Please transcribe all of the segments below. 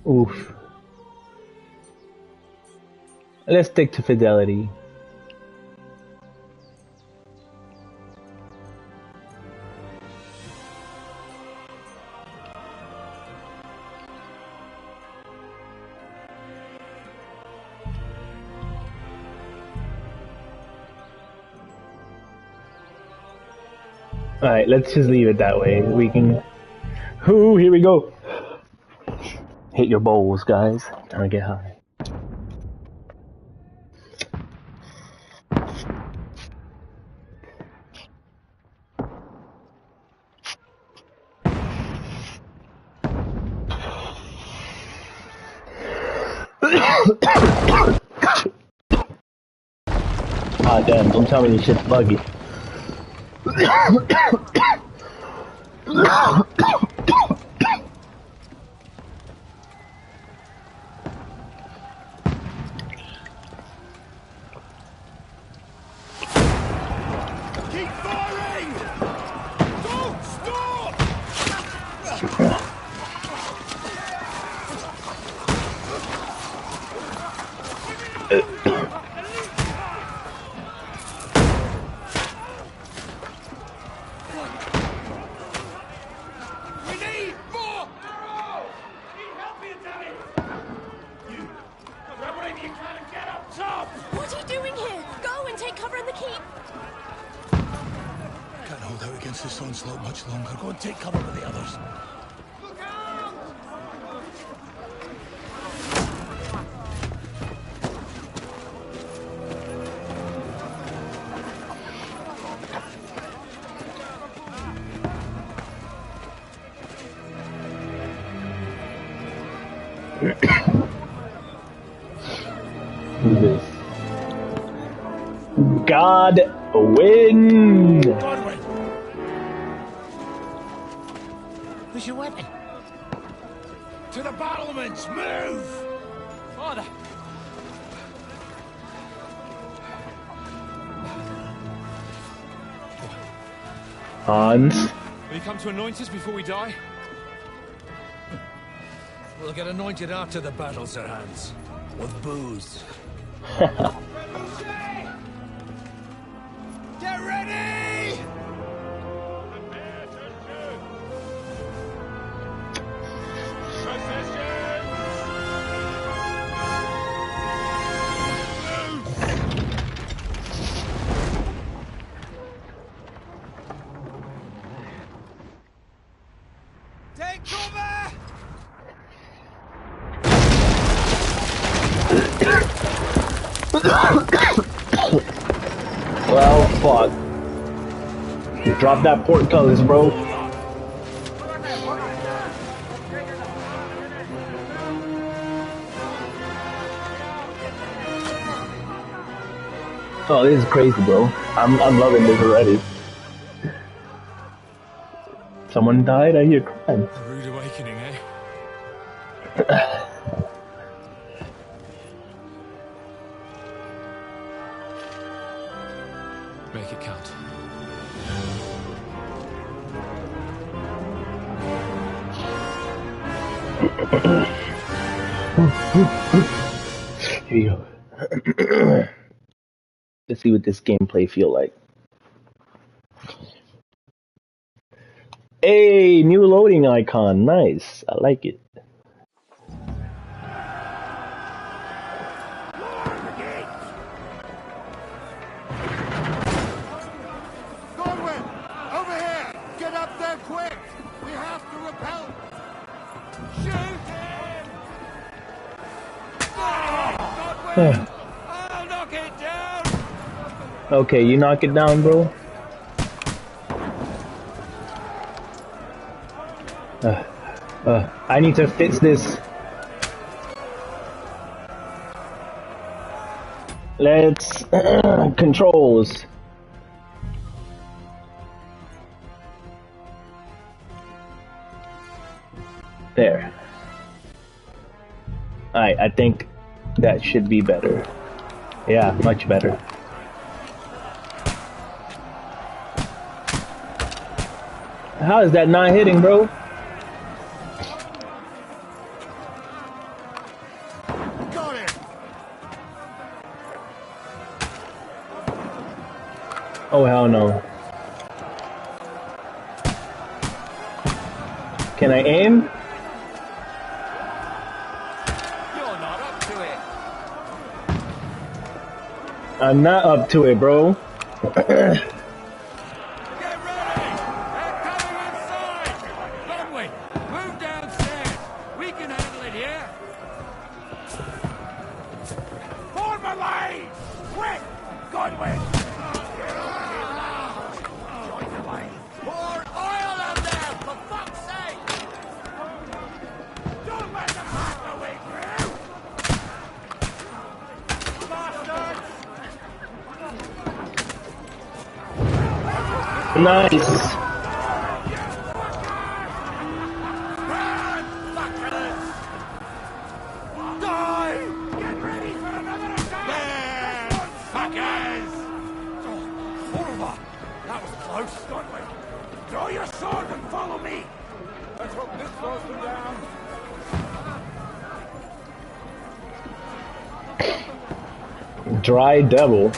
Oof. Let's stick to fidelity. Alright, let's just leave it that way. We can... Ooh, here we go. Hit your bowls, guys. Time to get high. Ah, damn, don't tell me this shit's buggy. Keep firing! Don't stop! We need more! Need help here, Danny! You grab whatever you can and get up top! What are you doing here? Go and take cover in the keep. Can't hold out against this onslaught much longer. Go and take cover with the others. Look out! Who's this? God win! Godwin! Where's your weapon? To the battlements! Move! Father! Hans? Will you come to anoint us before we die? We'll get anointed after the battles are Hans. With booze. Get ready! Take cover! Well, fuck. Drop that portcullis, bro. Oh, this is crazy, bro. I'm loving this already. Someone died? I hear crying. A rude awakening, eh? Make it count. Here you go. Let's see what this gameplay feel like. Hey, new loading icon. Nice. I like it. Godwin! Over here! Get up there quick! We have to repel! Shoot him! Godwin! I'll knock it down! Okay, you knock it down, bro. I need to fix this. Let's controls. There. Alright, I think that should be better. Yeah, much better. How is that not hitting, bro? Oh, hell no. Can I aim? You're not up to it. I'm not up to it, bro. Get ready! They're coming inside! Longley, move downstairs. We can handle it here. Form a lane! Quick! Godwin! Join the lane. Pour oil on them, for fuck's sake! Don't let them hack their way through! Bastards! Nice. Run, fuckers! Die! Get ready for another attack! There, fuckers! Oh, horrible! That was close, Godwin. Draw your sword and follow me. Let's hope this slows them down. Dry devil.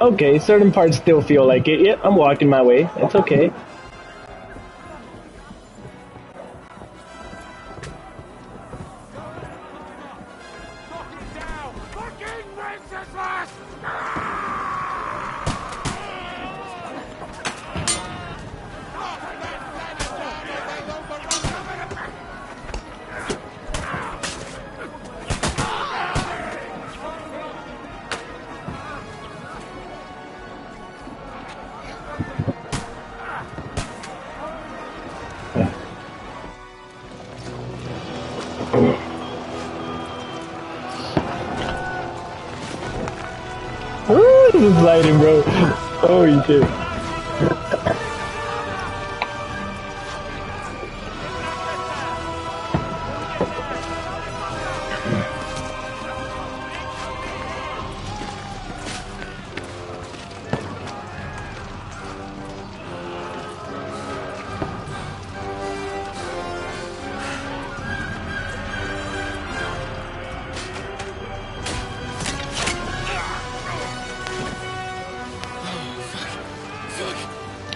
Okay, certain parts still feel like it. Yep, I'm walking my way. It's okay. Knock it down! Fucking Wenceslas! Ooh, this is lighting, bro. Holy shit.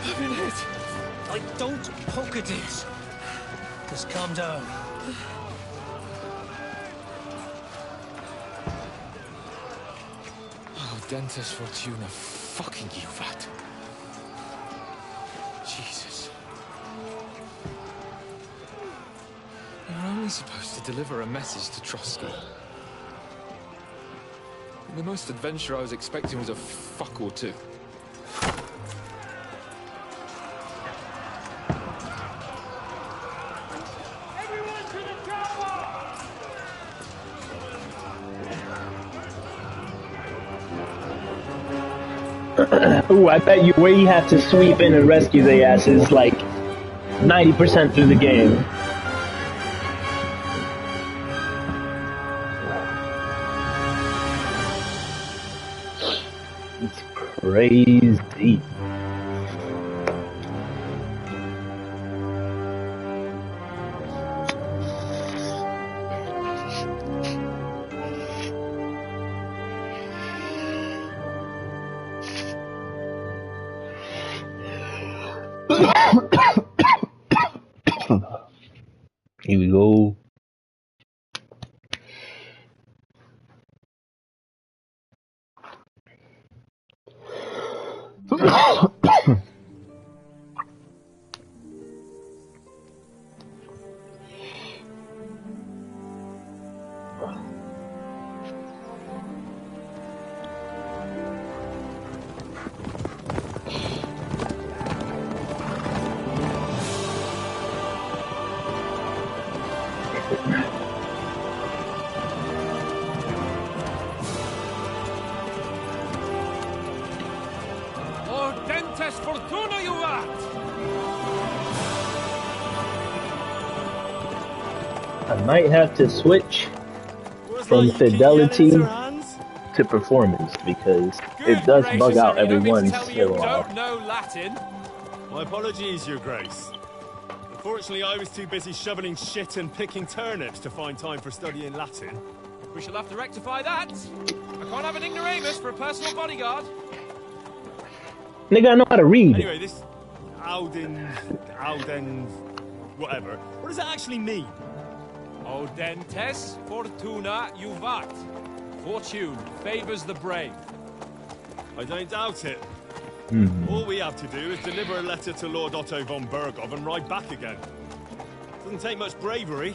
I've been hit. Like, don't poke at it. Just calm down. Oh, Dentes Fortuna, fucking you, vat. Jesus. You're only supposed to deliver a message to Trotsky. The most adventure I was expecting was a fuck or two. Everyone to the tower! Ooh, I bet you where you have to sweep in and rescue the asses like 90% through the game. It's crazy. Here we go. Oh, Dentes Fortuna, you rat! I might have to switch from fidelity to performance because it does bug out every once in a while. Don't know Latin. My apologies, Your Grace. Unfortunately, I was too busy shoveling shit and picking turnips to find time for studying Latin. We shall have to rectify that. I can't have an ignoramus for a personal bodyguard. Nigga, I know how to read. Anyway, this Auden, whatever. What does that actually mean? Audentes fortuna juvat. Fortune favors the brave. I don't doubt it. All we have to do is deliver a letter to Lord Otto von Berghoff and ride back again. Doesn't take much bravery.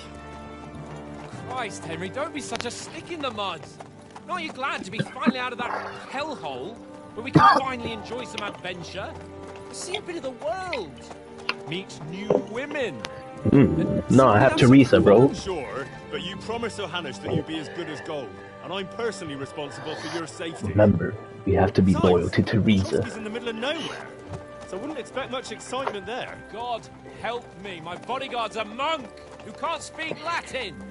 Christ, Henry, don't be such a stick in the mud. Aren't you glad to be finally out of that hellhole where we can finally enjoy some adventure? See a bit of the world. Meet new women. No, I have Teresa, bro. Sure, but you promised Johannes that you'd be as good as gold, and I'm personally responsible for your safety. Remember, we have to be loyal to Teresa. He's in the middle of nowhere, so I wouldn't expect much excitement there. God help me, my bodyguard's a monk who can't speak Latin.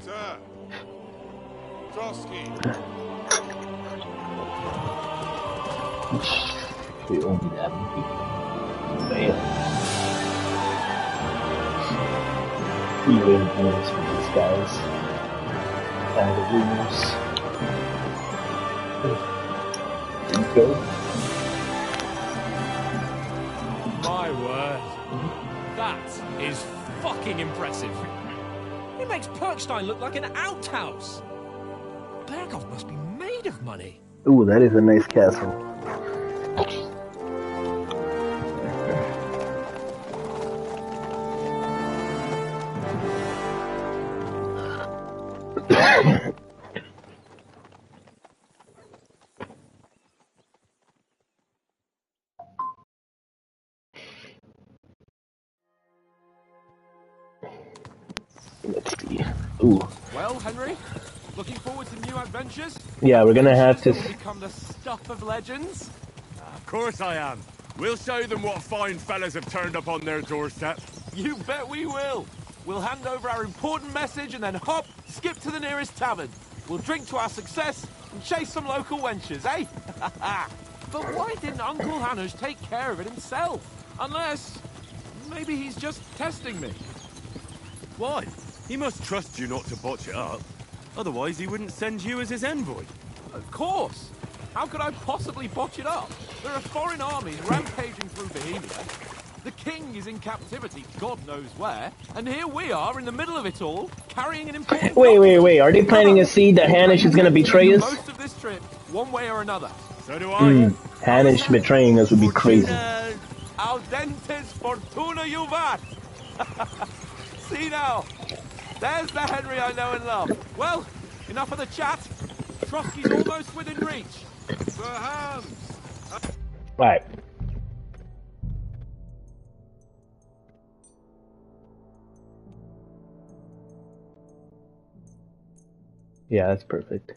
Sir. Trotsky. We only have we win points for these guys. And the rules. There you go. My word. That is fucking impressive. It makes Perkstein look like an outhouse. Berghoff must be made of money. Ooh, that is a nice castle. Let's see. Ooh. Well, Henry, looking forward to new adventures? Yeah, we're gonna have to become the stuff of legends. Of course I am. We'll show them what fine fellas have turned up on their doorstep. You bet we will. We'll hand over our important message and then hop, skip to the nearest tavern. We'll drink to our success and chase some local wenches, eh? But why didn't Uncle Hanush take care of it himself? Unless, maybe he's just testing me. Why? He must trust you not to botch it up. Otherwise, he wouldn't send you as his envoy. Of course. How could I possibly botch it up? There are foreign armies rampaging through Bohemia. The king is in captivity, God knows where. And here we are in the middle of it all, carrying an important... Wait. Are they planting a seed that Hanush is gonna betray us? Most of this trip, one way or another. So do I. Hanush betraying us would be crazy. Audentes fortuna juvat. See now. There's the Henry I know and love. Well, enough of the chat. Trotsky's almost within reach. For hands. Right. Yeah, that's perfect.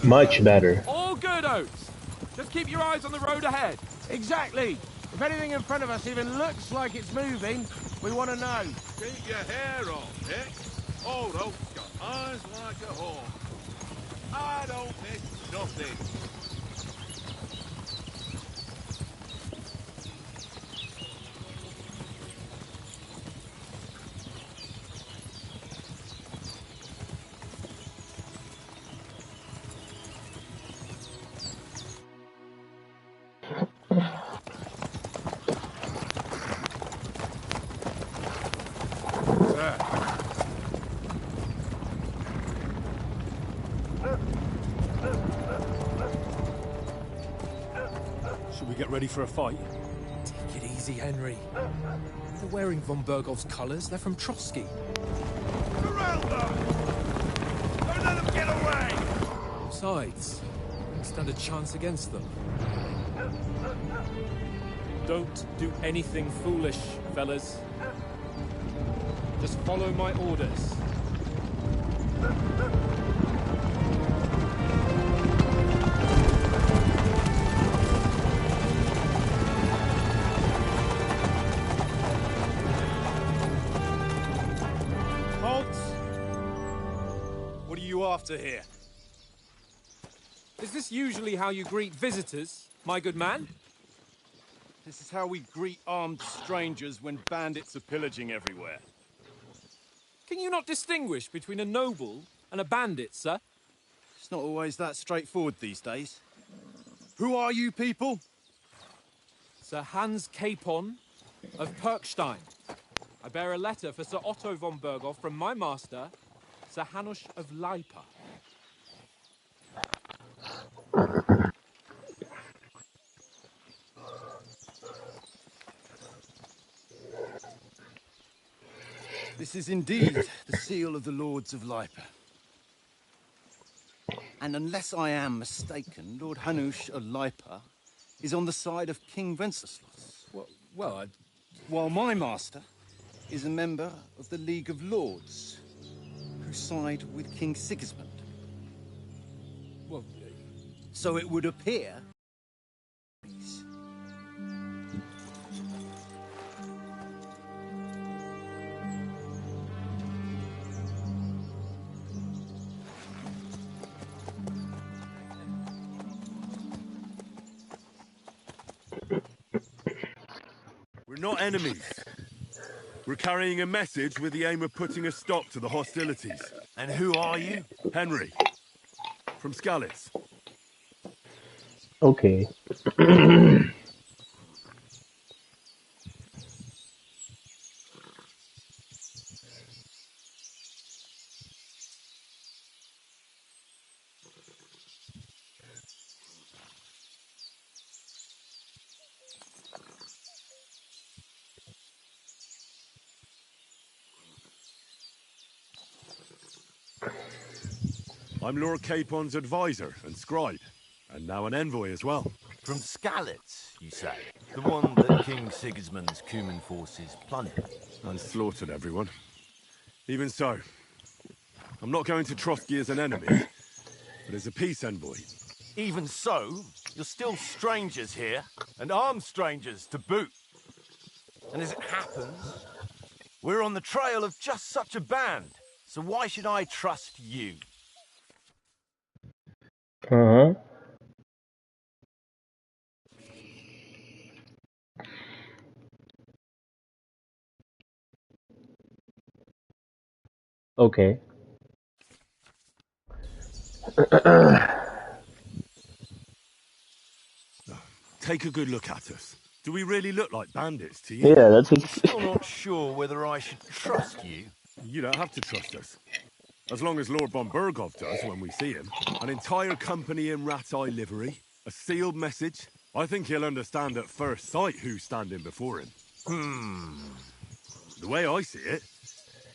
Much better. All good, Oates. Just keep your eyes on the road ahead. Exactly. If anything in front of us even looks like it's moving, we want to know. Keep your hair on, Dick. Old Oak's got eyes like a hawk. I don't miss nothing. Should we get ready for a fight? Take it easy, Henry. They're wearing von Berghoff's colours. They're from Trotsky. Surround them! Don't let them get away! Besides, we stand a chance against them. Don't do anything foolish, fellas. Just follow my orders. What are you after here? Is this usually how you greet visitors, my good man? This is how we greet armed strangers when bandits are pillaging everywhere. Can you not distinguish between a noble and a bandit, sir? It's not always that straightforward these days. Who are you people? Sir Hans Capon of Perkstein. I bear a letter for Sir Otto von Berghoff from my master, Sir Hanush of Leipa. This is indeed the seal of the Lords of Leipa. And unless I am mistaken, Lord Hanush of Leipa is on the side of King Wenceslas. While my master is a member of the League of Lords, who side with King Sigismund. Well, so it would appear... We're not enemies. We're carrying a message with the aim of putting a stop to the hostilities. And who are you? Henry. From Skalitz. Okay. I'm Lord Capon's advisor and scribe, and now an envoy as well. From Skalitz, you say? The one that King Sigismund's Cuman forces plundered? And slaughtered everyone. Even so, I'm not going to Trotsky as an enemy, but as a peace envoy. Even so, you're still strangers here, and armed strangers to boot. And as it happens, we're on the trail of just such a band, so why should I trust you? Uh-huh. Okay. Take a good look at us. Do we really look like bandits to you? Yeah, that's what... Still not sure whether I should trust you. You don't have to trust us. As long as Lord von Berghoff does when we see him. An entire company in rat-eye livery. A sealed message. I think he'll understand at first sight who's standing before him. The way I see it,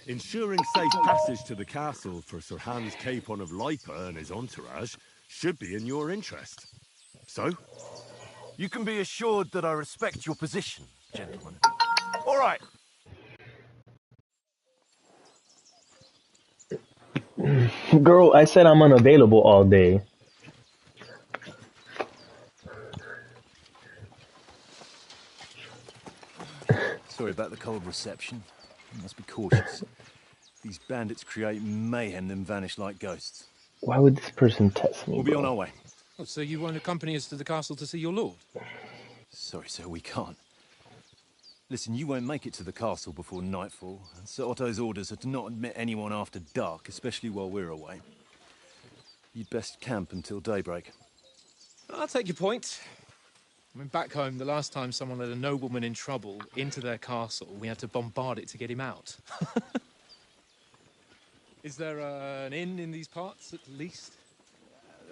ensuring safe passage to the castle for Sir Hans Capon of Leipa and his entourage should be in your interest. So? You can be assured that I respect your position, gentlemen. All right. Girl, I said I'm unavailable all day. Sorry about the cold reception. You must be cautious. These bandits create mayhem, then vanish like ghosts. Why would this person test me? We'll be on our way. Oh, so you won't accompany us to the castle to see your lord? Sorry, sir, we can't. Listen, you won't make it to the castle before nightfall. Sir Otto's orders are to not admit anyone after dark, especially while we're away. You'd best camp until daybreak. I'll take your point. I mean, back home, the last time someone let a nobleman in trouble into their castle, we had to bombard it to get him out. Is there an inn in these parts, at least?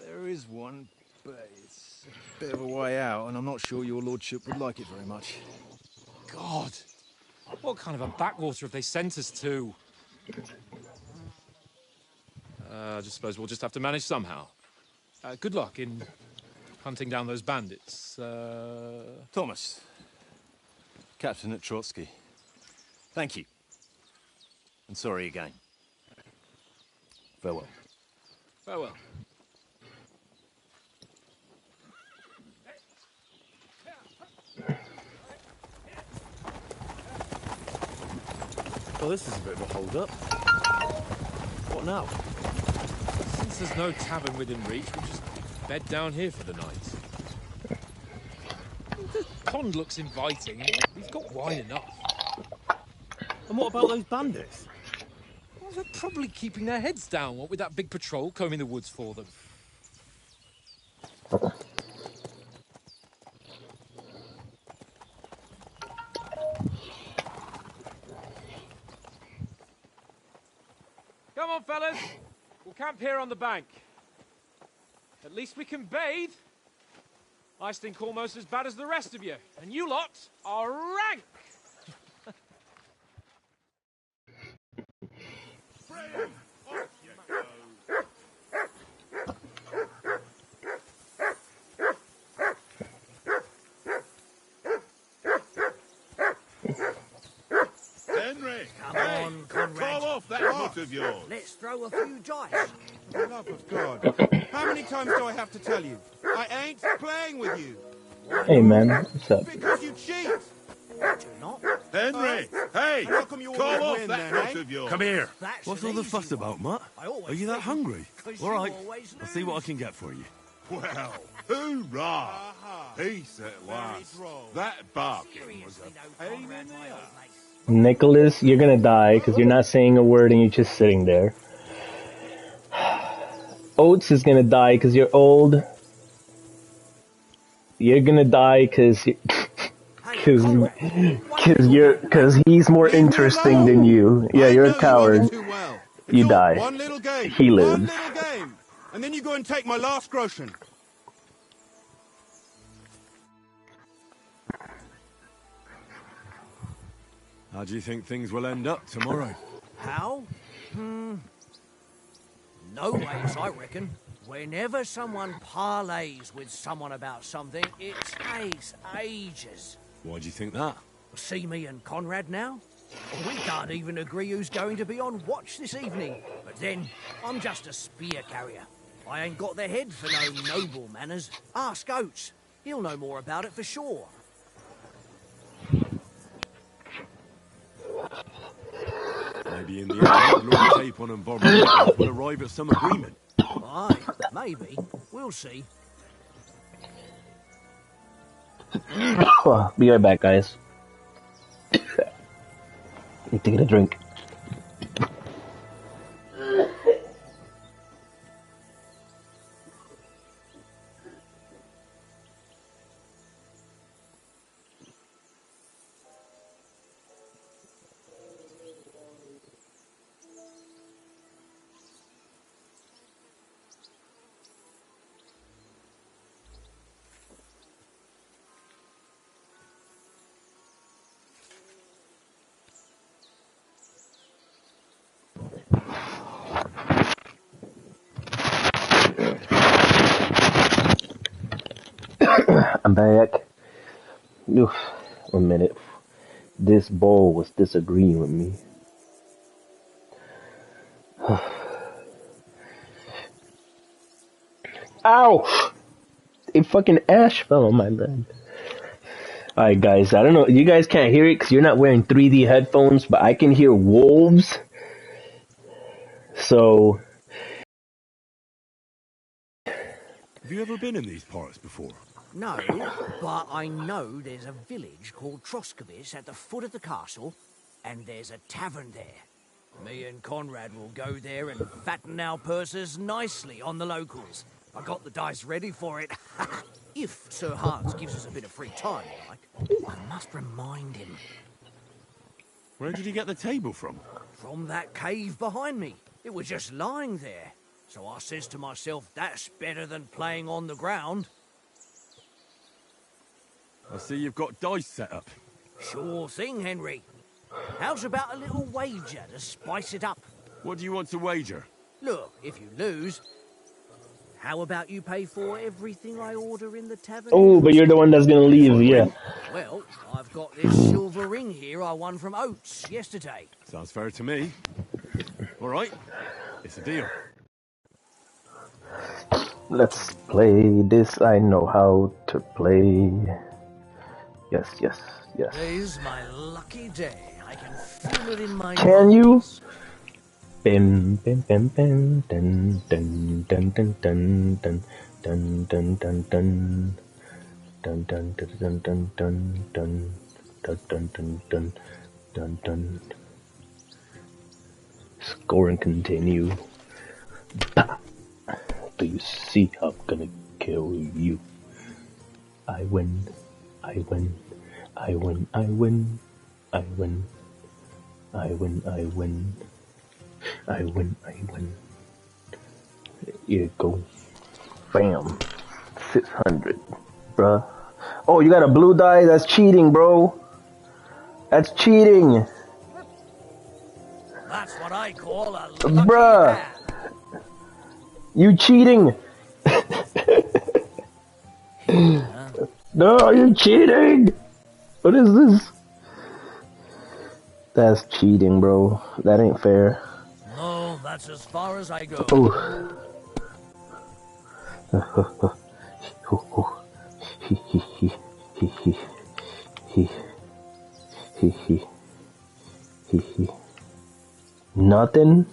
There is one, but it's a bit of a way out, and I'm not sure your lordship would like it very much. God! What kind of a backwater have they sent us to? I just suppose we'll just have to manage somehow. Good luck in hunting down those bandits. Thomas, captain at Trotsky. Thank you. And sorry again. Farewell. Farewell. Well, this is a bit of a hold-up. What now? Since there's no tavern within reach, we'll just bed down here for the night. The pond looks inviting. We've got wine enough. And what about those bandits? Well, they're probably keeping their heads down, what with that big patrol combing the woods for them. Come on, fellas. We'll camp here on the bank. At least we can bathe. I stink almost as bad as the rest of you. And you lot are rank! Henry! Come on, Conrad. Call off that hut of yours! Let's throw a few dice. For the love of God. How many times do I have to tell you? I ain't playing with you. Hey man, what's up? Because you cheat. Do not. Henry! Hey! And how come you always Call off win that then, hut eh? of yours! Come here. That's What's an all the easy fuss one. about, Mutt? I always Are you that think hungry? 'cause All you right, always I'll see what I lose. can get for you. Well, hoorah! Aha. Peace at last. droll. That barking was Seriously a though, pain Conrad, in the my old ass. mate. Nicholas, you're gonna die because you're not saying a word and you're just sitting there. Oates is gonna die because you're old. You're gonna die because he's more interesting than you. Yeah, you're a coward. Too well. You It's all die. One little game. He One lives. little game. And then you go and take my last groschen. How do you think things will end up tomorrow? How? No ways, I reckon. Whenever someone parlays with someone about something, it takes ages. Why do you think that? See me and Conrad now? We can't even agree who's going to be on watch this evening. But then, I'm just a spear carrier. I ain't got the head for no noble manners. Ask Oates. He'll know more about it for sure. Maybe in the end, Lord Capon and Bob will arrive at some agreement. Aye, maybe. We'll see. Be right back, guys. Need to get a drink. I'm back. Oof, 1 minute. This bowl was disagreeing with me. Ow! A fucking ash fell on my leg. Alright guys, I don't know, you guys can't hear it because you're not wearing 3D headphones, but I can hear wolves. So... Have you ever been in these parts before? No, but I know there's a village called Troskovitz at the foot of the castle, and there's a tavern there. Me and Conrad will go there and fatten our purses nicely on the locals. I got the dice ready for it. If Sir Hans gives us a bit of free time, like. I must remind him. Where did you get the table from? From that cave behind me. It was just lying there. So I says to myself, that's better than playing on the ground. I see you've got dice set up. Sure thing, Henry. How's about a little wager to spice it up? What do you want to wager? Look, if you lose, how about you pay for everything I order in the tavern? Oh, but you're the one that's gonna leave, yeah. Well, I've got this silver ring here I won from Oates yesterday. Sounds fair to me. All right, it's a deal. Let's play this. I know how to play. Yes, yes, yes. Today's my lucky day. I can feel it in my Can you? bones. Bim, bim, bim, bim, dun, dun, dun, dun, dun, dun. Dun dun dun dun. Dun dun dun dun dun dun dun dun dun dun dun dun dun. Score and continue. Bah! Do you see how I'm gonna kill you? I win. I win. I win. I win. I win. I win. I win. I win. I win. Here you go. Bam. 600. Bruh. Oh, you got a blue die? That's cheating, bro. That's cheating. That's what I call a lucky Bruh. man. You cheating. No, you're cheating. What is this? That's cheating, bro. That ain't fair. No, that's as far as I go. Oh. Nothing.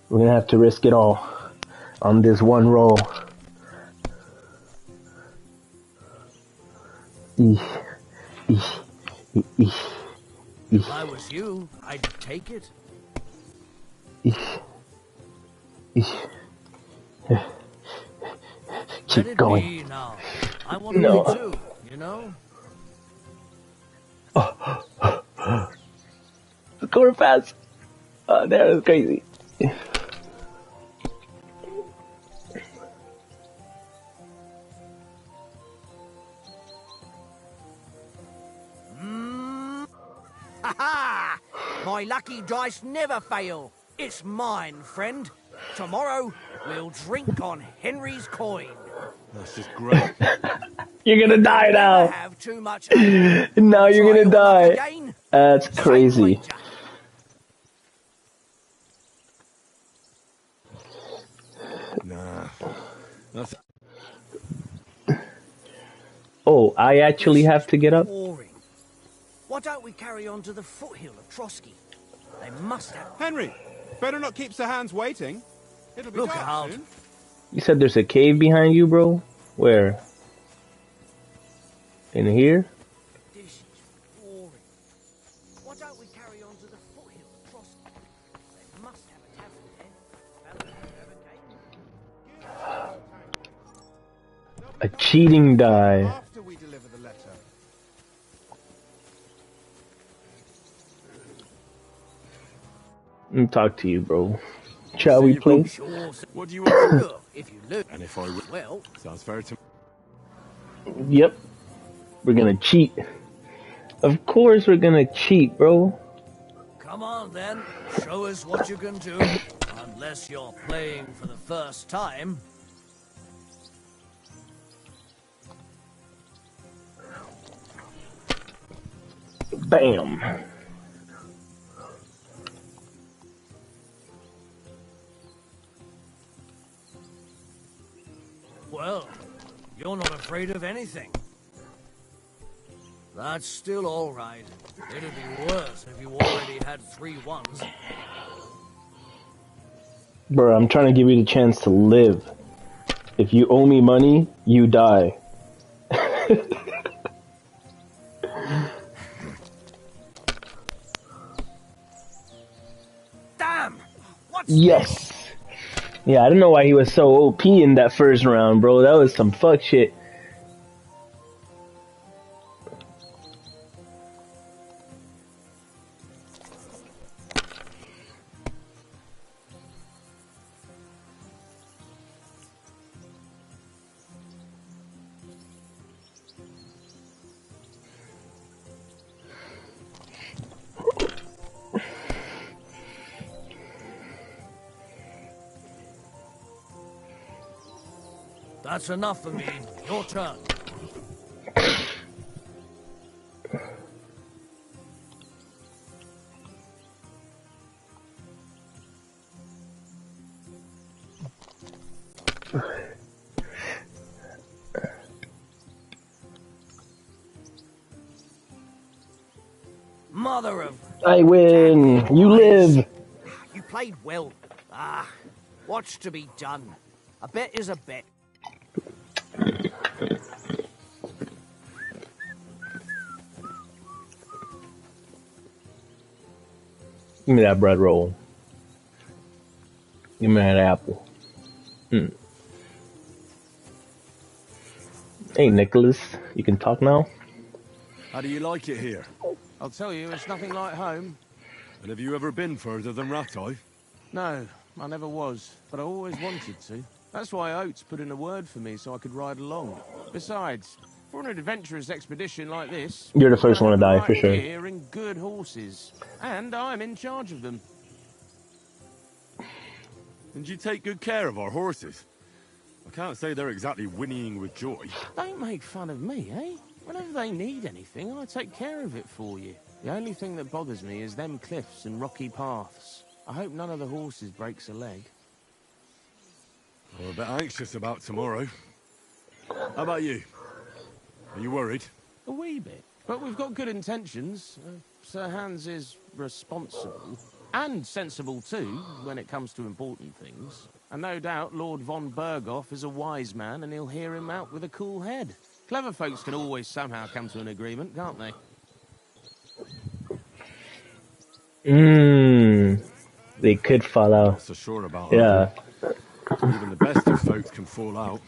We're gonna have to risk it all on this one roll. If I was you, I'd take it. Keep Let it going. be now. I want to No. be too, you know? Going fast. Oh, that was crazy. Ha-ha! My lucky dice never fail. It's mine, friend. Tomorrow, we'll drink on Henry's coin. That's just great. You're gonna die Never now. have too much. Now you're Try gonna your luck die. again. That's Same crazy. later. Nah. That's... Oh, I actually have to get up? Boring. Why don't we carry on to the foothill of Trotsky? They must have. Henry, better not keep Sir Hans waiting. It'll be Look dark out. soon. You said there's a cave behind you, bro? Where? In here? This is boring. Why don't we carry on to the foothill of Trotsky? They must have a tavern there. Fellas who have a cake. A cheating die. After we deliver the letter. Let me talk to you, bro. Shall we play? Sure, What do you want? look, if you look, And if I... well, Sounds fair to... Yep. We're gonna cheat. Of course we're gonna cheat, bro. come on then. Show us what you can do. Unless you're playing for the first time. Bam. Well, you're not afraid of anything. That's still all right. It'd be worse if you already had 3 ones. Bro, I'm trying to give you the chance to live. If you owe me money, you die. Damn! What's Yes. Yeah, I don't know why he was so OP in that first round, bro. That was some fuck shit. That's enough for me. Your turn. Mother of... I win. You live. You played well. Ah, what's to be done? A bet is a bet. Give me that bread roll. Give me that apple. Hey, Nicholas. You can talk now? How do you like it here? I'll tell you, it's nothing like home. And have you ever been further than Rattay? No, I never was, but I always wanted to. That's why Oates put in a word for me so I could ride along. Besides, for an adventurous expedition like this... You're the first one to die, for sure. Gear and good horses. And I'm in charge of them. And you take good care of our horses. I can't say they're exactly whinnying with joy. Don't make fun of me, eh? Whenever they need anything, I take care of it for you. The only thing that bothers me is them cliffs and rocky paths. I hope none of the horses breaks a leg. I'm a bit anxious about tomorrow. How about you? Are you worried? A wee bit. But we've got good intentions. Sir Hans is responsible. And sensible too, when it comes to important things. And no doubt Lord von Berghoff is a wise man and he'll hear him out with a cool head. Clever folks can always somehow come to an agreement, can't they? They could fall out. Not so sure about that. Even the best of folks can fall out.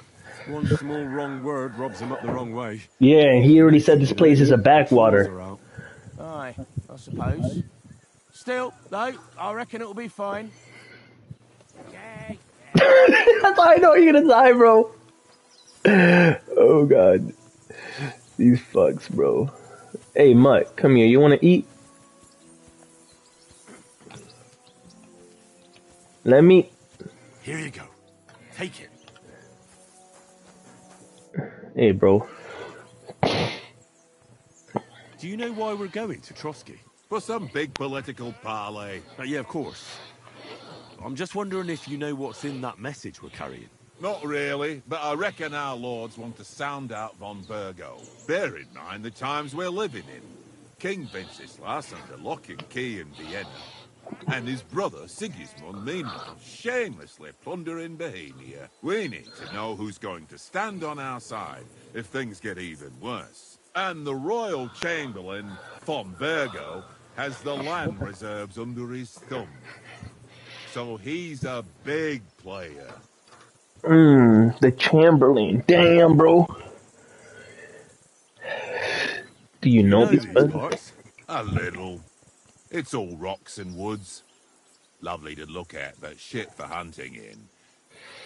One small wrong word robs them up the wrong way. Yeah, he already said this place is a backwater. Aye, I suppose. Still, though, I reckon it'll be fine. That's how I know you're gonna die, bro. Oh god. These fucks, bro. Hey, Mutt, come here. You wanna eat? Let me... Here you go. Take it. Hey, bro. Do you know why we're going to Trotsky? For some big political parley. Yeah, of course. I'm just wondering if you know what's in that message we're carrying. Not really, but I reckon our lords want to sound out von Burgo. Bear in mind the times we're living in. King Wenceslas under lock and key in Vienna, and his brother Sigismund meanwhile shamelessly plundering Bohemia. We need to know who's going to stand on our side if things get even worse. And the royal chamberlain, von Burgo, has the land reserves under his thumb. So he's a big player. The Chamberlain. Damn, bro. Do you know these parts? A little. It's all rocks and woods. Lovely to look at, but shit for hunting in.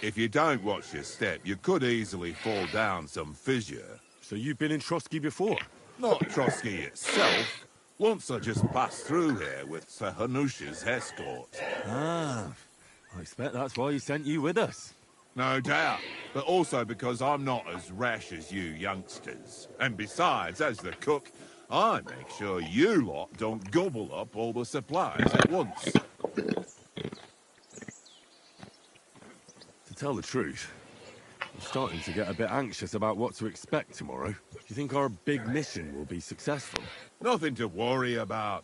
If you don't watch your step, you could easily fall down some fissure. So you've been in Trotsky before? Not Trotsky itself. Once I just passed through here with Sir Hanush's escort. Ah, I expect that's why he sent you with us. No doubt, but also because I'm not as rash as you youngsters. And besides, as the cook, I make sure you lot don't gobble up all the supplies at once. To tell the truth, I'm starting to get a bit anxious about what to expect tomorrow. Do you think our big mission will be successful? Nothing to worry about.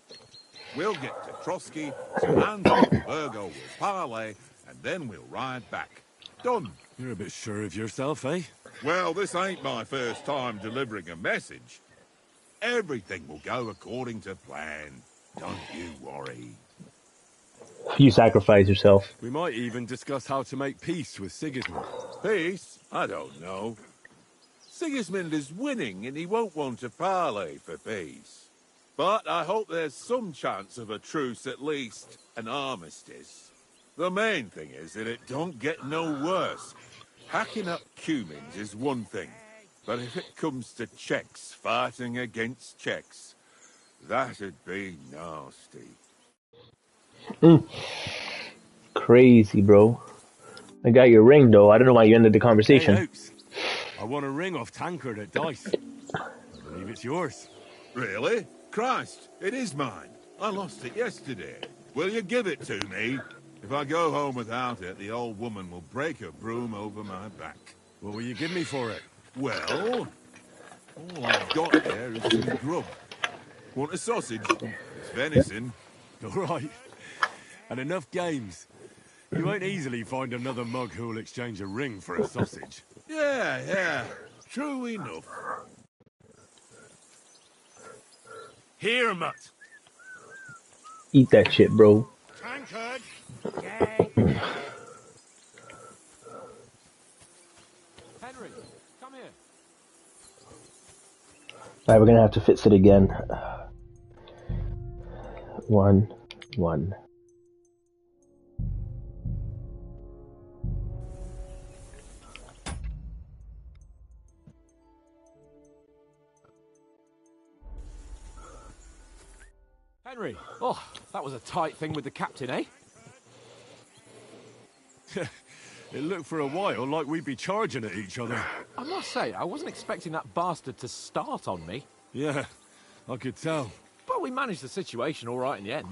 We'll get to Trotsky, Sir Hans and Burgo will parley, and then we'll ride back. Done. You're a bit sure of yourself, eh? Well, this ain't my first time delivering a message. Everything will go according to plan. Don't you worry. You sacrifice yourself. We might even discuss how to make peace with Sigismund. Peace? I don't know. Sigismund is winning and he won't want to parley for peace. But I hope there's some chance of a truce at least, an armistice. The main thing is that it don't get no worse. Hacking up Cumans is one thing, but if it comes to Czechs fighting against Czechs, that'd be nasty. Crazy, bro. I got your ring, though. I don't know why you ended the conversation. Hey, Oaks. I won a ring off Tankard at Dice. I believe it's yours. Really? Christ, it is mine. I lost it yesterday. Will you give it to me? If I go home without it, the old woman will break her broom over my back. What will you give me for it? Well, all I've got there is some grub. Want a sausage? It's venison. All right. And enough games. You won't easily find another mug who'll exchange a ring for a sausage. Yeah. True enough. Here, Mutt. Eat that shit, bro. Tankard. Henry, come here. Alright, we're gonna have to fix it again. 1, 1. Henry, oh, that was a tight thing with the captain, eh? It looked for a while like we'd be charging at each other. I must say, I wasn't expecting that bastard to start on me. Yeah, I could tell. But we managed the situation all right in the end.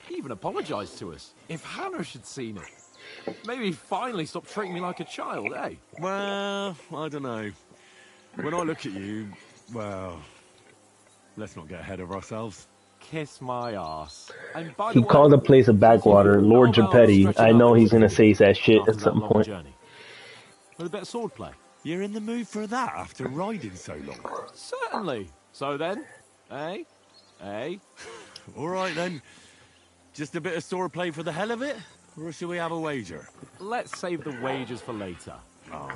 He even apologised to us. If Hanush had seen it, maybe he'd finally stop treating me like a child, eh? Well, I don't know. When I look at you, well, let's not get ahead of ourselves. Kiss my ass. And by He the way, called the place a backwater, Lord Gepetti. I know he's gonna say that shit after at that some long point. journey. With a bit of swordplay. You're in the mood for that after riding so long? Certainly. So then, eh? All right then. Just a bit of swordplay for the hell of it? Or should we have a wager? Let's save the wagers for later. Oh,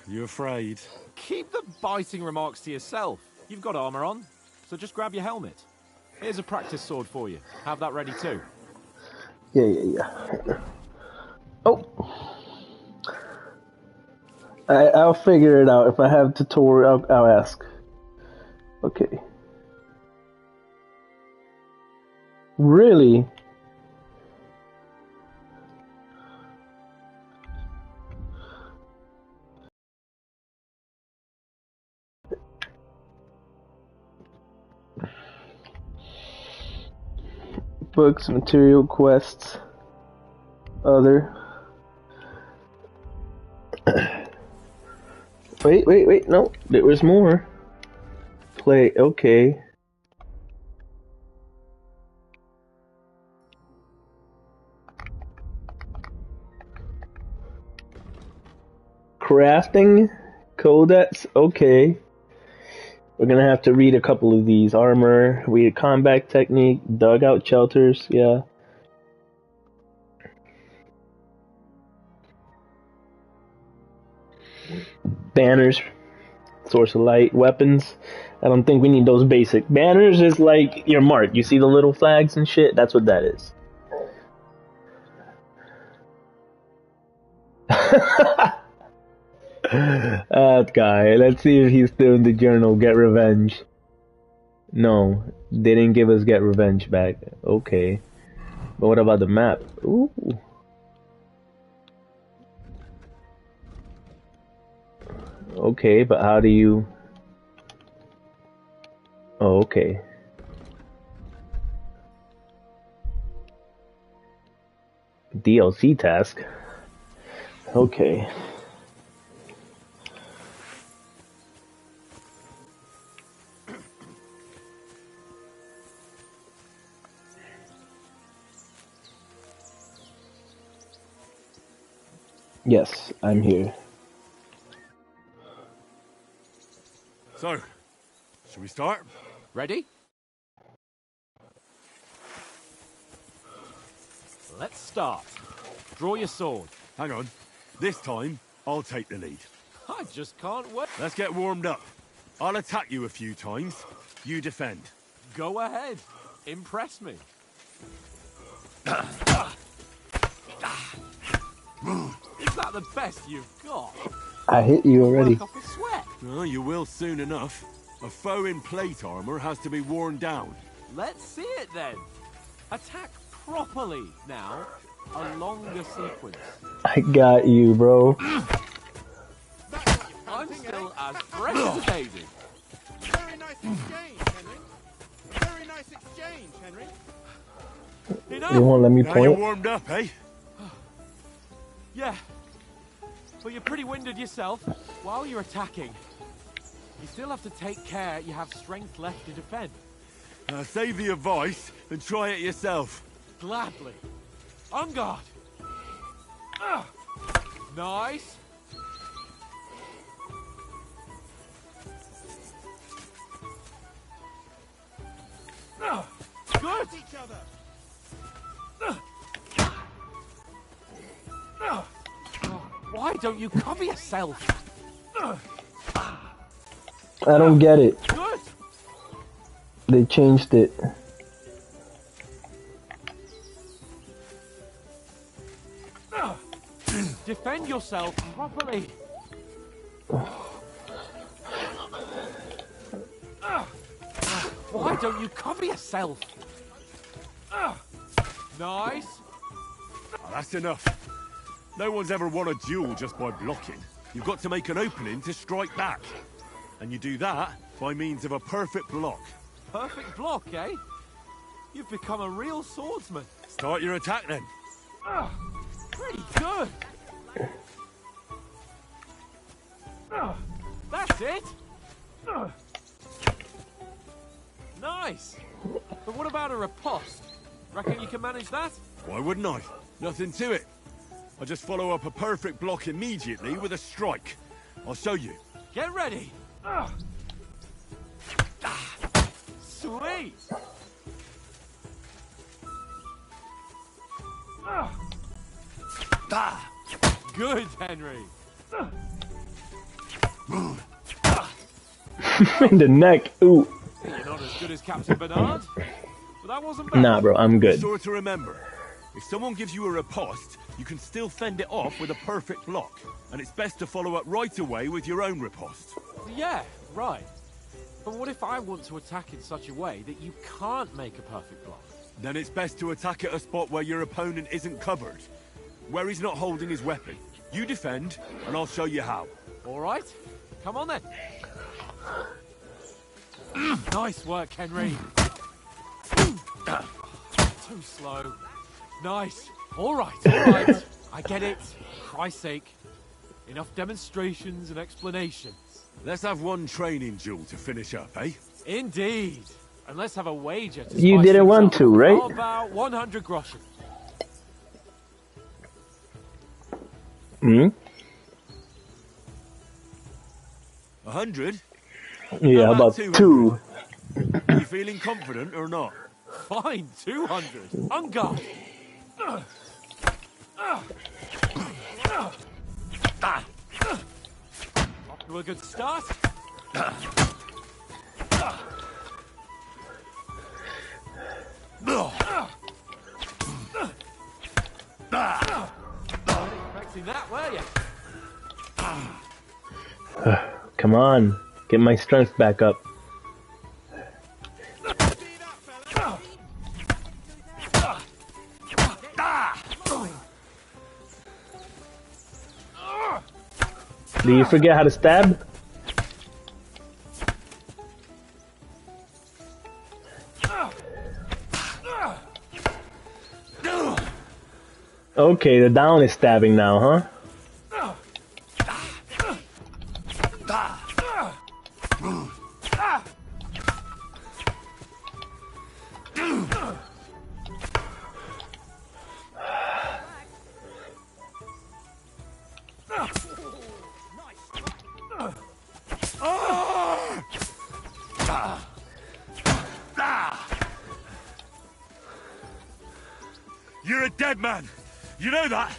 you afraid? Keep the biting remarks to yourself. You've got armour on, so just grab your helmet. Here's a practice sword for you. Have that ready too. Yeah. Oh. I'll figure it out. If I have tutorial, I'll ask. Okay. Really? Books, material, quests, other. Wait, no, there was more. Play, okay. Crafting, codex, okay. We're gonna have to read a couple of these. Armor, read combat technique, dugout shelters, yeah. Banners, source of light, weapons. I don't think we need those basic. Banners is like your mark. You see the little flags and shit? That's what that is. That guy. Let's see if he's still in the journal. Get revenge. No, they didn't give us get revenge back. Okay. But what about the map? Ooh. Okay, but how do you... Oh, okay. DLC task? Okay. Yes, I'm here. So, should we start? Ready? Let's start. Draw your sword. Hang on. This time, I'll take the lead. I just can't wait. Let's get warmed up. I'll attack you a few times. You defend. Go ahead. Impress me. Is that the best you've got? I hit you already. Work off a sweat. Oh, you will soon enough. A foe in plate armor has to be worn down. Let's see it then. Attack properly now. A longer sequence. I got you, bro. I'm still as fresh as a daisy. Very nice exchange, Henry. Very nice exchange, Henry. You won't let me Now you're point? warmed up, eh? Yeah. But you're pretty winded yourself. While you're attacking, you still have to take care you have strength left to defend. Save the advice and try it yourself. Gladly. On guard. Nice. Good. Each other. Why don't you cover yourself? I don't get it. Good. They changed it. Defend yourself properly. Why don't you cover yourself? Nice. Oh, that's enough. No one's ever won a duel just by blocking. You've got to make an opening to strike back. And you do that by means of a perfect block. Perfect block, eh? You've become a real swordsman. Start your attack then. Pretty good. That's it. Nice. But what about a riposte? Reckon you can manage that? Why wouldn't I? Nothing to it. I just follow up a perfect block immediately with a strike. I'll show you. Get ready. Sweet. Good, Henry. In the neck. Ooh. You're not as good as Captain Bernard, but that wasn't bad. Nah, bro, I'm good. Be sure to remember, if someone gives you a riposte, you can still fend it off with a perfect block. And it's best to follow up right away with your own riposte. Yeah, right. But what if I want to attack in such a way that you can't make a perfect block? Then it's best to attack at a spot where your opponent isn't covered. Where he's not holding his weapon. You defend, and I'll show you how. All right. Come on then. Nice work, Henry. Too slow. Nice. All right, all right. I get it. Christ's sake. Enough demonstrations and explanations. Let's have one training duel to finish up, eh? Indeed. And let's have a wager to You spice didn't things want up. to, right? How about 100 groschen? Hmm? 100? Yeah, how about 2? Are you feeling confident or not? Fine, 200. On guard. Off to a good start. Expecting that, were you? Come on. Get my strength back up. Do you forget how to stab? Okay, the down is stabbing now, huh? You're a dead man. You know that?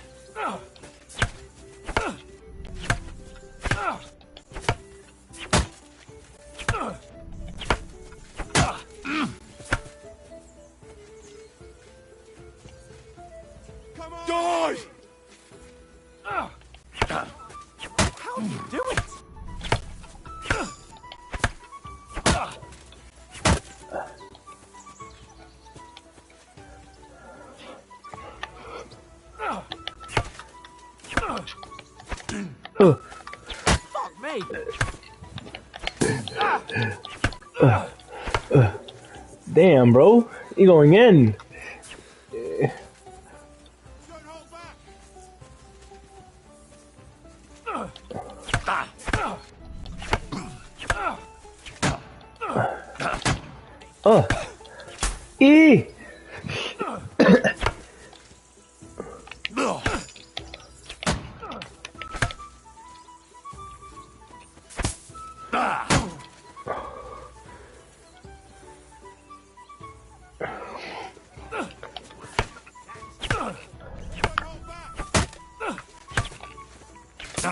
Die! How do you do it? Fuck me! Damn, bro. You going in? Oh. E. You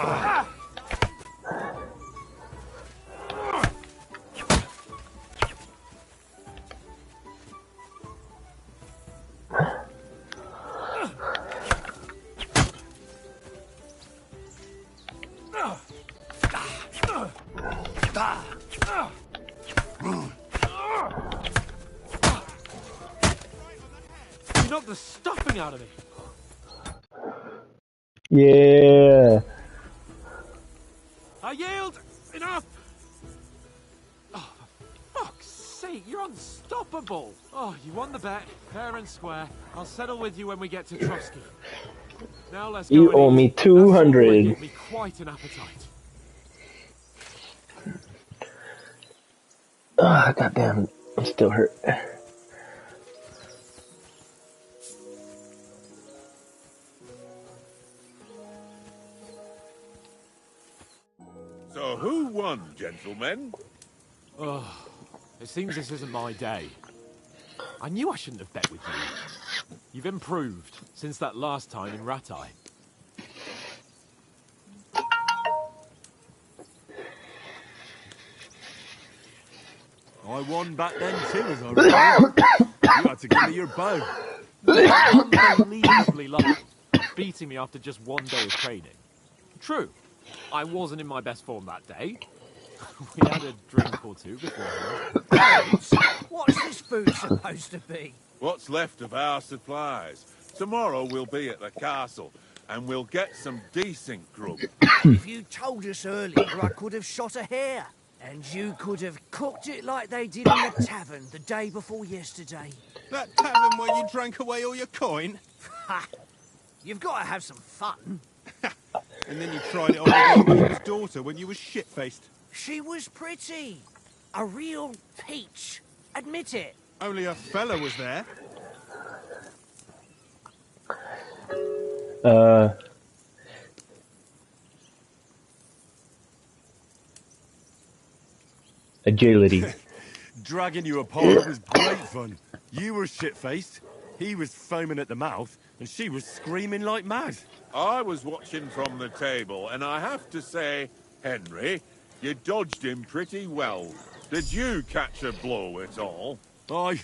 knocked the stuffing out of me. Yeah. I yield. Enough. Oh, for fuck's sake, you're unstoppable. Oh, you won the bet, fair and square. I'll settle with you when we get to Trotsky. Now let's go. You owe me 200. Gave me quite an appetite. Ah, goddamn, I'm still hurt. So who won, gentlemen? Oh, it seems this isn't my day. I knew I shouldn't have bet with you. You've improved since that last time in Rattay. I won back then too, as I remember. You had to give me your bow. Unbelievably lucky, beating me after just one day of training. True, I wasn't in my best form that day. We had a drink or two beforehand. What's this food supposed to be? What's left of our supplies. Tomorrow we'll be at the castle, and we'll get some decent grub. If you told us earlier, I could have shot a hare. And you could have cooked it like they did in the tavern the day before yesterday. That tavern where you drank away all your coin? Ha! You've got to have some fun. And then you tried it on the innkeeper's daughter when you were shit-faced. She was pretty. A real peach. Admit it. Only a fella was there. Agility. Dragging you apart was great fun. You were shit-faced, he was foaming at the mouth, and she was screaming like mad. I was watching from the table, and I have to say, Henry, you dodged him pretty well. Did you catch a blow at all? Aye,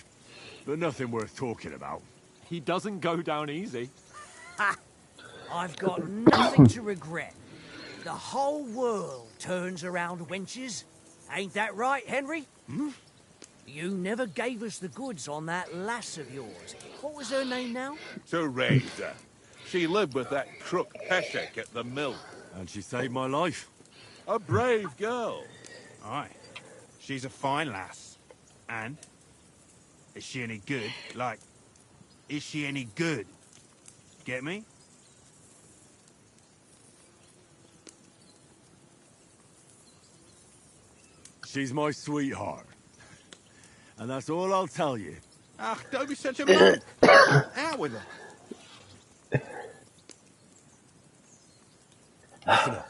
but nothing worth talking about. He doesn't go down easy. Ha! I've got nothing to regret. The whole world turns around wenches. Ain't that right, Henry? Hmm? You never gave us the goods on that lass of yours. What was her name now? Teresa. She lived with that crook Peshek at the mill. And she saved my life. A brave girl. Aye. She's a fine lass. And? Is she any good? Like, is she any good? Get me? She's my sweetheart. And that's all I'll tell you. Ah, don't be such a man. Out with her. Listen up.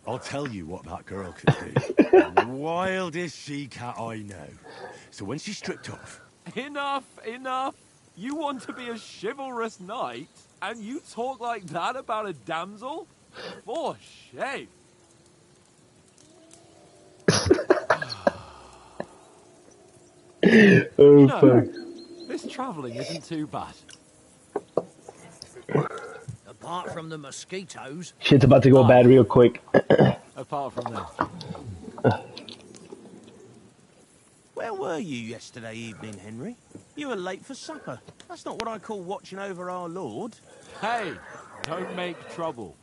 I'll tell you what that girl could do. The wildest she-cat I know. So when she's stripped off... Enough, enough. You want to be a chivalrous knight, and you talk like that about a damsel? For shame. Oh, fuck. This travelling isn't too bad. Apart from the mosquitoes. Shit's about to go bad real quick. Apart from that. Where were you yesterday evening, Henry? You were late for supper. That's not what I call watching over our lord. Hey, don't make trouble.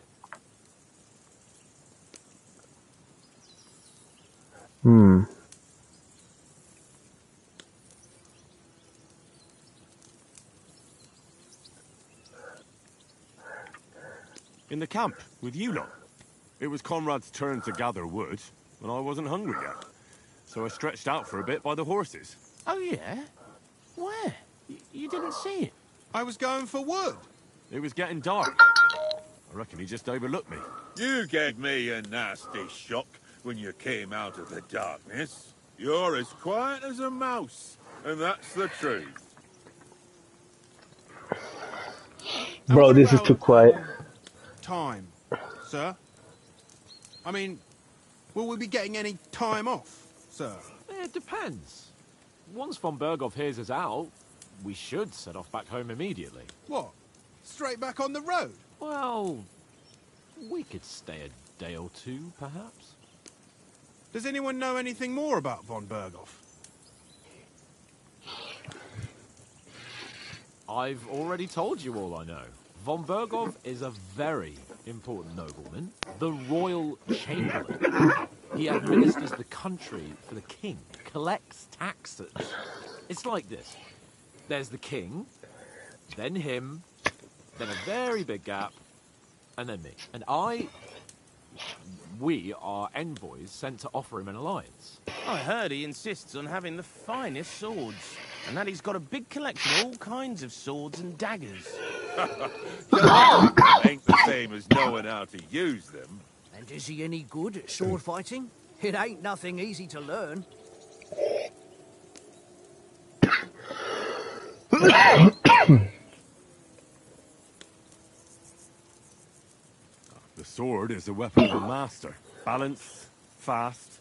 In the camp, with you lot. It was Conrad's turn to gather wood, and I wasn't hungry yet. So I stretched out for a bit by the horses. Oh, yeah? Where? You didn't see it? I was going for wood. It was getting dark. I reckon he just overlooked me. You gave me a nasty shock when you came out of the darkness. You're as quiet as a mouse, and that's the truth. Bro, this is too quiet. Time. sir? I mean, will we be getting any time off, sir? It depends. Once von Berghoff hears us out, we should set off back home immediately. What? Straight back on the road? Well, we could stay a day or two, perhaps. Does anyone know anything more about von Berghoff? I've already told you all I know. Von Berghoff is a very important nobleman, the royal chamberlain. He administers the country for the king, collects taxes. It's like this. There's the king, then him, then a very big gap, and then me. And we are envoys sent to offer him an alliance. I heard he insists on having the finest swords, and that he's got a big collection of all kinds of swords and daggers. Ain't the same as knowing how to use them. And is he any good at sword fighting? It ain't nothing easy to learn. The sword is a weapon of a master. Balanced, fast,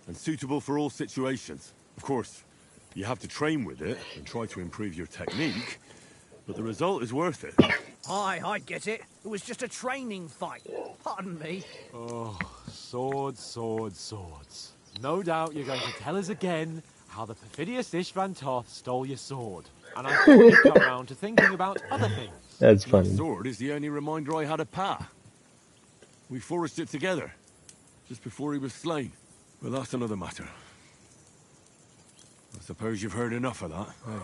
and suitable for all situations. Of course, you have to train with it and try to improve your technique, but the result is worth it. Aye, I get it. It was just a training fight. Pardon me. Oh, swords, swords, swords. No doubt you're going to tell us again how the perfidious Ishvan Toth stole your sword. And I thought you'd come round to thinking about other things. That's funny. The sword is the only reminder I had of Pa. We forged it together, just before he was slain. But that's another matter. I suppose you've heard enough of that, eh?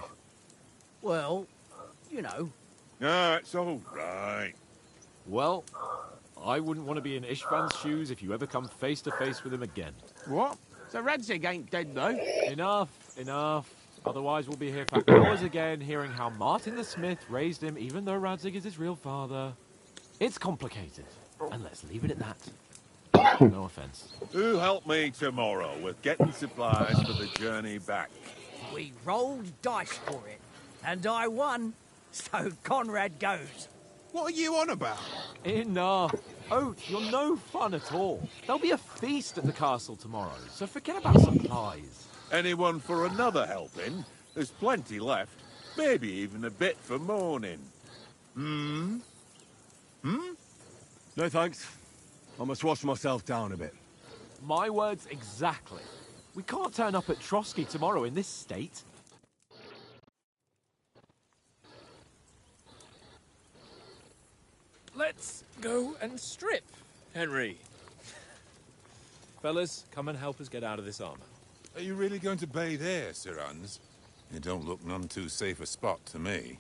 Well, you know. No, it's all right. Well, I wouldn't want to be in Ishvan's shoes if you ever come face to face with him again. What? So Radzig ain't dead, though? Enough, enough. Otherwise we'll be here for hours again, hearing how Martin the Smith raised him, even though Radzig is his real father. It's complicated, and let's leave it at that. No offense. Who help me tomorrow with getting supplies for the journey back? We rolled dice for it, and I won. So Conrad goes. What are you on about? Enough. Oath, you're no fun at all. There'll be a feast at the castle tomorrow, so forget about supplies. Anyone for another helping? There's plenty left. Maybe even a bit for morning. No thanks. I must wash myself down a bit. My words exactly. We can't turn up at Trotsky tomorrow in this state. Let's go and strip, Henry. Fellas, come and help us get out of this armor. Are you really going to bathe there, Sir Hans? It don't look none too safe a spot to me.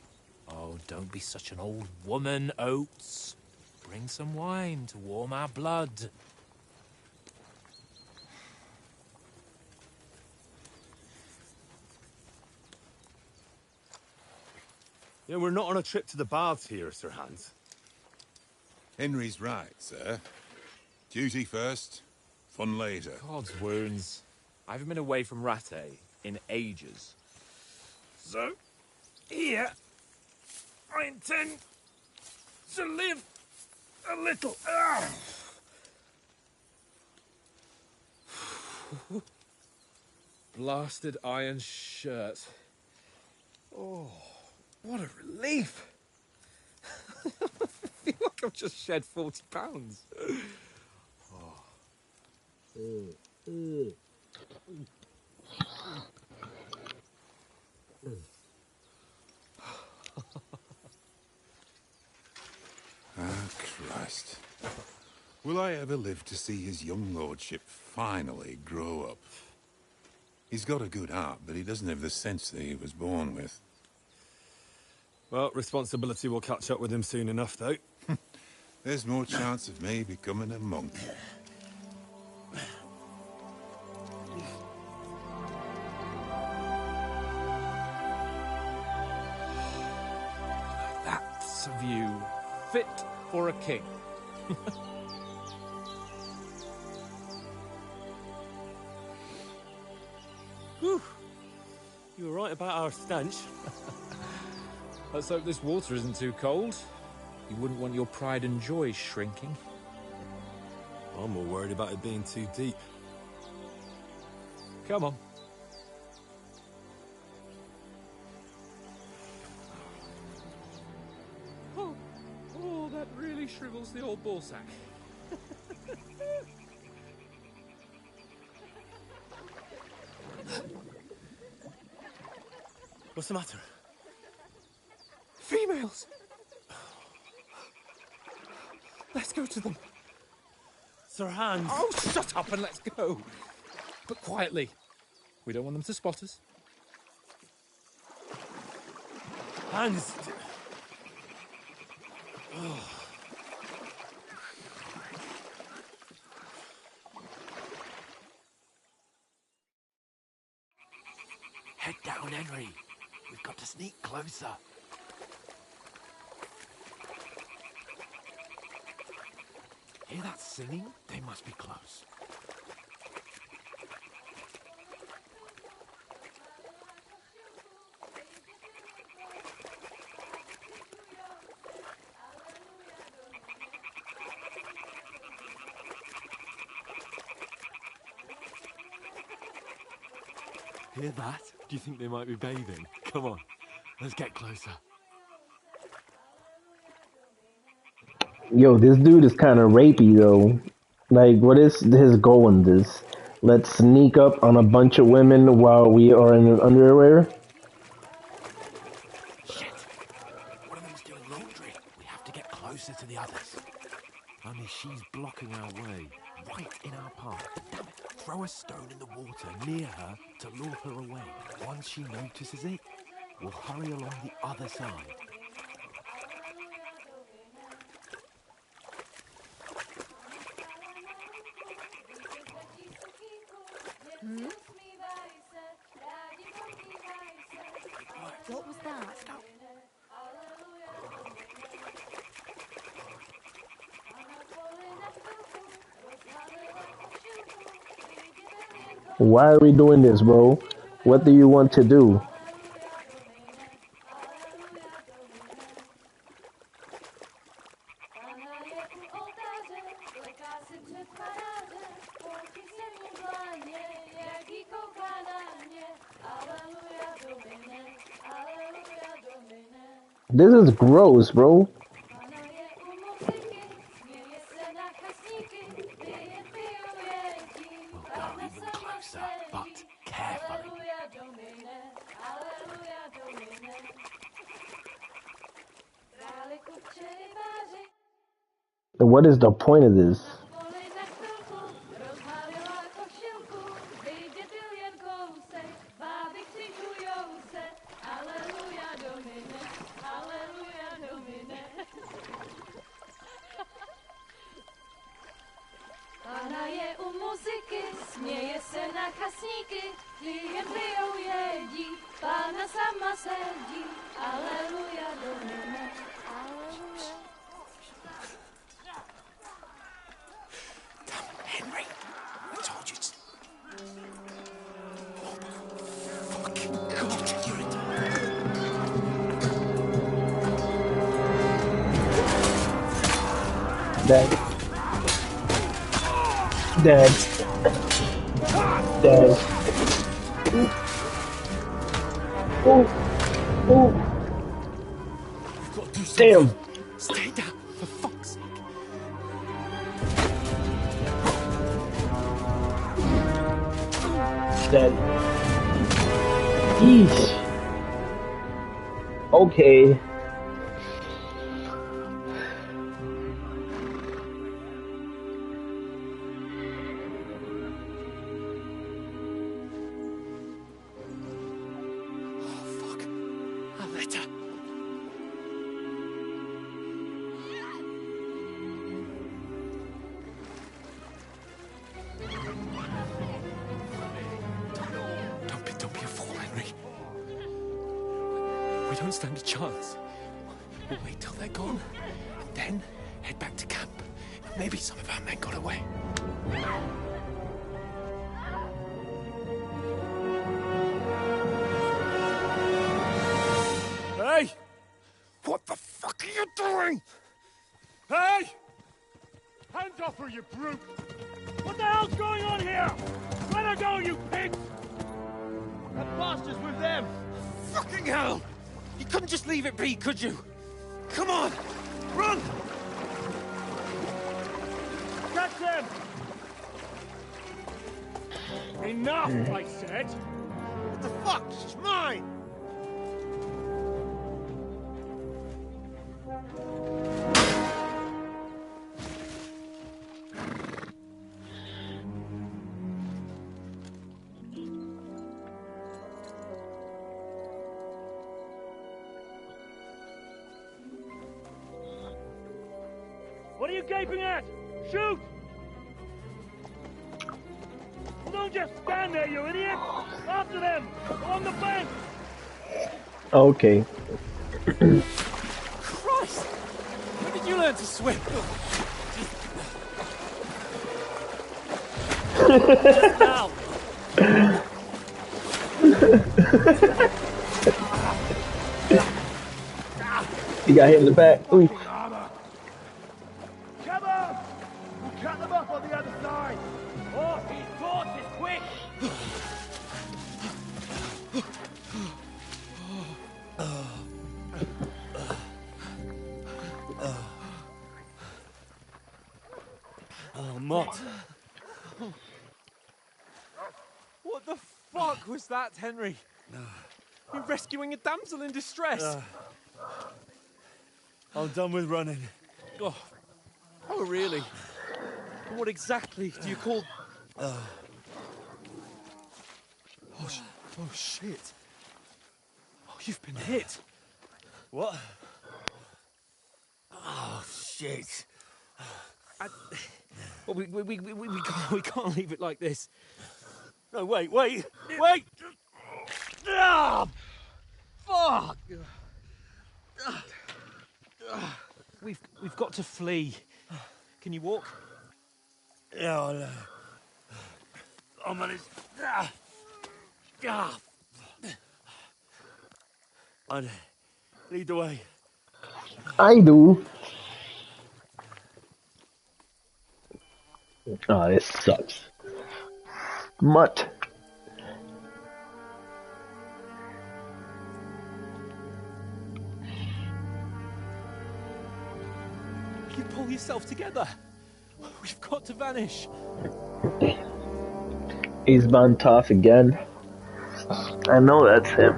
Oh, don't be such an old woman, Oates. Bring some wine to warm our blood. Yeah, we're not on a trip to the baths here, Sir Hans. Henry's right, sir. Duty first, fun later. God's wounds. I haven't been away from Rattay in ages. So, here, I intend to live a little. Blasted iron shirt. Oh, what a relief. I feel like I've just shed 40 pounds. Christ. Will I ever live to see his young lordship finally grow up? He's got a good heart, but he doesn't have the sense that he was born with. Well, responsibility will catch up with him soon enough, though. There's more chance of me becoming a monk. That's a view fit for a king. Whew. You were right about our stench. Let's hope this water isn't too cold. You wouldn't want your pride and joy shrinking. I'm more worried about it being too deep. Come on. Oh, that really shrivels the old ball sack. What's the matter? Females! Let's go to them. Sir Hans. Oh, shut up and let's go. But quietly. We don't want them to spot us. Hans. Oh. Head down, Henry. We've got to sneak closer. Hear that singing? They must be close. Hear that? Do you think they might be bathing? Come on, let's get closer. Yo, this dude is kind of rapey though. Like, what is his goal in this? Let's sneak up on a bunch of women while we are in underwear? Shit! One of them's doing laundry. We have to get closer to the others. Only she's blocking our way, right in our path. Damn it! Throw a stone in the water near her to lure her away. Once she notices it, we'll hurry along the other side. What was that? Why are we doing this, bro? What do you want to do? This is gross, bro. What is the point of this? Pana je u muzyky, směje se na chasníky, klient pijou jedí, Pána sama sedí, aleluja domine, aleluja. Henry, I told you to... Oh, fucking God, you're in... Dead. Dead. Dead. Oh. Oh. Damn. Stay down, for fuck's sake. Dead. Eesh. Okay. Don't be a fool, Henry. We don't stand a chance. We'll wait till they're gone, and then head back to camp. Maybe some of our men got away. Hey! What the fuck are you doing? Hey! Hands off her, you brute! What the hell's going on here? Let her go, you pigs! That bastard's with them! Fucking hell! You couldn't just leave it be, could you? Come on! Run! Catch them! Enough, I said! What the fuck? She's mine! What are you gaping at? Shoot! Well, don't just stand there, you idiot! After them! Along the bank! Okay. Christ! When did you learn to swim? Just now! He got hit in the back. Ooh. Come on! We'll cut them up on the other side! Oh, he's torches, quick! Oh, Mott. What the fuck was that, Henry? You're rescuing a damsel in distress. I'm done with running. Oh, really? What exactly do you call... Oh, shit. Oh, you've been hit. What? Oh, shit. Well, we can't leave it like this. No, wait! Ah, fuck! We've got to flee. Can you walk? Yeah, I know. I'm on his... I'd lead the way. I do. Oh, this sucks. Mutt. You pull yourself together. We've got to vanish. He's Van Toff again. I know that's him.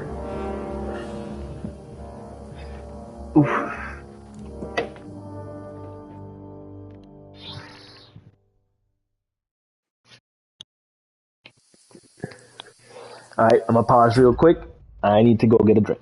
Oof. Alright, I'm gonna pause real quick. I need to go get a drink.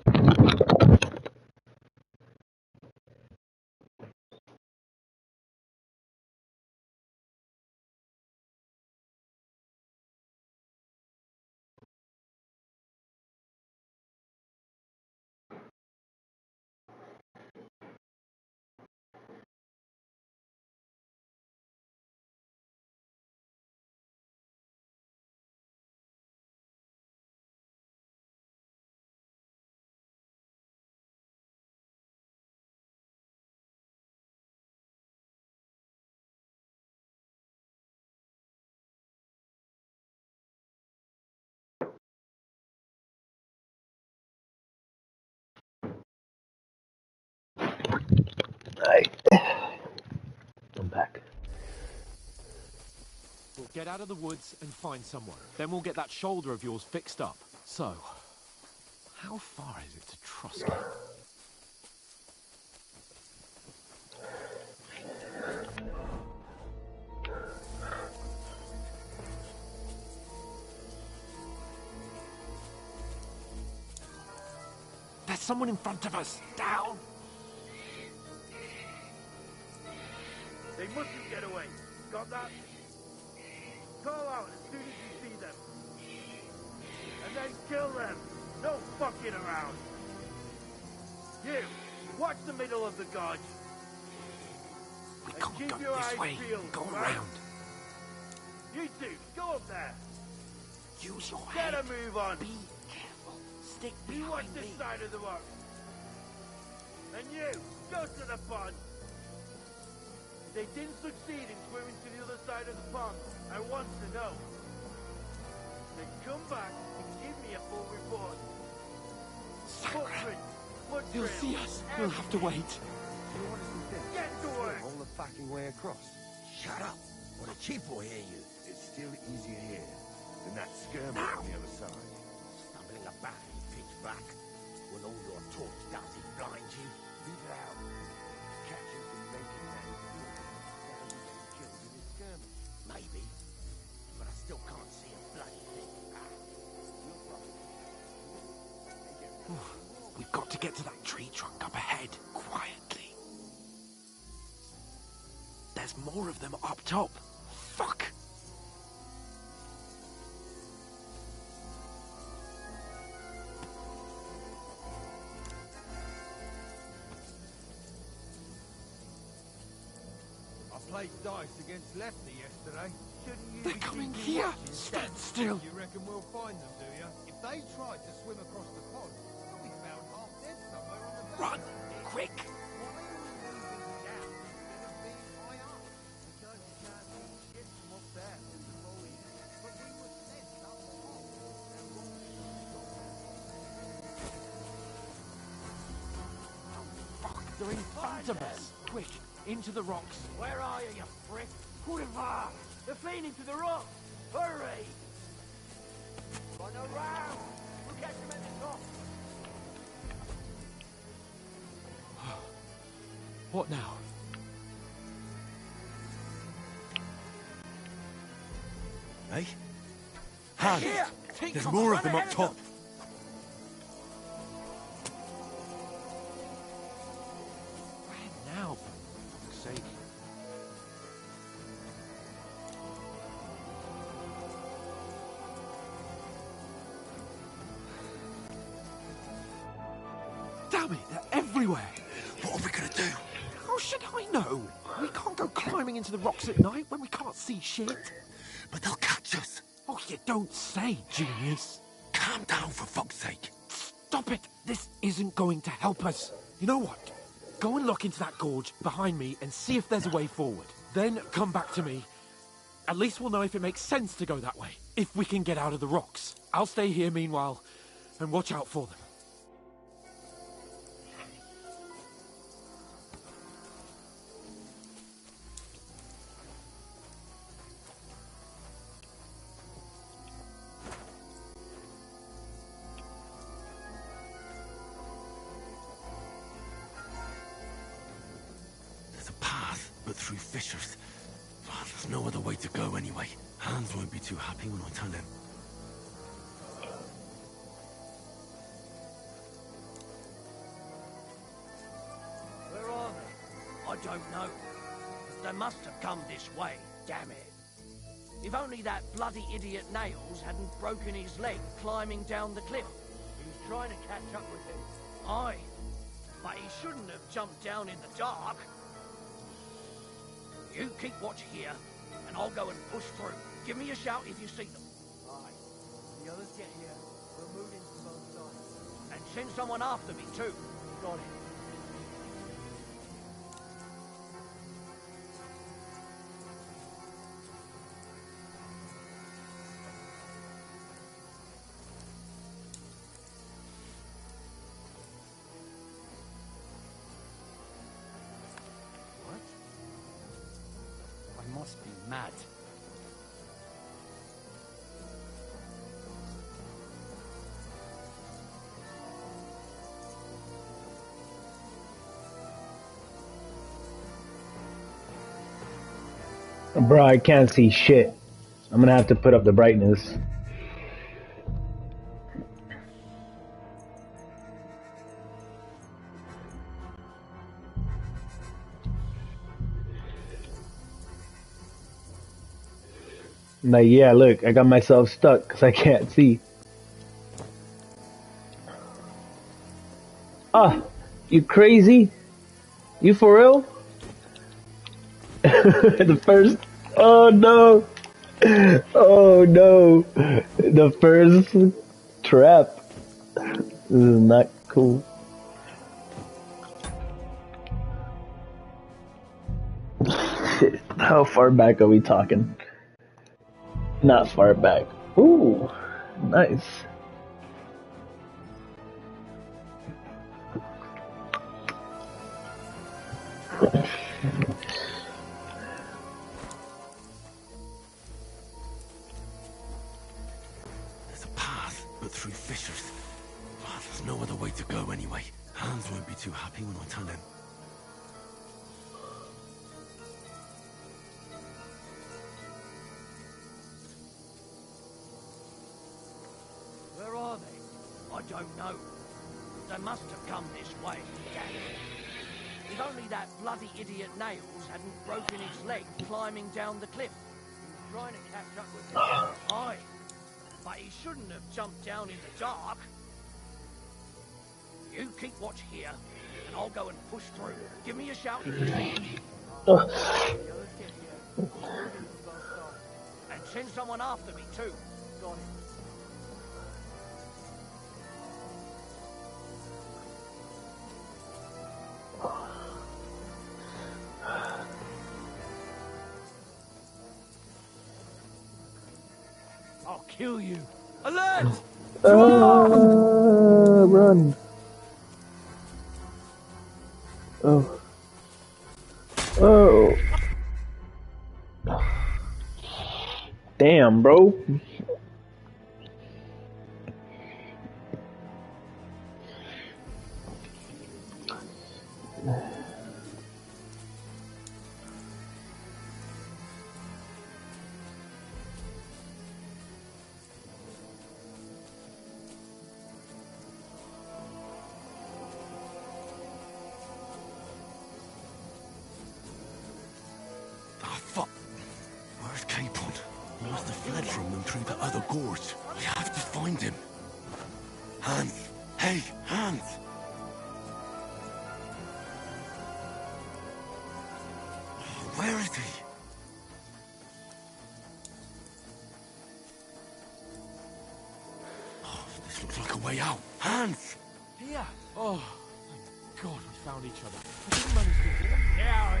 Alright. I'm back. We'll get out of the woods and find someone. Then we'll get that shoulder of yours fixed up. So, how far is it to Truscott? There's someone in front of us! Down! They mustn't get away. Got that? Call out as soon as you see them. And then kill them. No fucking around. You, watch the middle of the gorge. We And can't keep go your this eyes way. peeled, Go right? around. You two, go up there. Use your Get head. a move on. Be careful. Stick You watch behind this me. side of the rock. And you, go to the pond. If they didn't succeed in swimming to the other side of the pond, I want to know. Then come back and give me a full report. Footprints, blood He'll trails, see us. We'll have to wait. You honestly think? Get to work! All the fucking way across. Shut up, or the chief will hear you. It's still easier here than that skirmish on the other side. Stumbling about in pitch black, when all your talk does is blind you. Leave it out. Catch you from making that killed in this skirmish. Maybe, but I still can't see a bloody thing. We've got to get to that tree trunk up ahead, quietly. There's more of them up top. Fuck! I played dice against Lefty yesterday. Shouldn't you They're be coming keeping here. watch instead? Stand still. You reckon we'll find them, do you? If they tried to swim across the pond, they'll be found half dead somewhere on the Run! Quick! They're in front of us. Quick, into the rocks. Where are you, you prick? Boulevard! They're fleeing into the rocks! Hurry! Run around! We'll catch them at the top! What now? Hey? Hans, There's more of them up top. Where now, for fuck's sake? Damn it, they're everywhere! What are we gonna do? How should I know? We can't go climbing into the rocks at night when we can't see shit. But they'll catch us. Oh, you don't say, genius. Calm down, for fuck's sake. Stop it! This isn't going to help us. You know what? Go and look into that gorge behind me and see if there's a way forward. Then come back to me. At least we'll know if it makes sense to go that way. If we can get out of the rocks. I'll stay here meanwhile and watch out for them. There's a path, but through fissures. Oh, there's no other way to go anyway. Hans won't be too happy when I tell him. Where are they? I don't know. They must have come this way, damn it. If only that bloody idiot Nails hadn't broken his leg climbing down the cliff. He was trying to catch up with him. Aye, but he shouldn't have jumped down in the dark. You keep watch here, and I'll go and push through. Give me a shout if you see them. Aye. The others get here. We're moving to both sides. And send someone after me, too. Got it. I must be mad. Bro, I can't see shit. I'm gonna have to put up the brightness. Like, yeah, look, I got myself stuck because I can't see. Ah, you crazy? You for real? The first... Oh no! Oh no! The first trap. This is not cool. How far back are we talking? Not far back. Ooh, nice. There's a path, but through fissures. Oh, there's no other way to go anyway. Hans won't be too happy when I tell him. Where are they? I don't know. They must have come this way. If only that bloody idiot Nails hadn't broken his leg climbing down the cliff. He was trying to catch up with him. Aye. But he shouldn't have jumped down in the dark. You keep watch here, and I'll go and push through. Give me a shout if you see me. And send someone after me, too. Got it. I'll kill you. Alert! Run. Oh. Oh. Damn, bro. Where's Capon? He must have fled from them through the other gorge. We have to find him. Hans! Hey, Hans! Where is he? Oh, this looks like a way out. Hans! Here! Oh, thank God we found each other. I didn't manage to... Now,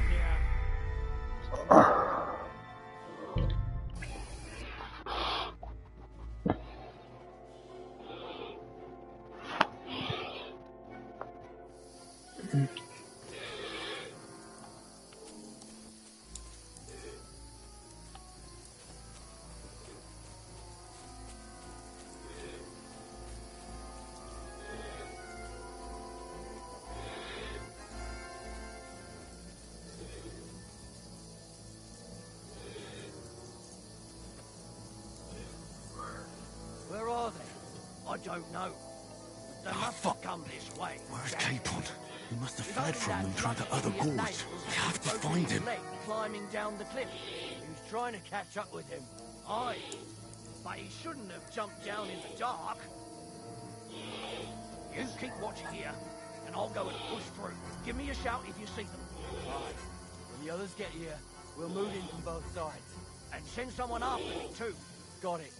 where are they? I don't know. They must have come this way. Where's Capon? He must have fled from them through the other gorge. We have to find him. Climbing down the cliff. He was trying to catch up with him. Aye. But he shouldn't have jumped down in the dark. You keep watch here, and I'll go and push through. Give me a shout if you see them. Right. When the others get here, we'll move in from both sides. And send someone after me, too. Got it.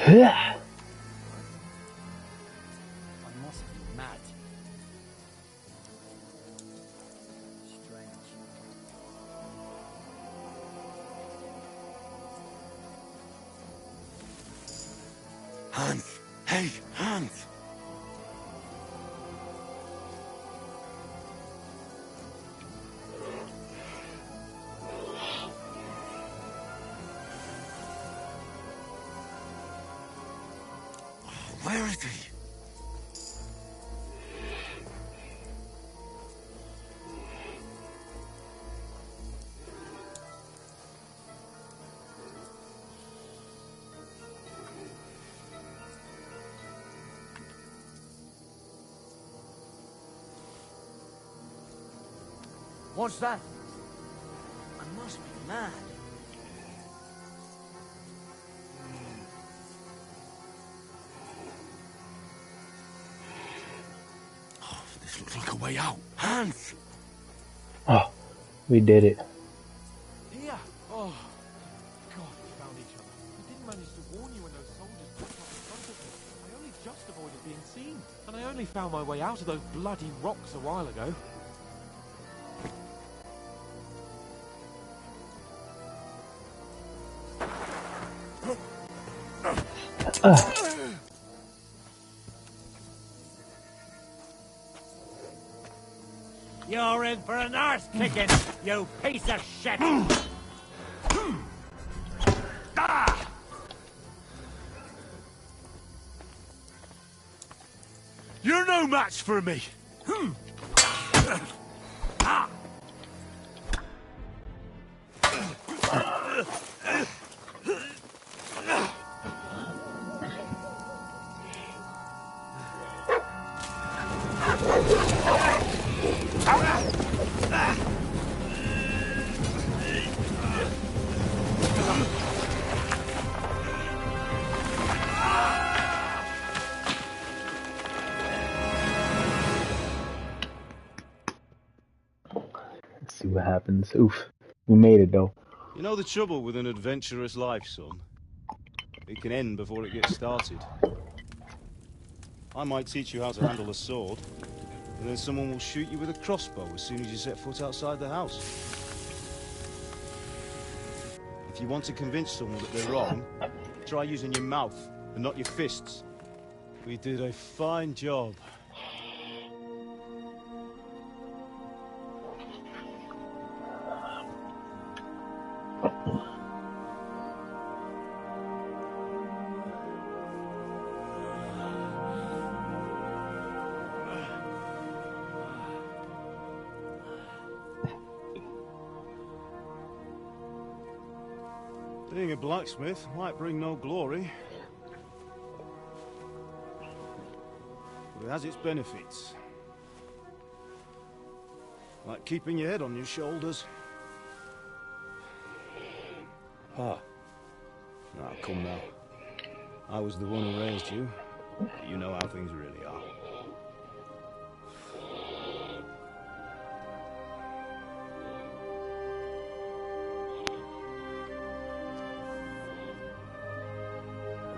I must be mad. Strange. Hans! Hey, Hans! Where is he? What's that? I must be mad. Oh, this looks like a way out. Hans! Oh, we did it. Here! Oh, God, we found each other. I didn't manage to warn you when those only found my way out of those bloody rocks a while ago. You're in for an arse kicking, you piece of shit! You're no match for me! Let's see what happens. Oof. We made it though. You know the trouble with an adventurous life, son? It can end before it gets started. I might teach you how to handle a sword, and then someone will shoot you with a crossbow as soon as you set foot outside the house. If you want to convince someone that they're wrong, try using your mouth and not your fists. We did a fine job. Being a blacksmith might bring no glory, but it has its benefits. Like keeping your head on your shoulders. Ah. Now, come now. I was the one who raised you. You know how things really are.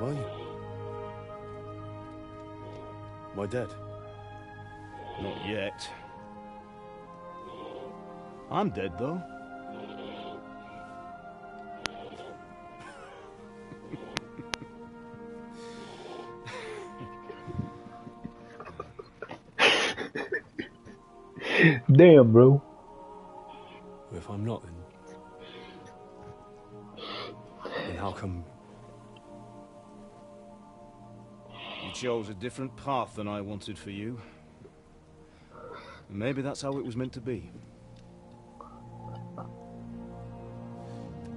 Am I? Am I dead? Not yet. I'm dead, though. Damn, bro. If I'm not, then how come you chose a different path than I wanted for you? And maybe that's how it was meant to be. But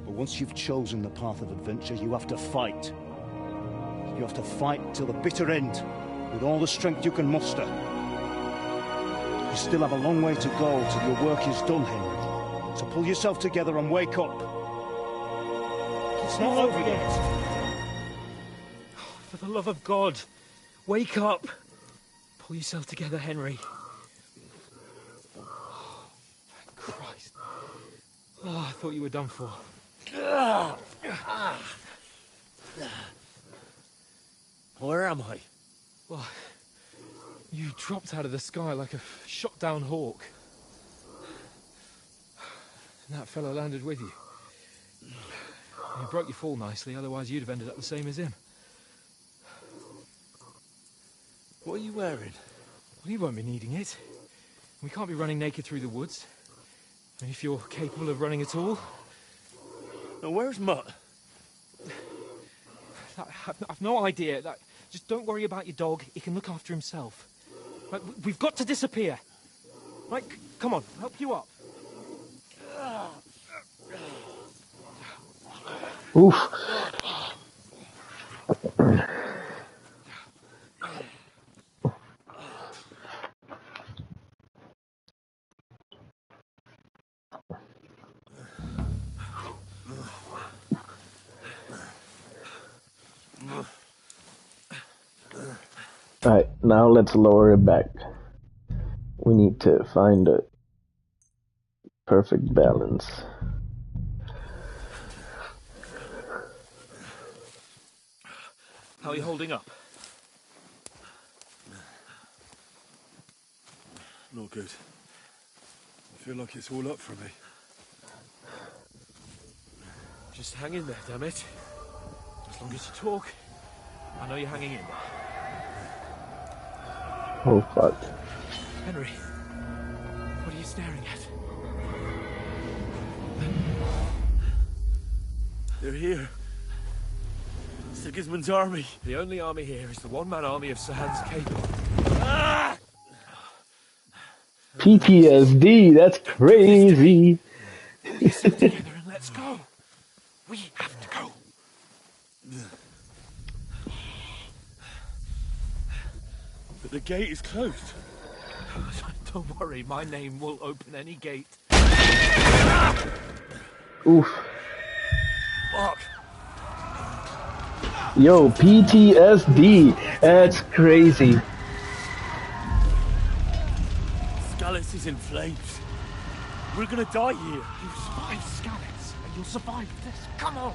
once you've chosen the path of adventure, you have to fight. You have to fight till the bitter end, with all the strength you can muster. You still have a long way to go till your work is done, Henry. So pull yourself together and wake up. It's not over yet. For the love of God, wake up. Pull yourself together, Henry. Thank Christ. Oh, I thought you were done for. Where am I? Well, you dropped out of the sky like a shot-down hawk. And that fellow landed with you. You broke your fall nicely, otherwise you'd have ended up the same as him. What are you wearing? Well, you won't be needing it. We can't be running naked through the woods. And if you're capable of running at all... Now, where's Mutt? I've no idea. Just don't worry about your dog. He can look after himself. Right, we've got to disappear. Right, come on, help you up. Oof. Alright, now let's lower it back. We need to find a perfect balance. How are you holding up? Not good. I feel like it's all up for me. Just hang in there, damn it. As long as you talk, I know you're hanging in there. Oh fuck. Henry, what are you staring at? They're here. Sigismund's army. The only army here is the one-man army of Sir Hans Cable. Ah! PTSD, that's crazy. Sit together and let's go. We have to go. But the gate is closed. Don't worry, my name will open any gate. Oof. Fuck. Yo, PTSD, that's crazy. Skalitz is in flames. We're gonna die here. You survived Skalitz, and you'll survive this. Come on.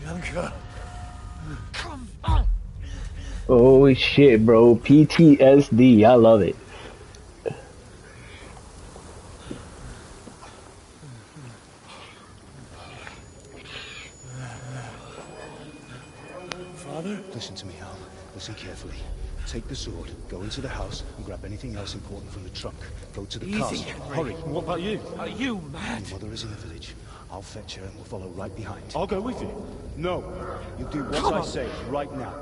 Bianca. Come on. Oh shit, bro. PTSD, I love it. Father? Listen to me, Hal. Listen carefully. Take the sword, go into the house, and grab anything else important from the trunk. Go to the Easy, castle. Henry. Hurry. What about you? Are you mad? Your mother is in the village. I'll fetch her and we'll follow right behind. I'll go with you. No. You do what I say right now.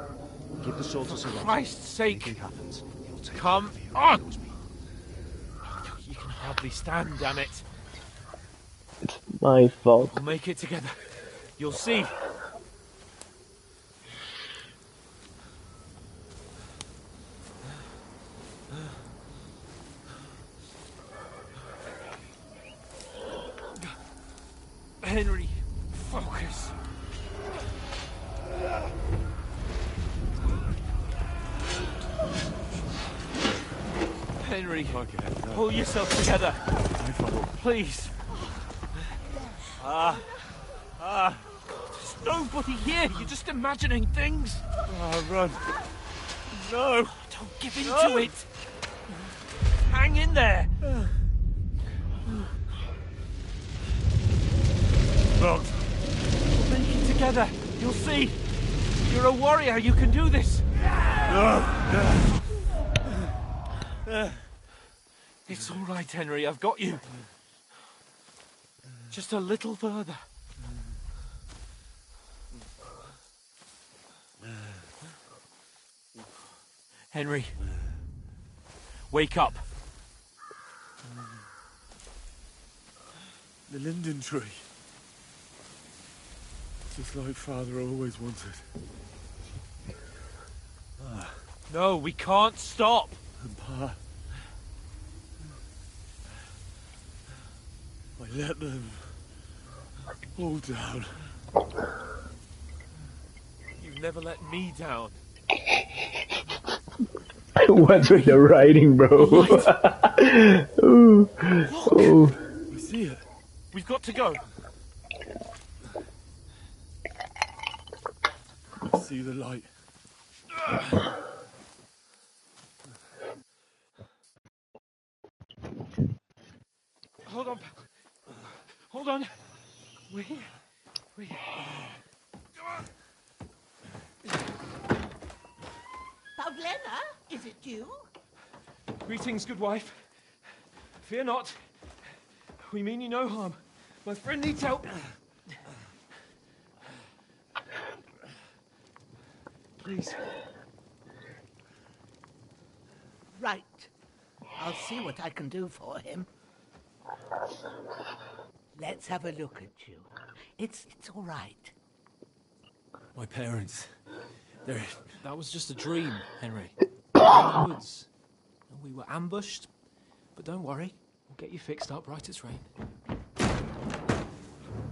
Give the sword to Sir Roger. Christ's sake. Anything happens, he'll take Come care of you. on. He knows me. You can hardly stand, damn it. It's my fault. We'll make it together. You'll see. Henry, focus. Henry, pull yourself together. Please. There's nobody here. You're just imagining things. Run. No. Don't give in to it. Hang in there. Not. We'll make it together. You'll see. You're a warrior. You can do this. It's all right, Henry. I've got you. Just a little further. Henry, wake up. The linden tree. Just like Father always wanted. No, we can't stop. And Pa. I let them all down. You've never let me down. What's with the writing, bro? Ooh. Ooh. I see it. We've got to go. I see the light. Hold on. Hold on. We're here. We're here. Pavlena, is it you? Greetings, good wife. Fear not. We mean you no harm. My friend needs help. Please. Right. I'll see what I can do for him. Let's have a look at you. It's all right. My parents. That was just a dream, Henry. In the woods. We were ambushed. But don't worry. We'll get you fixed up right as rain.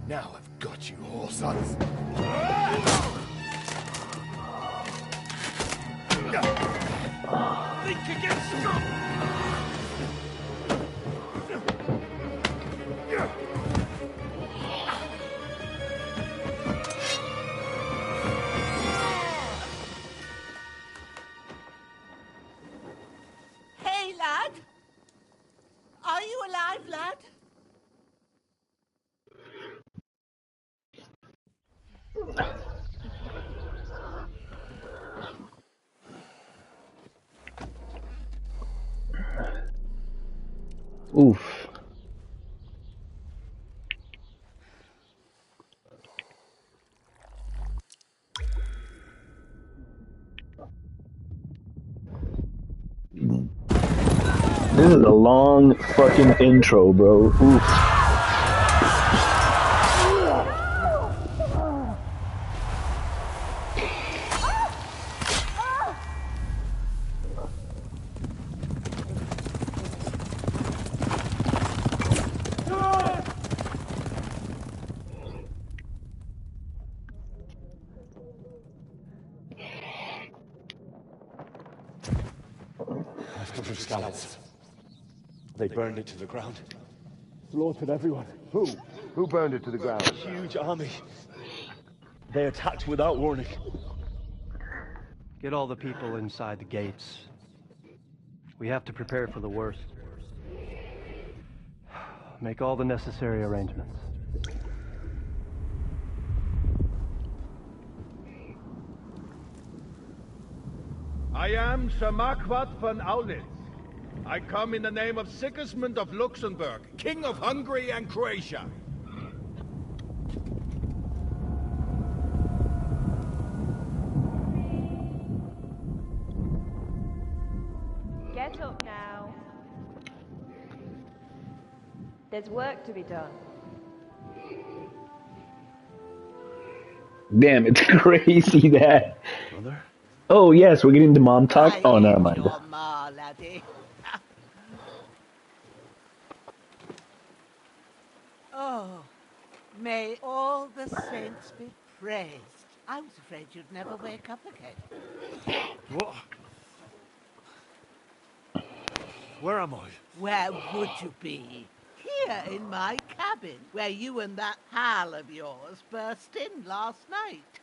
Now I've got you, whore sons. Think again, Scott! Hey, lad! Oof. This is a long fucking intro, bro. Oof. I've come from Skalitz. They burned it to the ground. Slaughtered everyone. Who? Who burned it to the ground? A huge army. They attacked without warning. Get all the people inside the gates. We have to prepare for the worst. Make all the necessary arrangements. I am Sir Marquardt von Aulitz. I come in the name of Sigismund of Luxembourg, King of Hungary and Croatia. Get up now. There's work to be done. Damn, it's crazy that. Mother? Oh yes, we're getting the mom talk. Oh, never mind. Ma, laddie. Oh, may all the saints be praised. I was afraid you'd never wake up again. What? Where am I? Where would you be? Here in my cabin, where you and that pal of yours burst in last night.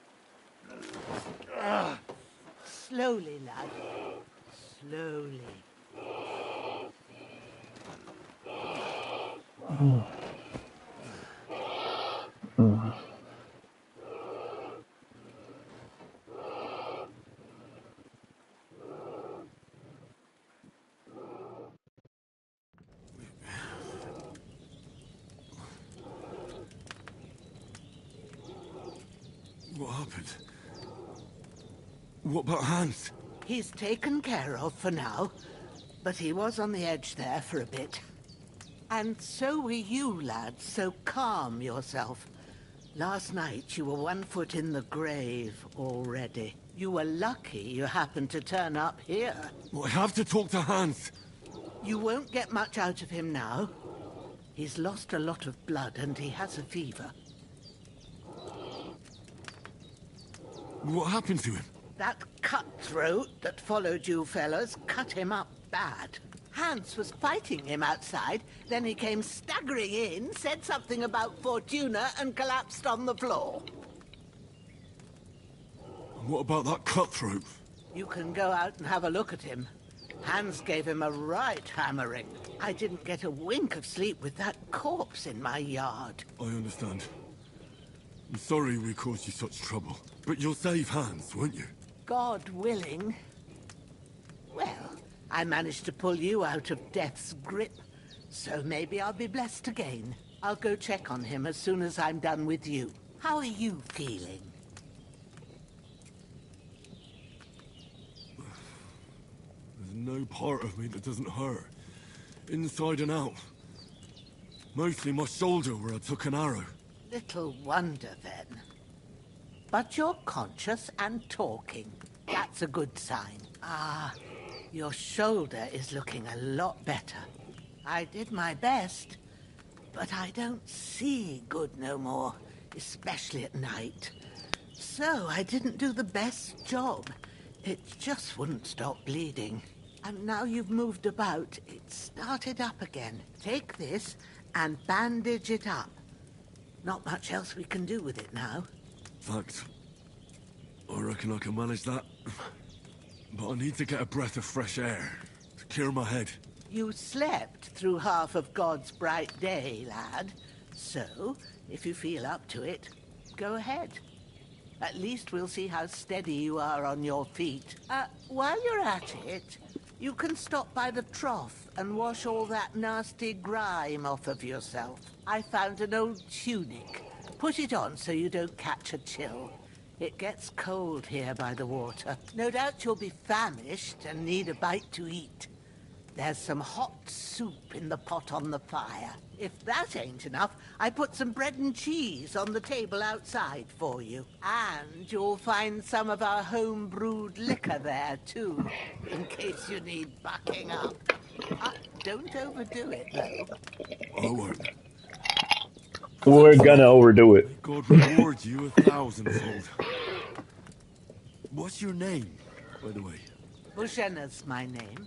Slowly, lad. Slowly. What happened? What about Hans? He's taken care of for now, but he was on the edge there for a bit. And so were you, lad, so calm yourself. Last night you were 1 foot in the grave already. You were lucky you happened to turn up here. Well, I have to talk to Hans. You won't get much out of him now. He's lost a lot of blood and he has a fever. What happened to him? That cutthroat that followed you fellas cut him up bad. Hans was fighting him outside, then he came staggering in, said something about Fortuna, and collapsed on the floor. And what about that cutthroat? You can go out and have a look at him. Hans gave him a right hammering. I didn't get a wink of sleep with that corpse in my yard. I understand. I'm sorry we caused you such trouble. But you'll save Hans, won't you? God willing. Well, I managed to pull you out of death's grip, so maybe I'll be blessed again. I'll go check on him as soon as I'm done with you. How are you feeling? There's no part of me that doesn't hurt. Inside and out. Mostly my shoulder where I took an arrow. Little wonder, then. But you're conscious and talking. That's a good sign. Ah, your shoulder is looking a lot better. I did my best, but I don't see good no more, especially at night. So I didn't do the best job. It just wouldn't stop bleeding. And now you've moved about, it started up again. Take this and bandage it up. Not much else we can do with it now. Thanks. I reckon I can manage that. But I need to get a breath of fresh air to clear my head. You slept through half of God's bright day, lad. So, if you feel up to it, go ahead. At least we'll see how steady you are on your feet. While you're at it, You can stop by the trough and wash all that nasty grime off of yourself. I found an old tunic. Put it on so you don't catch a chill. It gets cold here by the water. No doubt you'll be famished and need a bite to eat. There's some hot soup in the pot on the fire. If that ain't enough, I put some bread and cheese on the table outside for you. And you'll find some of our home-brewed liquor there, too, in case you need bucking up. Don't overdo it, though. I won't. We're gonna overdo it. God reward you 1,000-fold. What's your name, by the way? Bushenna's my name.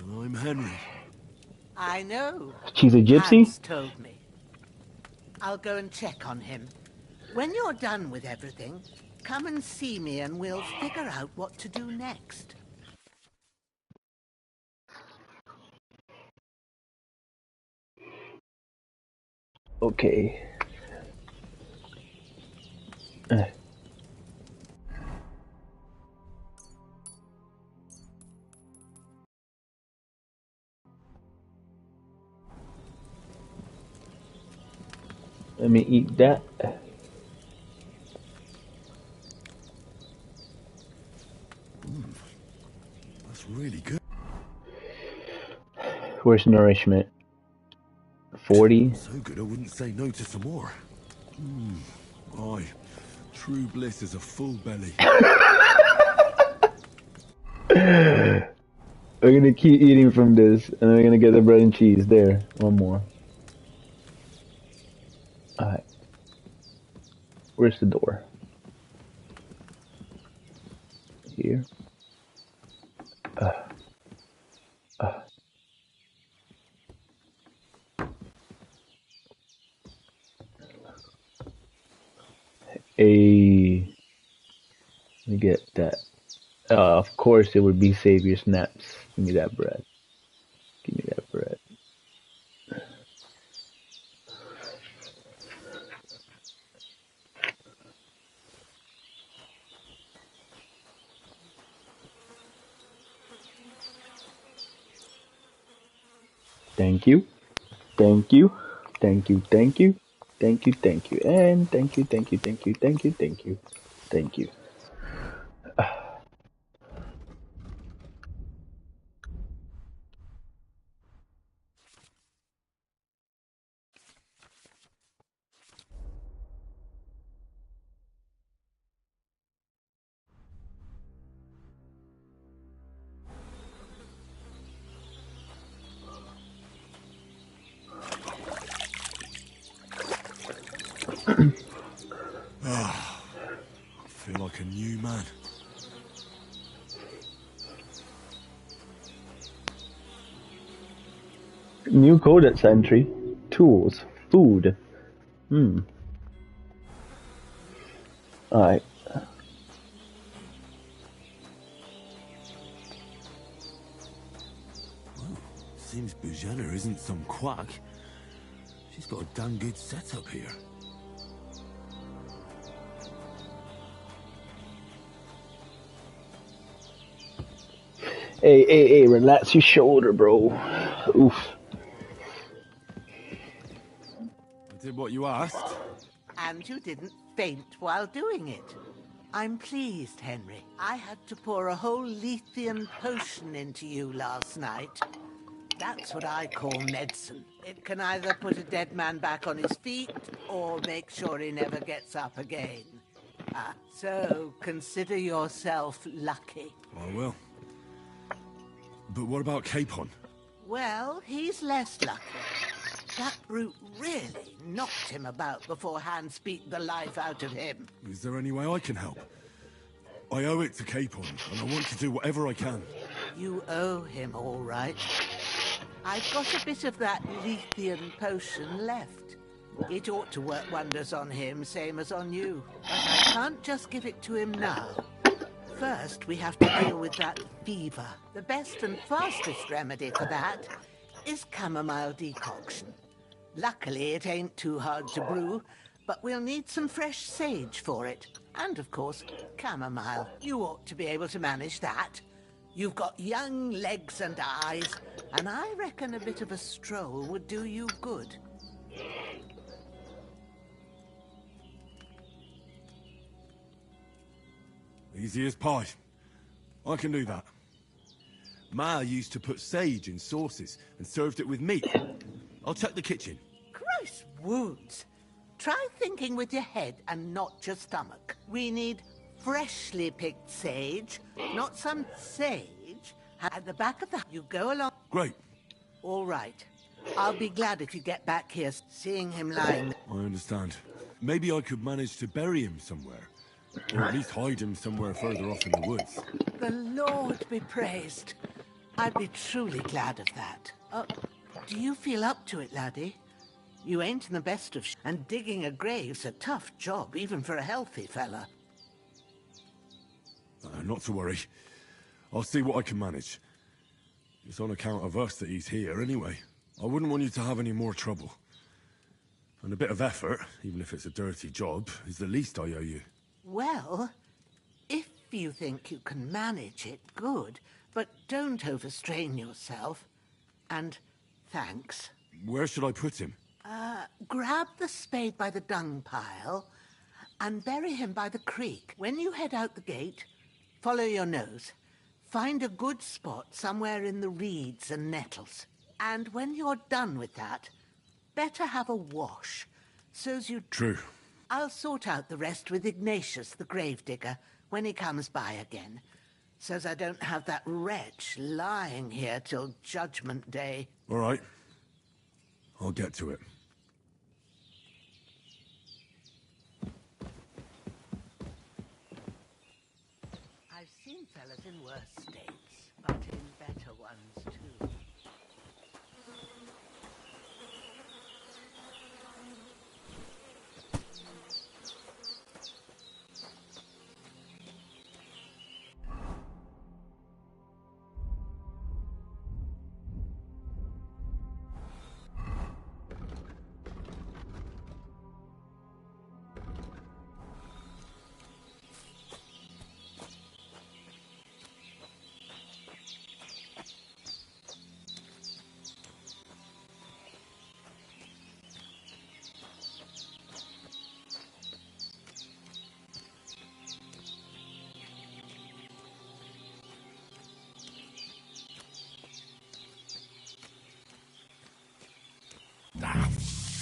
Well, I'm Henry. I know. She's a gypsy? Hans told me. I'll go and check on him. When you're done with everything, come and see me and we'll figure out what to do next. Okay. Let me eat that. That's really good. Where's nourishment? 40. So good I wouldn't say no to some more. Aye. True bliss is a full belly. We're gonna keep eating from this, and we're gonna get the bread and cheese. There, one more. Alright. Where's the door? Here. Let me get that. Of course it would be save your snaps. Give me that bread. Give me that bread. Thank you. Thank you. Thank you. Thank you. Thank you. Thank you. And thank you. Thank you. Thank you. Thank you. Thank you. Thank you. I feel like a new man. New codex entry. Tools. Food. Alright. Seems Bujanna isn't some quack. She's got a damn good setup here. Hey, relax your shoulder, bro. Oof. I did what you asked. And you didn't faint while doing it. I'm pleased, Henry. I had to pour a whole Lethean potion into you last night. That's what I call medicine. It can either put a dead man back on his feet, or make sure he never gets up again. So consider yourself lucky. I will. But what about Capon? Well, he's less lucky. That brute really knocked him about before Hans beat the life out of him. Is there any way I can help? I owe it to Capon, and I want to do whatever I can. You owe him, all right. I've got a bit of that Lethean potion left. It ought to work wonders on him, same as on you. But I can't just give it to him now. First, we have to deal with that fever. The best and fastest remedy for that is chamomile decoction. Luckily, it ain't too hard to brew, but we'll need some fresh sage for it. And, of course, chamomile. You ought to be able to manage that. You've got young legs and eyes, and I reckon a bit of a stroll would do you good. Easy as pie. I can do that. Ma used to put sage in sauces and served it with meat. I'll check the kitchen. Christ wounds! Try thinking with your head and not your stomach. We need freshly picked sage, not some sage. At the back of the... You go along... Great. All right. I'll be glad if you get back here seeing him lying... I understand. Maybe I could manage to bury him somewhere. Or at least hide him somewhere further off in the woods. The Lord be praised. I'd be truly glad of that. Do you feel up to it, laddie? You ain't in the best of and digging a grave's a tough job, even for a healthy fella. Not to worry. I'll see what I can manage. It's on account of us that he's here anyway. I wouldn't want you to have any more trouble. And a bit of effort, even if it's a dirty job, is the least I owe you. Well, if you think you can manage it, good. But don't overstrain yourself. And thanks. Where should I put him? Grab the spade by the dung pile and bury him by the creek. When you head out the gate, follow your nose. Find a good spot somewhere in the reeds and nettles. And when you're done with that, better have a wash, so's you... True. I'll sort out the rest with Ignatius, the gravedigger, when he comes by again, so's I don't have that wretch lying here till Judgment Day. All right. I'll get to it. I've seen fellas in worse states, but in better ones too.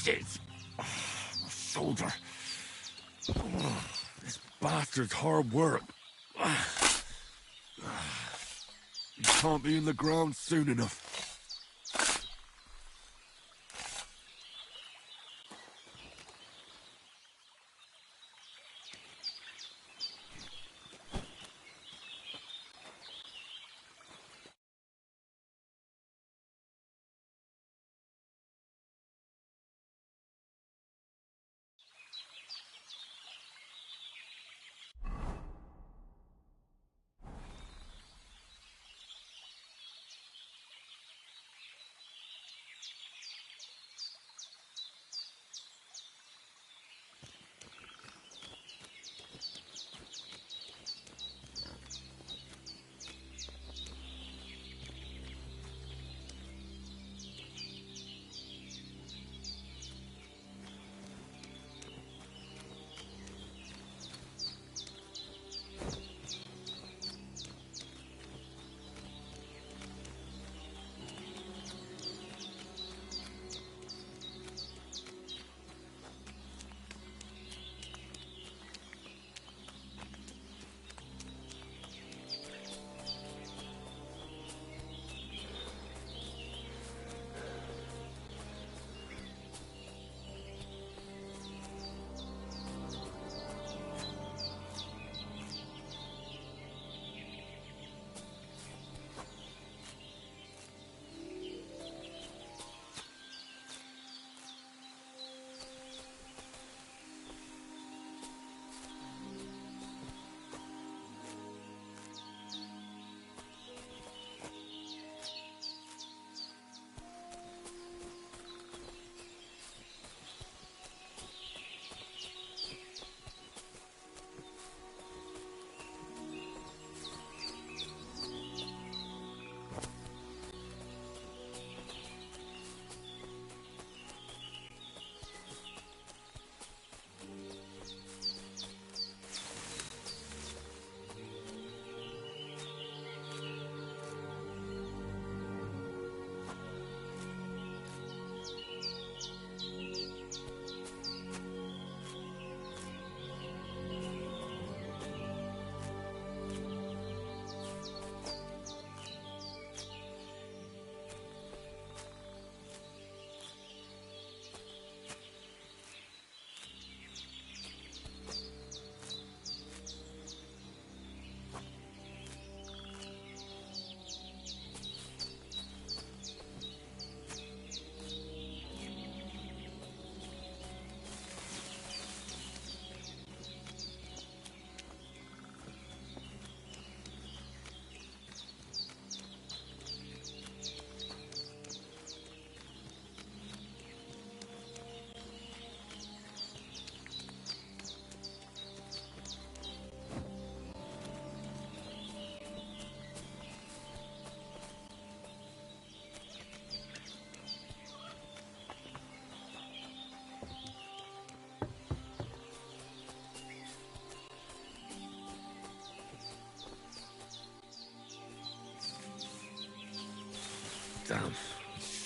Shit! My shoulder. This bastard's hard work. He can't be in the ground soon enough.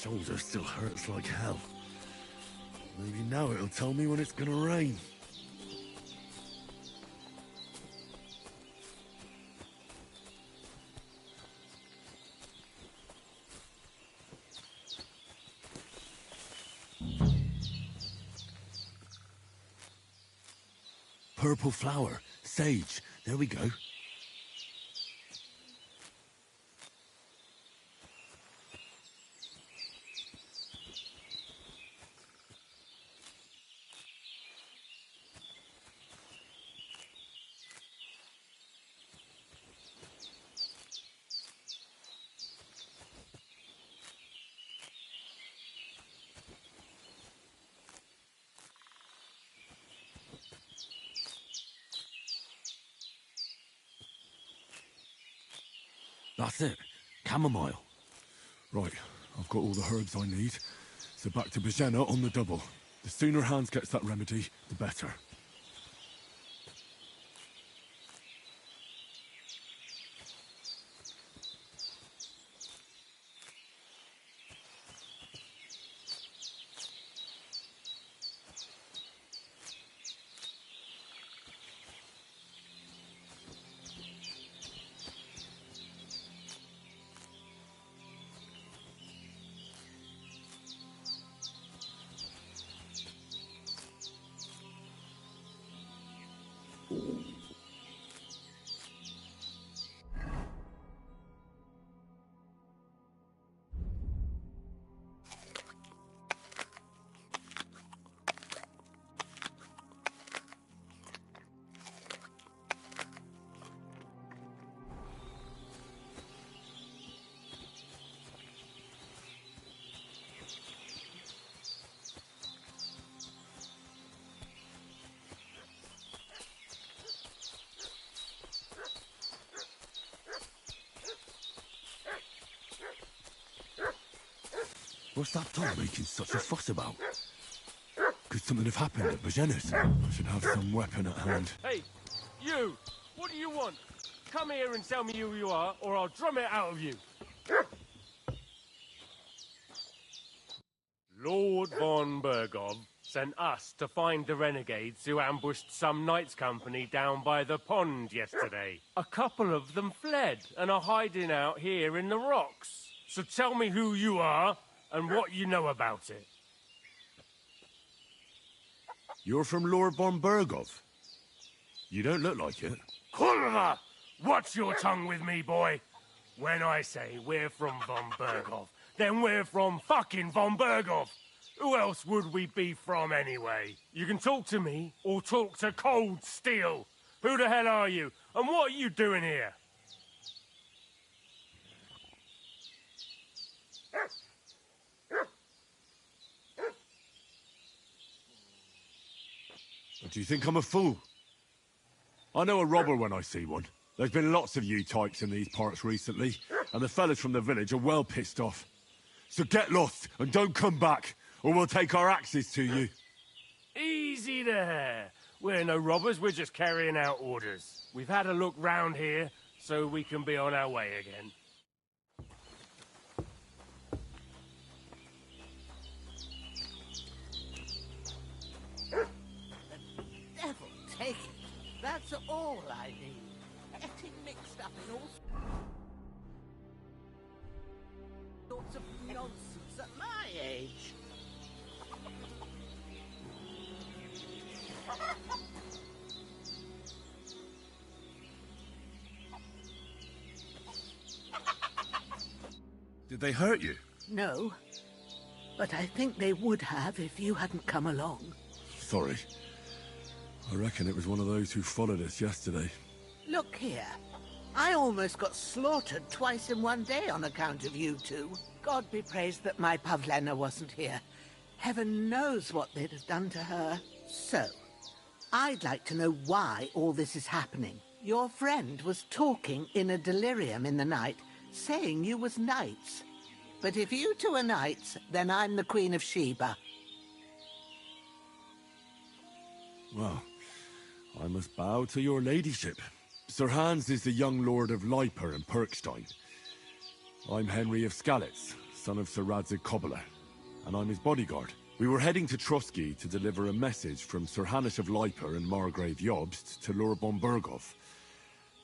shoulder still hurts like hell. Maybe now it'll tell me when it's gonna rain. Purple flower, sage, there we go. That's it. Chamomile. Right, I've got all the herbs I need. So back to Bajena on the double. The sooner Hans gets that remedy, the better. What's that dog making such a fuss about? Could something have happened at Bajena's? I should have some weapon at hand. Hey, you! What do you want? Come here and tell me who you are, or I'll drum it out of you. Lord von Bergov sent us to find the renegades who ambushed some knights' company down by the pond yesterday. A couple of them fled and are hiding out here in the rocks. So tell me who you are and what you know about it. You're from Lord von Bergov? You don't look like it. Kurva! Watch your tongue with me, boy. When I say we're from von Bergov, then we're from fucking von Bergov. Who else would we be from anyway? You can talk to me or talk to Cold Steel. Who the hell are you? And what are you doing here? Do you think I'm a fool? I know a robber when I see one. There's been lots of you types in these parts recently, and the fellas from the village are well pissed off. So get lost and don't come back, or we'll take our axes to you. Easy there. We're no robbers, we're just carrying out orders. We've had a look round here, so we can be on our way again. Devil take it. That's all I need. Getting mixed up in all sorts of nonsense at my age. Did they hurt you? No, but I think they would have if you hadn't come along. Sorry. I reckon it was one of those who followed us yesterday. Look here. I almost got slaughtered twice in one day on account of you two. God be praised that my Pavlena wasn't here. Heaven knows what they'd have done to her. So, I'd like to know why all this is happening. Your friend was talking in a delirium in the night, saying you was knights. But if you two are knights, then I'm the Queen of Sheba. Well, I must bow to your ladyship. Sir Hans is the young lord of Leiper and Perkstein. I'm Henry of Skalitz, son of Sir Radzig Kobyla, and I'm his bodyguard. We were heading to Trotsky to deliver a message from Sir Hanush of Leiper and Margrave Jobst to Lord von Berghof.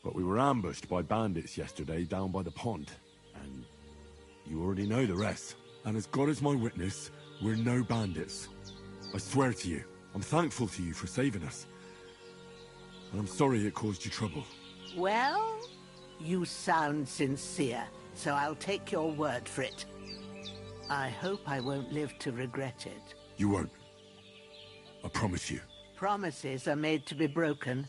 But we were ambushed by bandits yesterday down by the pond, and you already know the rest. And as God is my witness, we're no bandits. I swear to you, I'm thankful to you for saving us. And I'm sorry it caused you trouble. Well, you sound sincere, so I'll take your word for it. I hope I won't live to regret it. You won't. I promise you. Promises are made to be broken,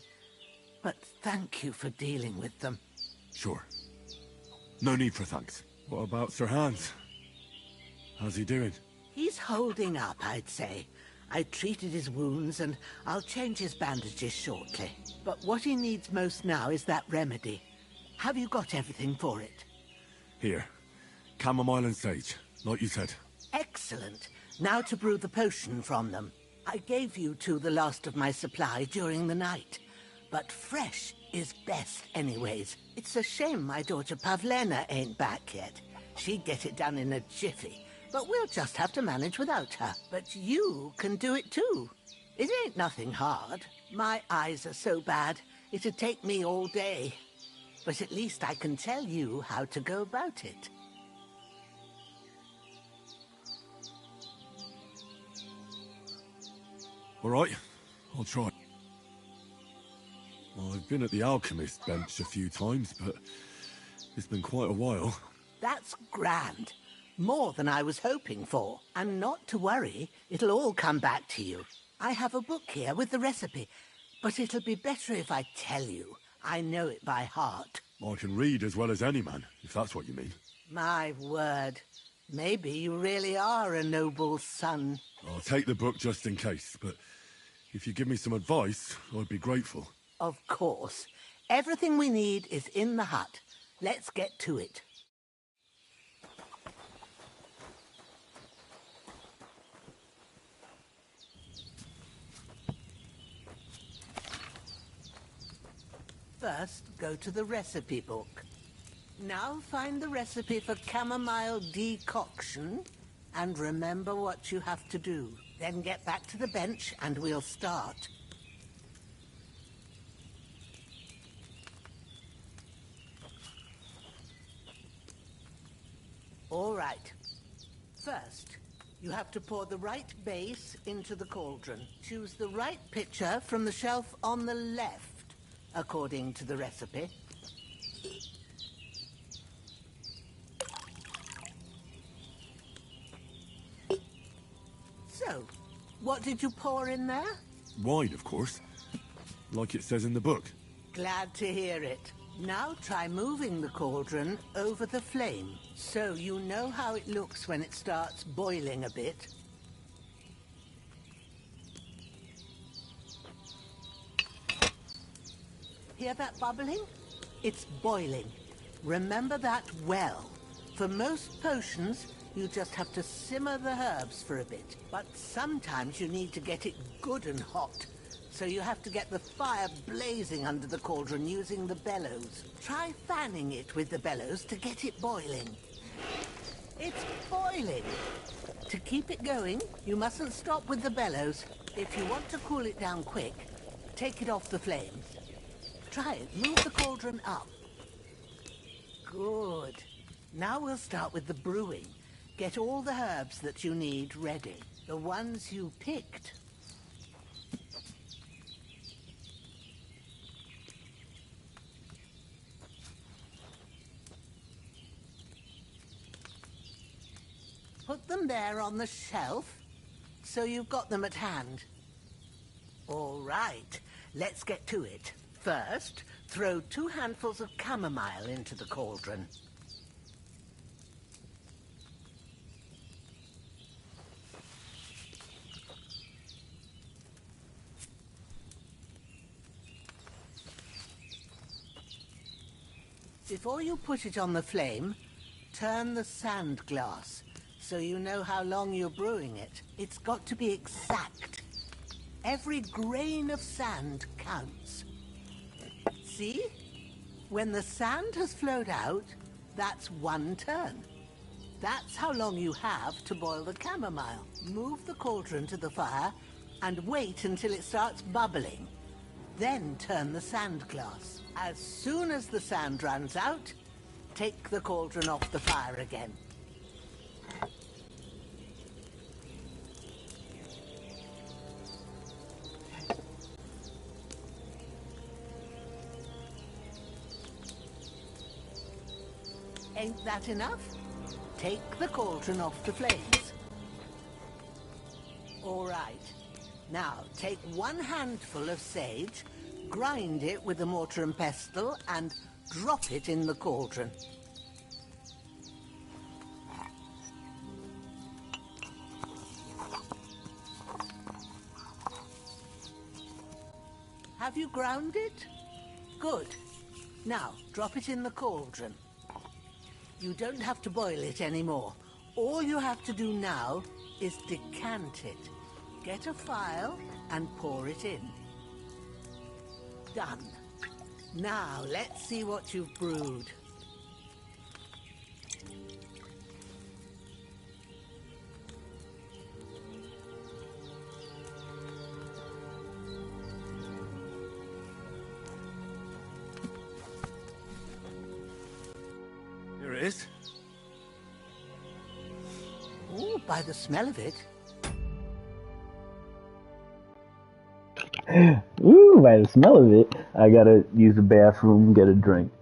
but thank you for dealing with them. Sure. No need for thanks. What about Sir Hans? How's he doing? He's holding up, I'd say. I treated his wounds, and I'll change his bandages shortly. But what he needs most now is that remedy. Have you got everything for it? Here. Chamomile and sage, like you said. Excellent. Now to brew the potion from them. I gave you two the last of my supply during the night. But fresh is best anyways. It's a shame my daughter Pavlena ain't back yet. She'd get it done in a jiffy. But we'll just have to manage without her. But you can do it too. It ain't nothing hard. My eyes are so bad, it'd take me all day. But at least I can tell you how to go about it. All right, I'll try. Well, I've been at the alchemist bench a few times, but it's been quite a while. That's grand. More than I was hoping for. And not to worry, it'll all come back to you. I have a book here with the recipe, but it'll be better if I tell you. I know it by heart. I can read as well as any man, if that's what you mean. My word. Maybe you really are a noble son. I'll take the book just in case, but if you give me some advice, I'd be grateful. Of course. Everything we need is in the hut. Let's get to it. First, go to the recipe book. Now find the recipe for chamomile decoction, and remember what you have to do. Then get back to the bench, and we'll start. All right. First, you have to pour the right base into the cauldron. Choose the right pitcher from the shelf on the left, according to the recipe. So, what did you pour in there? Wine, of course. Like it says in the book. Glad to hear it. Now try moving the cauldron over the flame, so you know how it looks when it starts boiling a bit. Hear that bubbling? It's boiling. Remember that well. For most potions, you just have to simmer the herbs for a bit. But sometimes you need to get it good and hot. So you have to get the fire blazing under the cauldron using the bellows. Try fanning it with the bellows to get it boiling. It's boiling! To keep it going, you mustn't stop with the bellows. If you want to cool it down quick, take it off the flame. Try it. Move the cauldron up. Good. Now we'll start with the brewing. Get all the herbs that you need ready. The ones you picked. Put them there on the shelf, so you've got them at hand. All right, let's get to it. First, throw 2 handfuls of chamomile into the cauldron. Before you put it on the flame, turn the sand glass, so you know how long you're brewing it. It's got to be exact. Every grain of sand counts. See? When the sand has flowed out, that's 1 turn. That's how long you have to boil the chamomile. Move the cauldron to the fire and wait until it starts bubbling. Then turn the sand glass. As soon as the sand runs out, take the cauldron off the fire again. Ain't that enough? Take the cauldron off the flames. All right. Now, take 1 handful of sage, grind it with a mortar and pestle, and drop it in the cauldron. Have you ground it? Good. Now, drop it in the cauldron. You don't have to boil it anymore. All you have to do now is decant it. Get a phial and pour it in. Done. Now, let's see what you've brewed. Here it is. Oh, by the smell of it. Ooh, by the smell of it, I gotta use the bathroom, get a drink.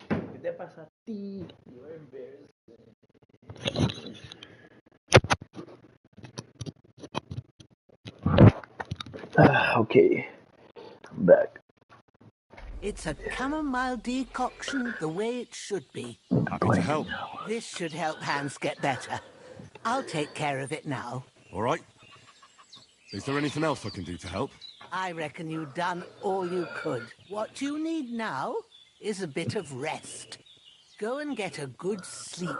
¿Qué te pasa a ti? You're embarrassing. Okay, I'm back. It's a chamomile decoction the way it should be. Happy to help. This should help Hans get better. I'll take care of it now. All right. Is there anything else I can do to help? I reckon you've done all you could. What you need now is a bit of rest. Go and get a good sleep.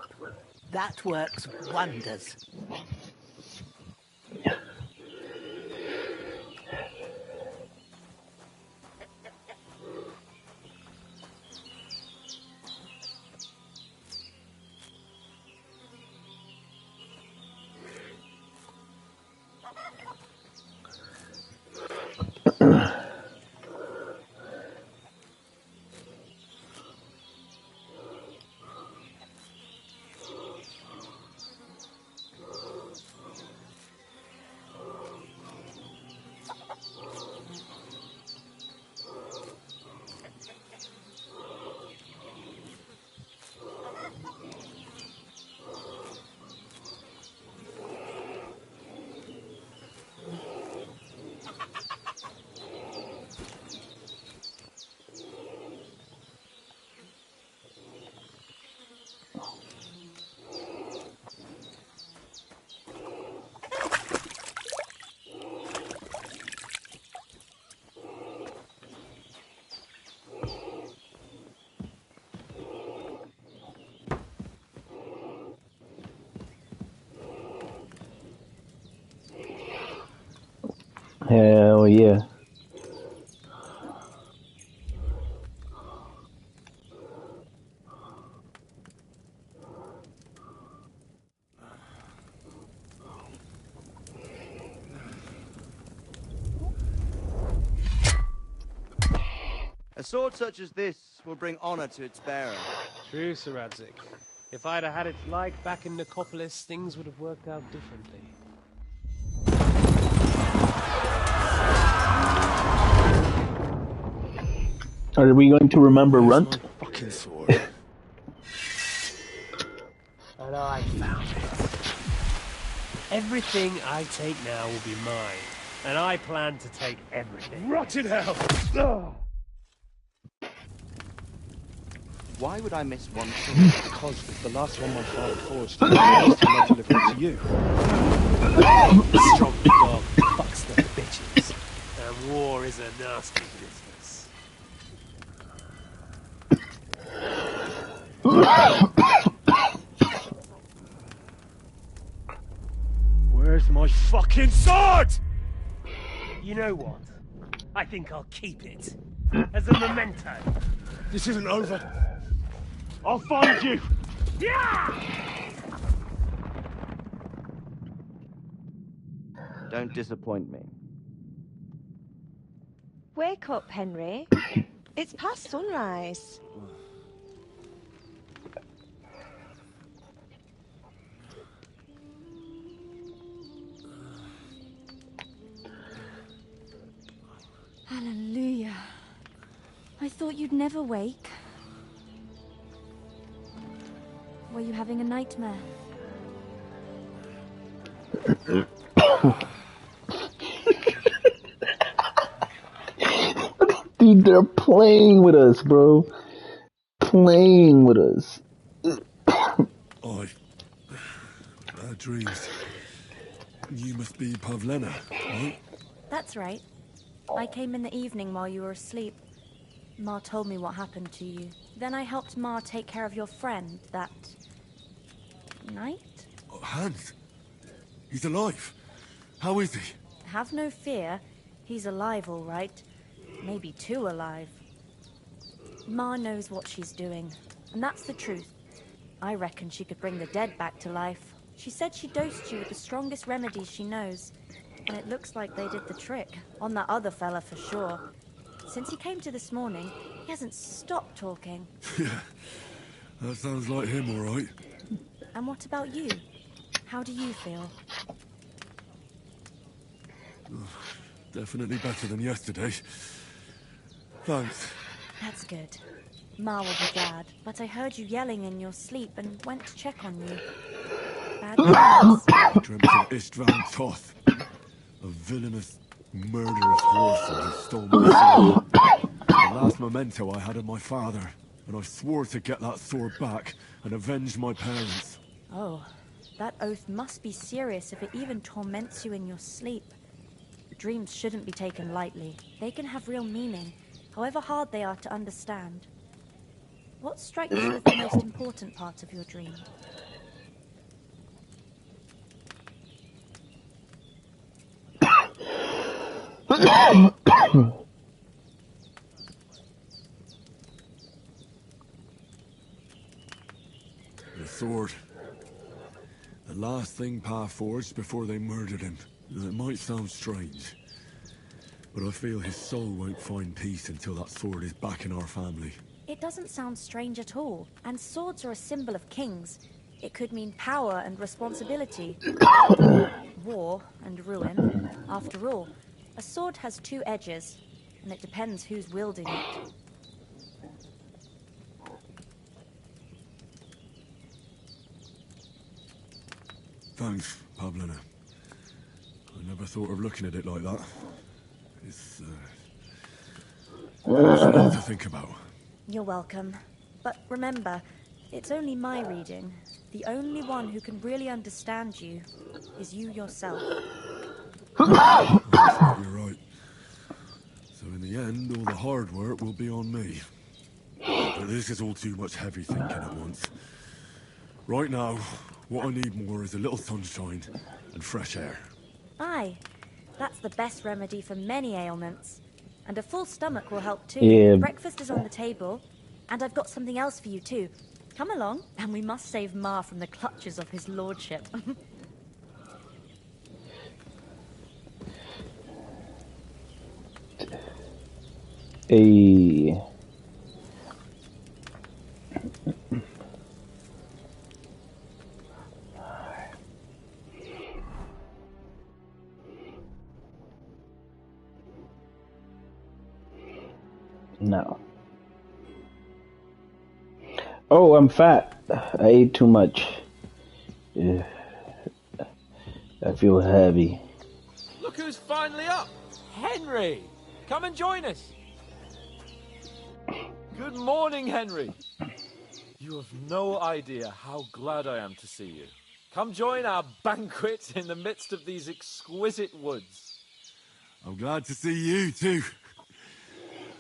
That works wonders. Hell yeah. A sword such as this will bring honor to its bearer. True, Sir Radzig. If I'd have had it like back in Nicopolis, things would have worked out differently. Are we going to remember Runt? Fucking sword. And I found it. Everything I take now will be mine. And I plan to take everything. Rot in hell! Why would I miss one sword? Because it's the last one my father forged. And I used to not deliver it to you. Strong dog fucks the bitches. And war is a nasty business. Where's my fucking sword? You know what? I think I'll keep it. As a memento. This isn't over. I'll find you! Yeah! Don't disappoint me. Wake up, Henry. It's past sunrise. Hallelujah. I thought you'd never wake. Were you having a nightmare? Dude, they're playing with us, bro. Playing with us. I had dreams. You must be Pavlena, right? That's right. I came in the evening while you were asleep. Ma told me what happened to you. Then I helped Ma take care of your friend that night? Hans? He's alive. How is he? Have no fear. He's alive, all right. Maybe too alive. Ma knows what she's doing, and that's the truth. I reckon she could bring the dead back to life. She said she dosed you with the strongest remedies she knows, and it looks like they did the trick. On that other fella for sure. Since he came to this morning, he hasn't stopped talking. Yeah, that sounds like him, all right. And what about you? How do you feel? Definitely better than yesterday. Thanks. That's good. Ma will be glad, but I heard you yelling in your sleep and went to check on you. Bad news. I dreamt of Istvan Toth, a villainous, murderous warlord who stole my sword. The last memento I had of my father, and I swore to get that sword back and avenge my parents. Oh, that oath must be serious if it even torments you in your sleep. Dreams shouldn't be taken lightly. They can have real meaning, however hard they are to understand. What strikes you as the most important part of your dream? The sword. The last thing Pa forged before they murdered him. It might sound strange, but I feel his soul won't find peace until that sword is back in our family. It doesn't sound strange at all, and swords are a symbol of kings. It could mean power and responsibility. War and ruin. After all, a sword has two edges, and it depends who's wielding it. Thanks, Pavlena. I never thought of looking at it like that. It's a lot to think about. You're welcome. But remember, it's only my reading. The only one who can really understand you is you yourself. You're right. So in the end, all the hard work will be on me. But this is all too much heavy thinking at once. Right now, what I need more is a little sunshine and fresh air. Aye. That's the best remedy for many ailments. And a full stomach will help too. Yeah. Breakfast is on the table, and I've got something else for you too. Come along, and we must save Ma from the clutches of his lordship. Hey. No. Oh, I'm fat. I ate too much. Yeah. I feel heavy. Look who's finally up! Henry! Come and join us! Good morning, Henry! You have no idea how glad I am to see you. Come join our banquet in the midst of these exquisite woods. I'm glad to see you, too.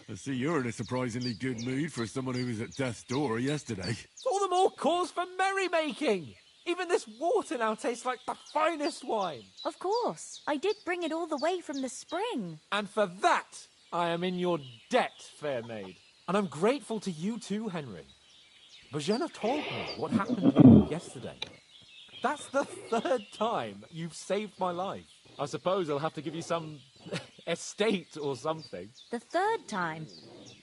I see you're in a surprisingly good mood for someone who was at death's door yesterday. It's all the more cause for merrymaking! Even this water now tastes like the finest wine. Of course. I did bring it all the way from the spring. And for that, I am in your debt, fair maid. And I'm grateful to you too, Henry. Bojena told me what happened yesterday. That's the 3rd time you've saved my life. I suppose I'll have to give you some estate or something. The 3rd time?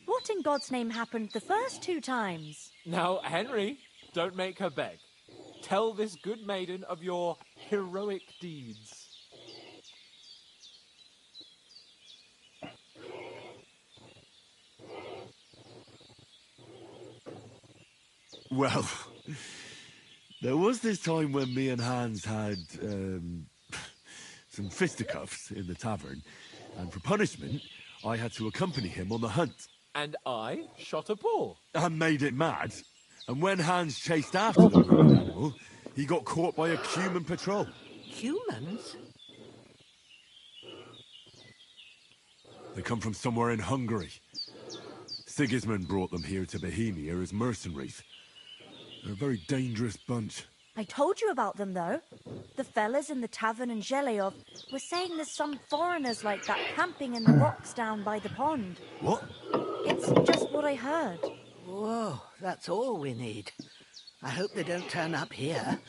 What in God's name happened the first 2 times? Now, Henry, don't make her beg. Tell this good maiden of your heroic deeds. Well, there was this time when me and Hans had some fisticuffs in the tavern, and for punishment, I had to accompany him on the hunt. And I shot a boar. And made it mad. And when Hans chased after the ruined animal, he got caught by a Cuman patrol. Humans? They come from somewhere in Hungary. Sigismund brought them here to Bohemia as mercenaries. They're a very dangerous bunch. I told you about them, though. The fellas in the tavern in Zheleov were saying there's some foreigners like that camping in the rocks down by the pond. What? It's just what I heard. Whoa, that's all we need. I hope they don't turn up here.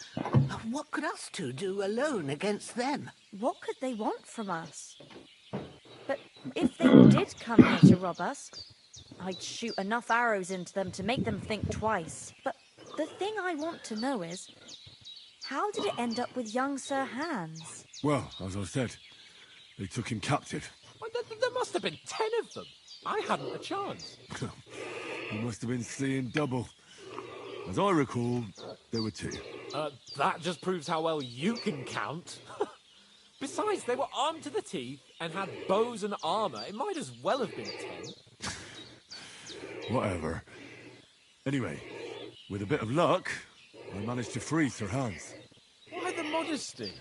What could us two do alone against them? What could they want from us? But if they did come here to rob us, I'd shoot enough arrows into them to make them think twice. But the thing I want to know is, how did it end up with young Sir Hans? Well, as I said, they took him captive. Well, there must have been 10 of them. I hadn't a chance. You must have been seeing double. As I recall, there were 2. That just proves how well you can count. Besides, they were armed to the teeth and had bows and armor. It might as well have been 10. Whatever. Anyway, with a bit of luck, I managed to free Sir Hans. Why the modesty?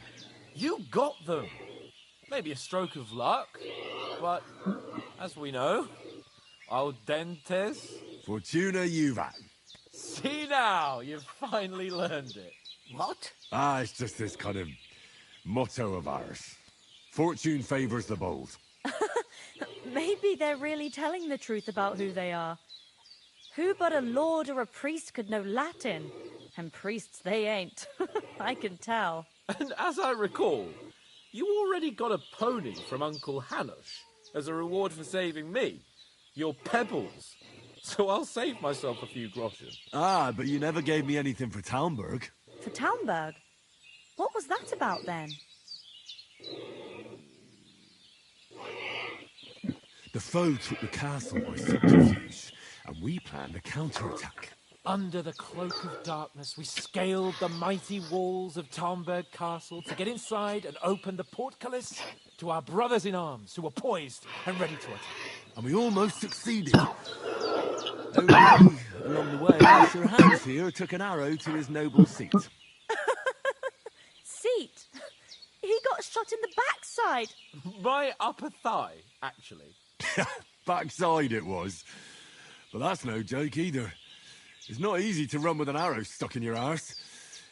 You got them. Maybe a stroke of luck, but as we know, audentes Fortuna juvat. See now, you've finally learned it. What? It's just this kind of motto of ours. Fortune favours the bold. Maybe they're really telling the truth about who they are. Who but a lord or a priest could know Latin? And priests they ain't. I can tell. And as I recall, you already got a pony from Uncle Hanush as a reward for saving me. Your pebbles. So I'll save myself a few groschen. But you never gave me anything for Talmberg. For Talmberg? What was that about then? The foe took the castle by subterfuge, and we planned a counterattack. Under the cloak of darkness, we scaled the mighty walls of Talmberg Castle to get inside and open the portcullis to our brothers in arms who were poised and ready to attack. And we almost succeeded. Only, along the way, Sir Hans here took an arrow to his noble seat. Seat? He got shot in the backside. My upper thigh, actually. Backside it was. But that's no joke either. It's not easy to run with an arrow stuck in your arse.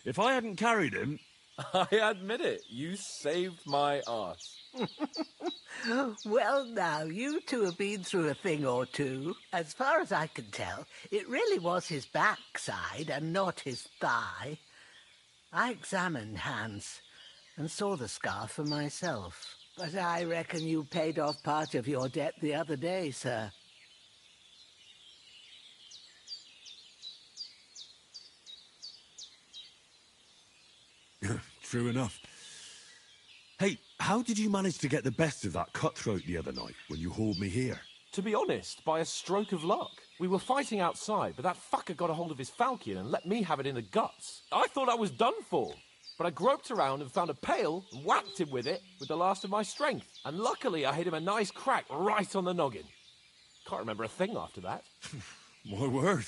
If I hadn't carried him, I admit it, you saved my arse. Well, now, you two have been through a thing or two. As far as I can tell, it really was his backside and not his thigh. I examined Hans and saw the scar for myself. But I reckon you paid off part of your debt the other day, sir. True enough. Hey, how did you manage to get the best of that cutthroat the other night when you hauled me here? To be honest, by a stroke of luck. We were fighting outside, but that fucker got a hold of his falchion and let me have it in the guts. I thought I was done for. But I groped around and found a pail and whacked him with it with the last of my strength. And luckily I hit him a nice crack right on the noggin. Can't remember a thing after that. My word.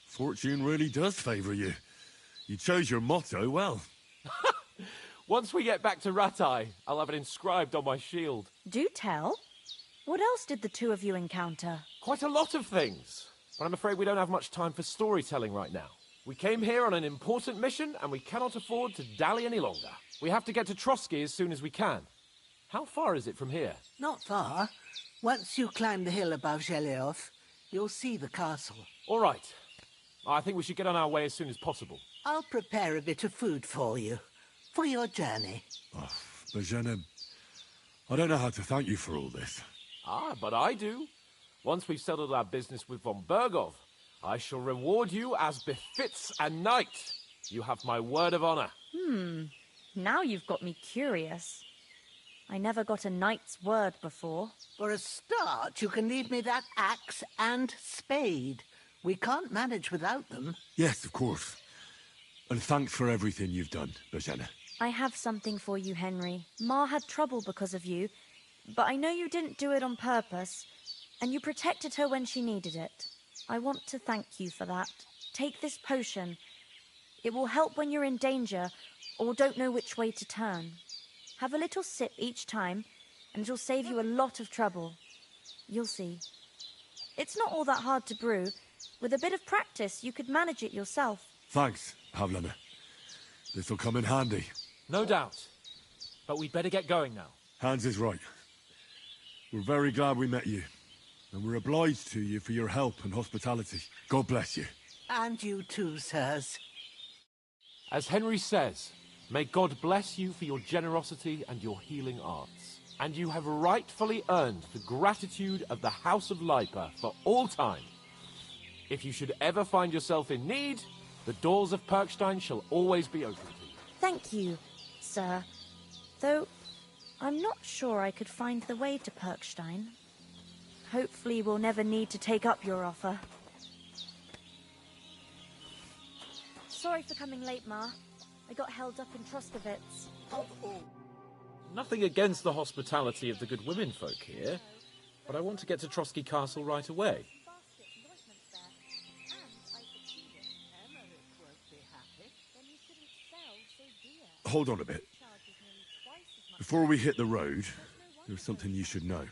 Fortune really does favour you. You chose your motto well. Once we get back to Rattay, I'll have it inscribed on my shield. Do tell. What else did the two of you encounter? Quite a lot of things. But I'm afraid we don't have much time for storytelling right now. We came here on an important mission, and we cannot afford to dally any longer. We have to get to Trotsky as soon as we can. How far is it from here? Not far. Once you climb the hill above Zheleov, you'll see the castle. All right. I think we should get on our way as soon as possible. I'll prepare a bit of food for you, for your journey. Oh, Bozhena, I don't know how to thank you for all this. Ah, but I do. Once we've settled our business with von Bergov, I shall reward you as befits a knight. You have my word of honor. Now you've got me curious. I never got a knight's word before. For a start, you can leave me that axe and spade. We can't manage without them. Yes, of course. And thanks for everything you've done, Bozhena. I have something for you, Henry. Ma had trouble because of you, but I know you didn't do it on purpose, and you protected her when she needed it. I want to thank you for that. Take this potion. It will help when you're in danger or don't know which way to turn. Have a little sip each time, and it'll save you a lot of trouble. You'll see. It's not all that hard to brew. With a bit of practice, you could manage it yourself. Thanks, Havlana. This'll come in handy. No doubt. But we'd better get going now. Hans is right. We're very glad we met you. And we're obliged to you for your help and hospitality. God bless you. And you too, sirs. As Henry says, may God bless you for your generosity and your healing arts. And you have rightfully earned the gratitude of the House of Lipa for all time. If you should ever find yourself in need, the doors of Perkstein shall always be open to you. Thank you, sir. Though, I'm not sure I could find the way to Perkstein. Hopefully we'll never need to take up your offer. Sorry for coming late, Ma. I got held up in Troskovitz. Nothing against the hospitality of the good womenfolk here, but I want to get to Trotsky Castle right away. Hold on a bit. Before we hit the road, there's something you should know.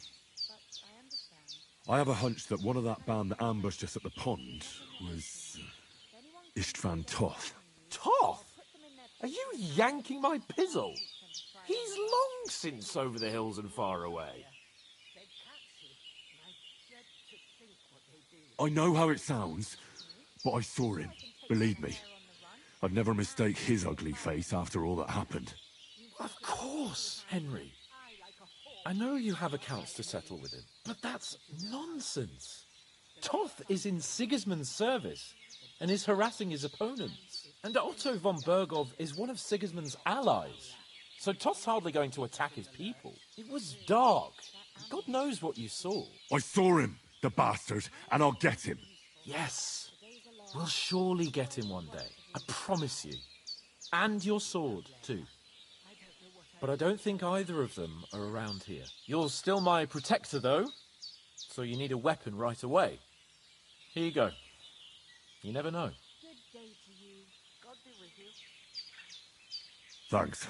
I have a hunch that one of that band that ambushed us at the pond was Istvan Toth. Toth? Are you yanking my pizzle? He's long since over the hills and far away. I know how it sounds, but I saw him. Believe me. I'd never mistake his ugly face after all that happened. Of course, Henry. I know you have accounts to settle with him, but that's nonsense. Toth is in Sigismund's service and is harassing his opponents. And Otto von Bergov is one of Sigismund's allies. So Toth's hardly going to attack his people. It was dark. God knows what you saw. I saw him, the bastard, and I'll get him. Yes. We'll surely get him one day. I promise you. And your sword, too. But I don't think either of them are around here. You're still my protector, though, so you need a weapon right away. Here you go. You never know. Good day to you. God be with you. Thanks.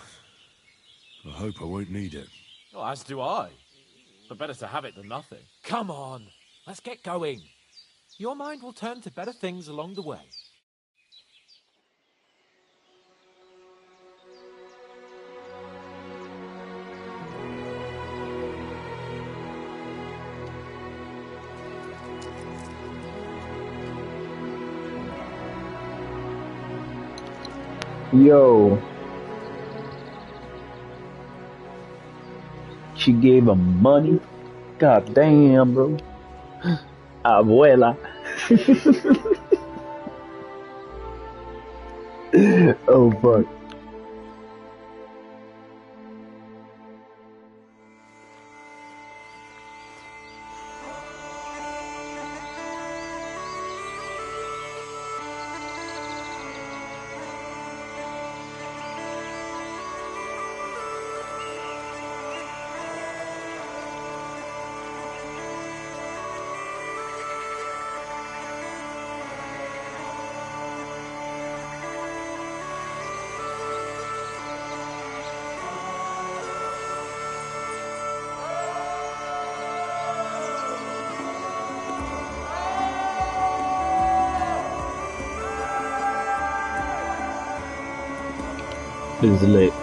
I hope I won't need it. Well, as do I. But better to have it than nothing. Come on, let's get going. Your mind will turn to better things along the way. Yo. She gave him money? God damn, bro. Abuela. Oh, fuck. This is lit.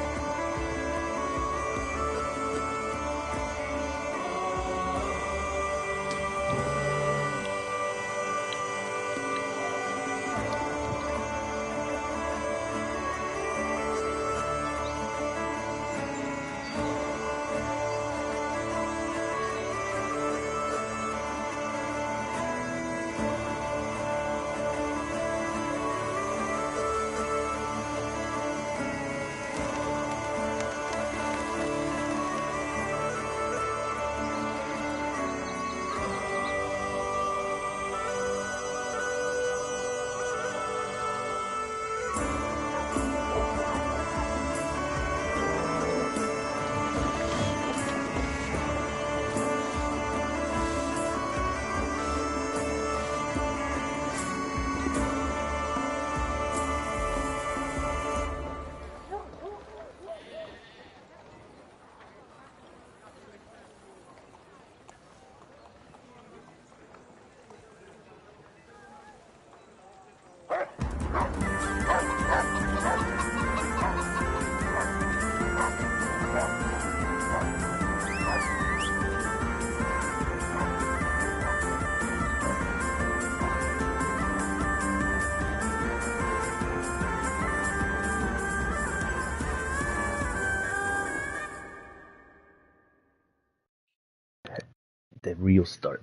The real start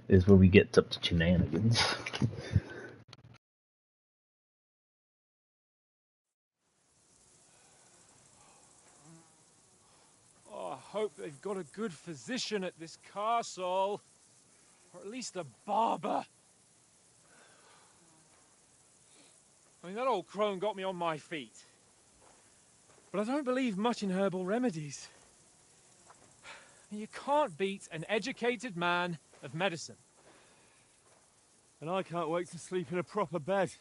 is where we get up to shenanigans. Oh, I hope they've got a good physician at this castle. Or at least a barber. I mean, that old crone got me on my feet. But I don't believe much in herbal remedies. You can't beat an educated man of medicine. And I can't wait to sleep in a proper bed.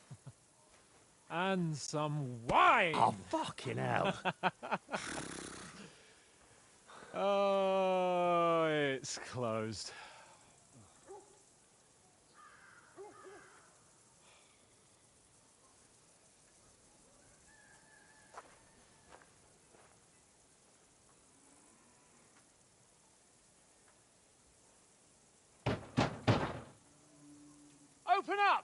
And some wine! Oh, fucking hell. Oh, it's closed. Open up!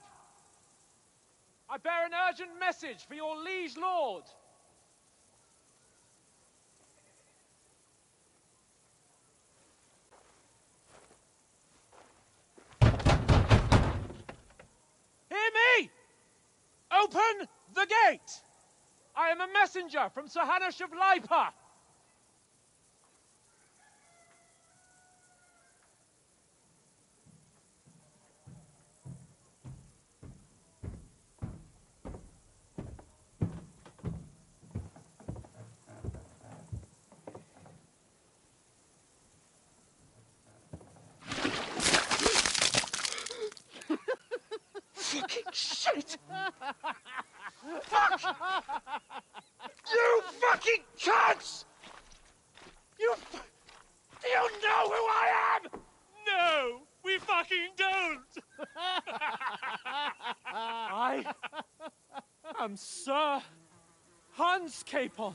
I bear an urgent message for your liege lord. Hear me! Open the gate! I am a messenger from Sir Hanush of Lipa. Fucking shit! Fuck! You fucking cunts! Do you know who I am? No, we fucking don't! I am Sir Hans Capon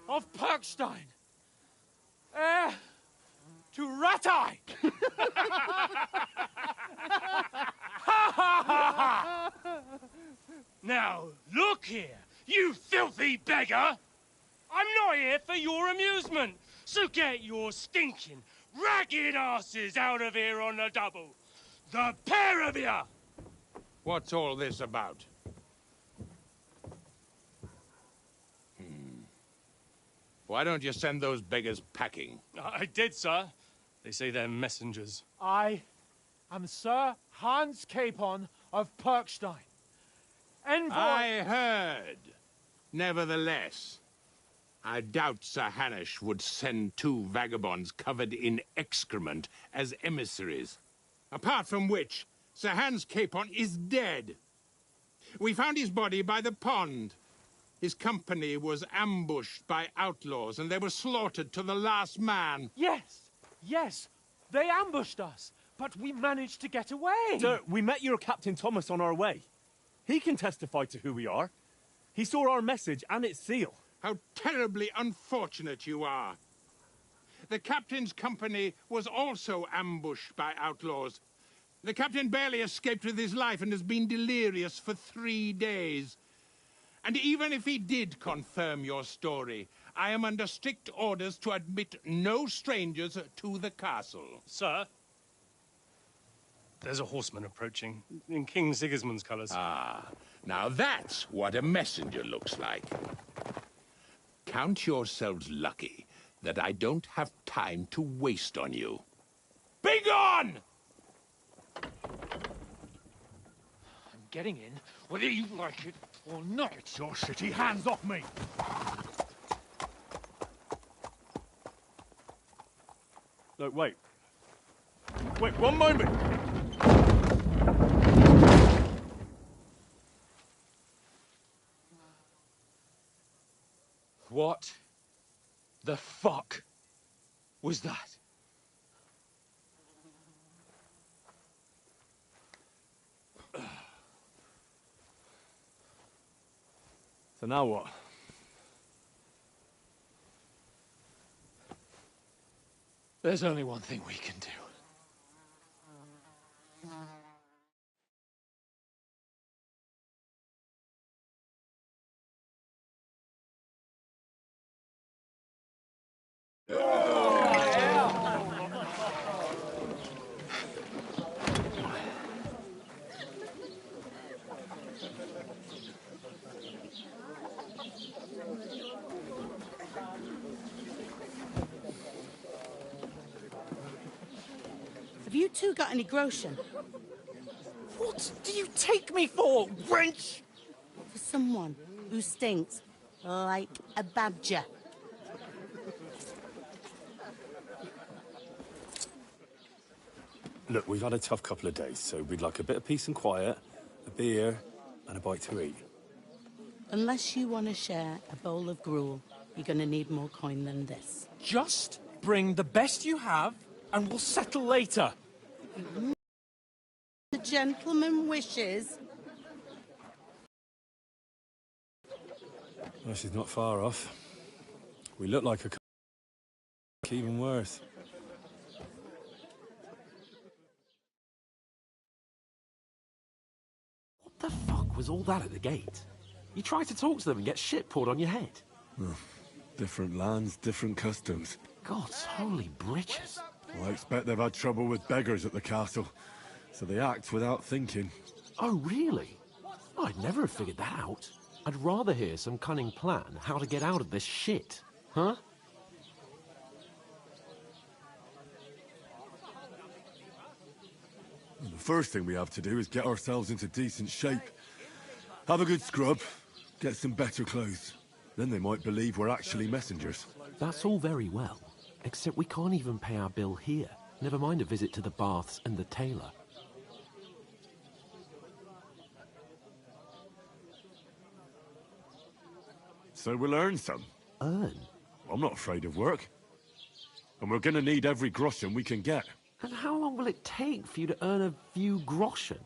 of Perkstein, heir to Ratai! Now, look here, you filthy beggar! I'm not here for your amusement, so get your stinking, ragged asses out of here on the double. The pair of you! What's all this about? Why don't you send those beggars packing? I did, sir. They say they're messengers. I am Sir Hans Capon of Perkstein. Envoy... I heard. Nevertheless, I doubt Sir Hanush would send 2 vagabonds covered in excrement as emissaries. Apart from which, Sir Hans Capon is dead. We found his body by the pond. His company was ambushed by outlaws, and they were slaughtered to the last man. Yes, yes, they ambushed us, but we managed to get away. Sir, we met your Captain Thomas on our way. He can testify to who we are. He saw our message and its seal. How terribly unfortunate you are. The captain's company was also ambushed by outlaws. The captain barely escaped with his life and has been delirious for 3 days. And even if he did confirm your story, I am under strict orders to admit no strangers to the castle. Sir, there's a horseman approaching, in King Sigismund's colours. Ah, now that's what a messenger looks like. Count yourselves lucky that I don't have time to waste on you. Be gone! I'm getting in, whether you like it or not. Get your shitty hands off me! Look, wait. Wait, one moment! What the fuck was that? So now what? There's only one thing we can do. Have you two got any groschen? What do you take me for, wench? For someone who stinks like a badger. Look, we've had a tough couple of days, so we'd like a bit of peace and quiet, a beer, and a bite to eat. Unless you want to share a bowl of gruel, you're going to need more coin than this. Just bring the best you have, and we'll settle later. The gentleman wishes. Well, she's not far off. We look like a even worse. What the fuck was all that at the gate? You tried to talk to them and get shit poured on your head. Oh, different lands, different customs. God's holy britches. Well, I expect they've had trouble with beggars at the castle, so they act without thinking. Oh, really? I'd never have figured that out. I'd rather hear some cunning plan how to get out of this shit. Huh? The first thing we have to do is get ourselves into decent shape. Have a good scrub, get some better clothes. Then they might believe we're actually messengers. That's all very well, except we can't even pay our bill here. Never mind a visit to the baths and the tailor. So we'll earn some. Earn? I'm not afraid of work. And we're gonna need every groschen we can get. And how long will it take for you to earn a few groschen?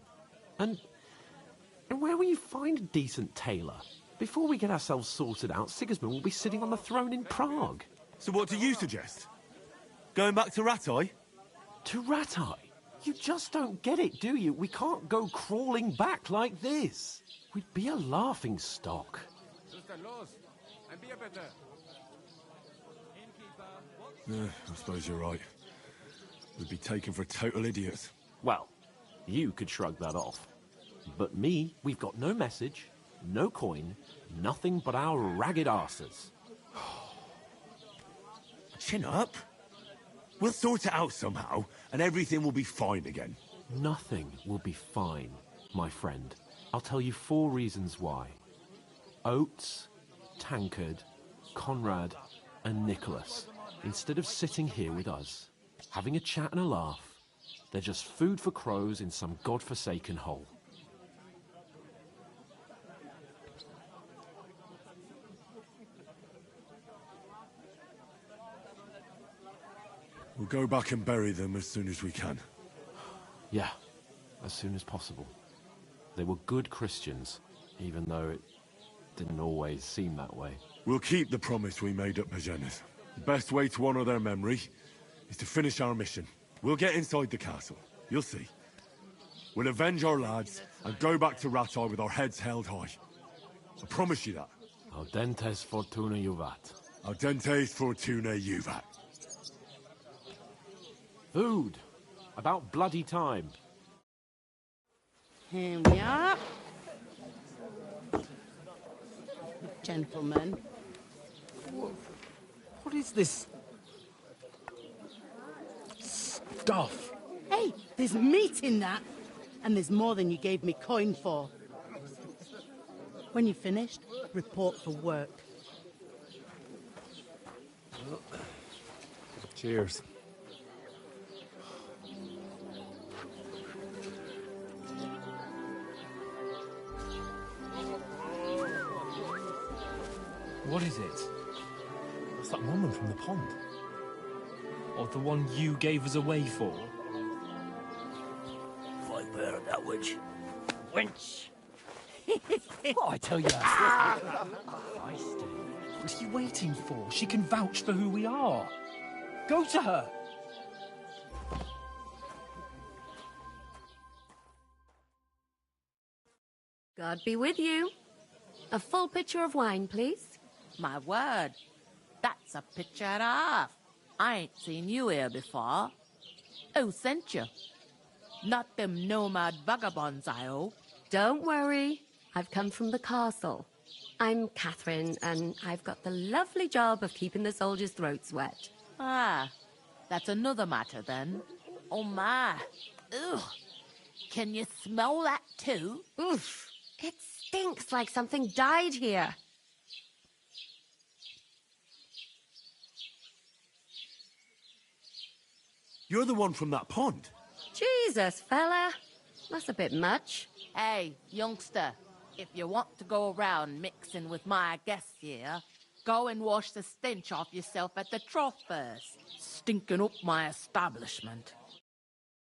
And where will you find a decent tailor? Before we get ourselves sorted out, Sigismund will be sitting on the throne in Prague. So what do you suggest? Going back to Rattay? To Rattay? You just don't get it, do you? We can't go crawling back like this. We'd be a laughing stock. Yeah, I suppose you're right. We'd be taken for total idiots. Well, you could shrug that off. But me, we've got no message, no coin, nothing but our ragged arses. Chin up. We'll sort it out somehow, and everything will be fine again. Nothing will be fine, my friend. I'll tell you 4 reasons why. Oates, Tankard, Conrad, and Nicholas, instead of sitting here with us, having a chat and a laugh, they're just food for crows in some godforsaken hole. We'll go back and bury them as soon as we can. Yeah, as soon as possible. They were good Christians, even though it didn't always seem that way. We'll keep the promise we made at Magennis. The best way to honor their memory is to finish our mission. We'll get inside the castle. You'll see. We'll avenge our lads and go back to Rattay with our heads held high. I promise you that. Audentes fortuna juvat. Audentes fortuna juvat. Food. About bloody time. Here we are. Gentlemen. What is this stuff? Hey, there's meat in that. And there's more than you gave me coin for. When you're finished, report for work. Cheers. What is it? It's that woman from the pond. Or the one you gave us away for? Viper, that witch. Wench! What I tell you? What are you waiting for? She can vouch for who we are. Go to her. God be with you. A full pitcher of wine, please. My word, that's a picture and a half. I ain't seen you here before. Who sent you? Not them nomad vagabonds, I hope. Don't worry. I've come from the castle. I'm Catherine, and I've got the lovely job of keeping the soldiers' throats wet. Ah, that's another matter then. Oh my. Ugh. Can you smell that too? Oof. It stinks like something died here. You're the one from that pond. Jesus, fella. That's a bit much. Hey, youngster, if you want to go around mixing with my guests here, go and wash the stench off yourself at the trough first. Stinking up my establishment.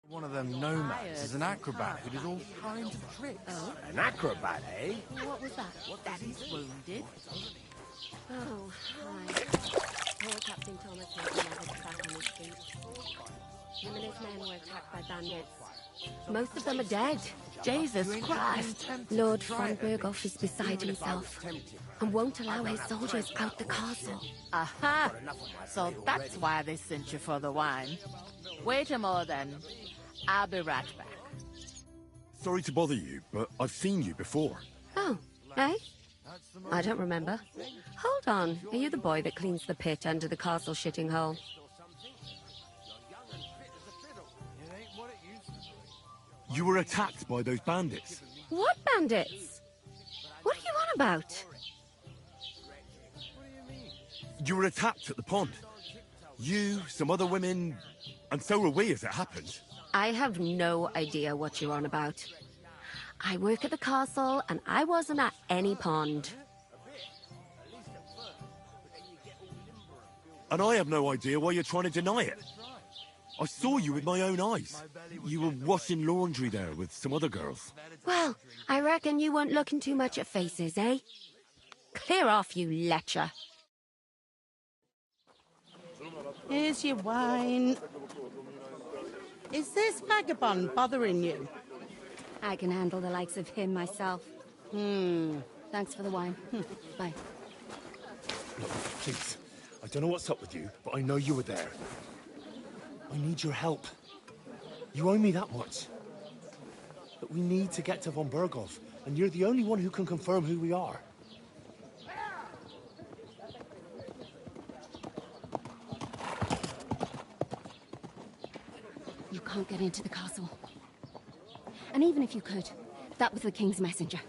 One of them nomads is an acrobat who does all kinds of tricks. Oh? An acrobat, eh? What was that? Daddy's wounded. Oh, hi. Poor Captain Thomas had another crack on his feet. Him and his men were attacked by bandits. Most of them are dead. Jesus Christ! Lord von Berghoff is beside himself and won't allow his soldiers out the castle. Aha! So that's why they sent you for the wine. Wait a moment then. I'll be right back. Sorry to bother you, but I've seen you before. Oh, eh? I don't remember. Hold on. Are you the boy that cleans the pit under the castle shitting hole? You were attacked by those bandits. What bandits? What are you on about? You were attacked at the pond. You, some other women, and so were we as it happened. I have no idea what you're on about. I work at the castle, and I wasn't at any pond. And I have no idea why you're trying to deny it. I saw you with my own eyes. You were washing laundry there with some other girls. Well, I reckon you weren't looking too much at faces, eh? Clear off, you lecher. Here's your wine. Is this vagabond bothering you? I can handle the likes of him myself. Thanks for the wine. Bye. Look, please. I don't know what's up with you, but I know you were there. I need your help. You owe me that much. But we need to get to von Berghoff, and you're the only one who can confirm who we are. You can't get into the castle. And even if you could, that was the King's messenger.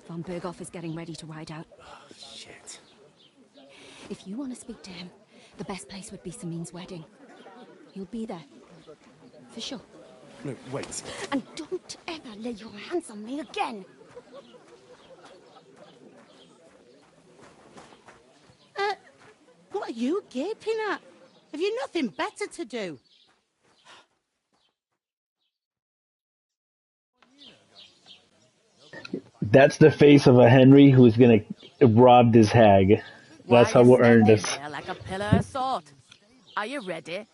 Von Berghoff is getting ready to ride out. Oh, shit. If you want to speak to him, the best place would be Samin's wedding. He'll be there. For sure. No, wait. And don't ever lay your hands on me again! What are you gaping at? Have you nothing better to do? That's the face of a Henry who's gonna rob this hag. That's how we'll earn this. There like a pillar of salt. Are you ready?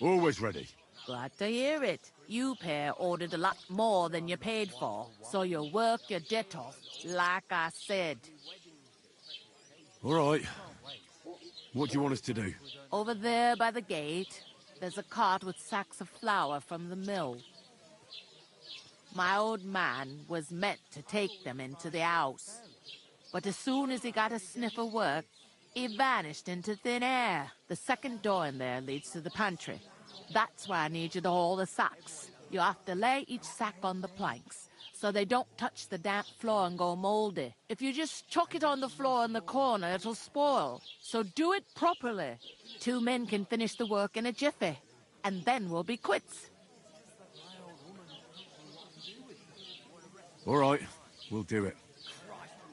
Always ready. Glad to hear it. You pair ordered a lot more than you paid for, so you'll work your debt off, like I said. All right. What do you want us to do? Over there by the gate, there's a cart with sacks of flour from the mill. My old man was meant to take them into the house. But as soon as he got a sniff of work, he vanished into thin air. The second door in there leads to the pantry. That's why I need you to haul the sacks. You have to lay each sack on the planks, so they don't touch the damp floor and go moldy. If you just chuck it on the floor in the corner, it'll spoil. So do it properly. 2 men can finish the work in a jiffy, and then we'll be quits. All right, we'll do it.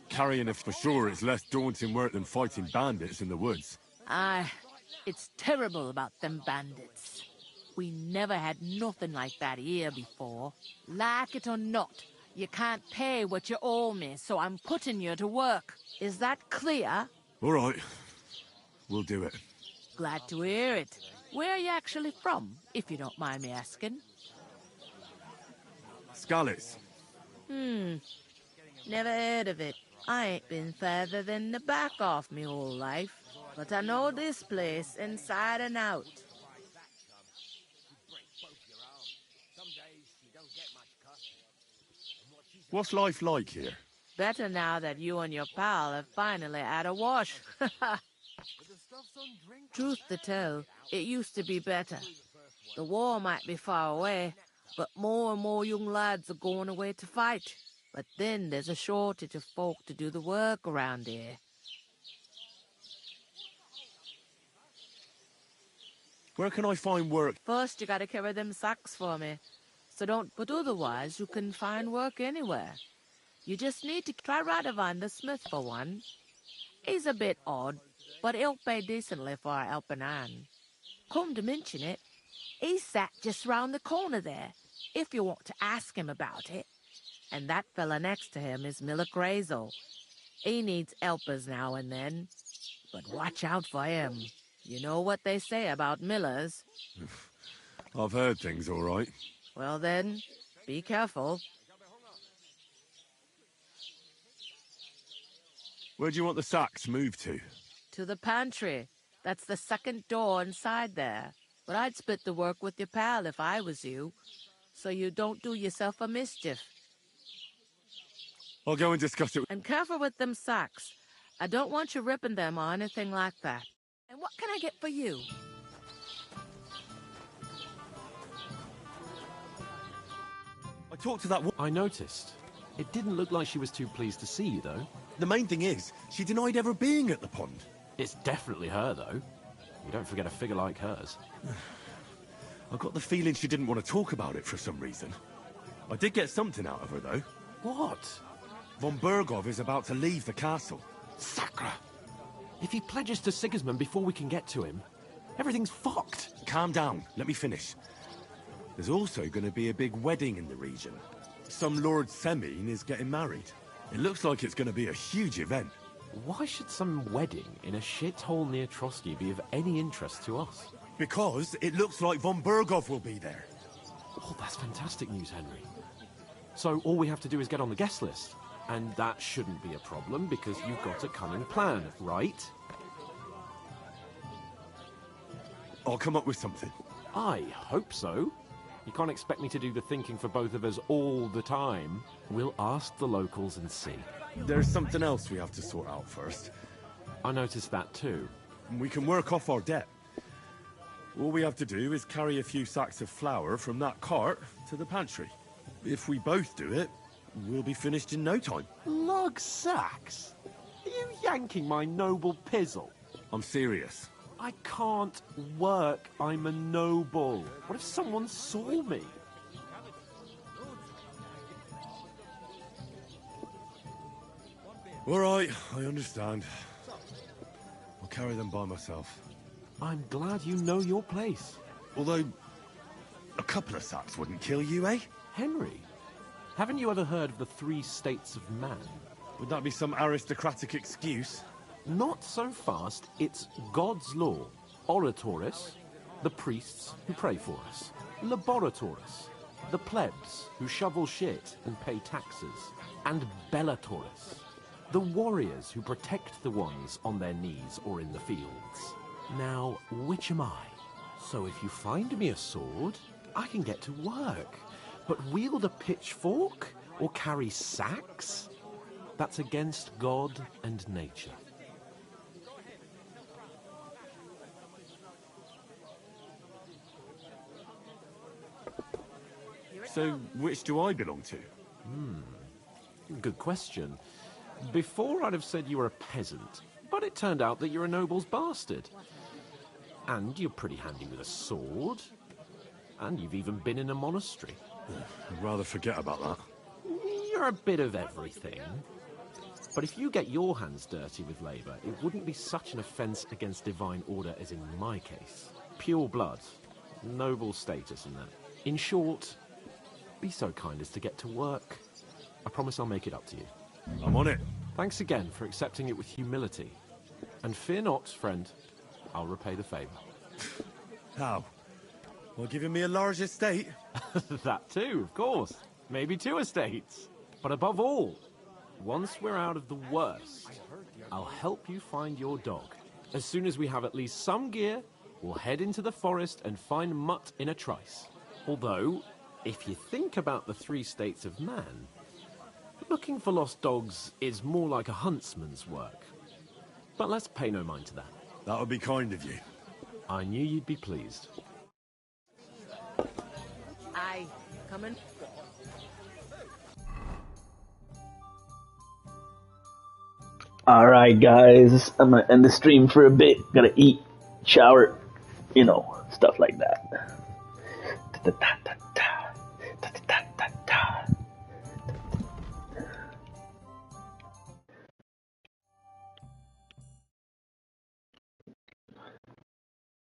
Carrying it for sure is less daunting work than fighting bandits in the woods. Aye, it's terrible about them bandits. We never had nothing like that here before. Like it or not, you can't pay what you owe me, so I'm putting you to work. Is that clear? All right, we'll do it. Glad to hear it. Where are you actually from, if you don't mind me asking? Skalitz. Never heard of it. I ain't been further than the back off me whole life, but I know this place inside and out. What's life like here? Better now that you and your pal have finally had a wash. Truth to tell, it used to be better. The war might be far away, but more and more young lads are going away to fight. But then there's a shortage of folk to do the work around here. Where can I find work? First, you gotta carry them sacks for me. But otherwise, you can find work anywhere. You just need to try Radovan the smith for one. He's a bit odd, but he'll pay decently for a helping hand. Come to mention it, he's sat just round the corner there, if you want to ask him about it. And that fella next to him is Miller Crazel. He needs helpers now and then, but watch out for him. You know what they say about Millers. I've heard things, all right. Well then, be careful. Where do you want the sacks moved to? To the pantry. That's the second door inside there. But I'd split the work with your pal if I was you, so you don't do yourself a mischief. I'll go and discuss it. And careful with them sacks. I don't want you ripping them or anything like that. And what can I get for you? I talked to that woman. I noticed. It didn't look like she was too pleased to see you, though. The main thing is, she denied ever being at the pond. It's definitely her, though. You don't forget a figure like hers. I got the feeling she didn't want to talk about it for some reason. I did get something out of her, though. What? Von Berghoff is about to leave the castle. Sacre! If he pledges to Sigismund before we can get to him, everything's fucked. Calm down. Let me finish. There's also going to be a big wedding in the region. Some Lord Semine is getting married. It looks like it's going to be a huge event. Why should some wedding in a shithole near Trotsky be of any interest to us? Because it looks like von Berghoff will be there. Oh, that's fantastic news, Henry. So all we have to do is get on the guest list. And that shouldn't be a problem, because you've got a cunning plan, right? I'll come up with something. I hope so. You can't expect me to do the thinking for both of us all the time. We'll ask the locals and see. There's something else we have to sort out first. I noticed that too. We can work off our debt. All we have to do is carry a few sacks of flour from that cart to the pantry. If we both do it, we'll be finished in no time. Lug sacks? Are you yanking my noble pizzle? I'm serious. I can't work. I'm a noble. What if someone saw me? All right, I understand. I'll carry them by myself. I'm glad you know your place. Although, a couple of sacks wouldn't kill you, eh? Henry, haven't you ever heard of the 3 states of man? Would that be some aristocratic excuse? Not so fast. It's God's law. Oratoris, the priests who pray for us. Laboratoris, the plebs who shovel shit and pay taxes. And Bellatoris, the warriors who protect the ones on their knees or in the fields. Now, which am I? So if you find me a sword, I can get to work. But wield a pitchfork or carry sacks? That's against God and nature. So, which do I belong to? Good question. Before I'd have said you were a peasant, but it turned out that you're a noble's bastard. And you're pretty handy with a sword. And you've even been in a monastery. I'd rather forget about that. You're a bit of everything. But if you get your hands dirty with labour, it wouldn't be such an offence against divine order as in my case. Pure blood, noble status and that. In short, be so kind as to get to work. I promise I'll make it up to you. I'm on it. Thanks again for accepting it with humility. And fear not, friend, I'll repay the favour. How? Well, giving me a large estate? That too, of course. Maybe 2 estates. But above all, once we're out of the worst, I'll help you find your dog. As soon as we have at least some gear, we'll head into the forest and find Mutt in a trice. Although, if you think about the 3 states of man, looking for lost dogs is more like a huntsman's work. But let's pay no mind to that. That would be kind of you. I knew you'd be pleased. Aye, coming. Alright guys, I'm gonna end the stream for a bit. Gotta eat, shower, you know, stuff like that.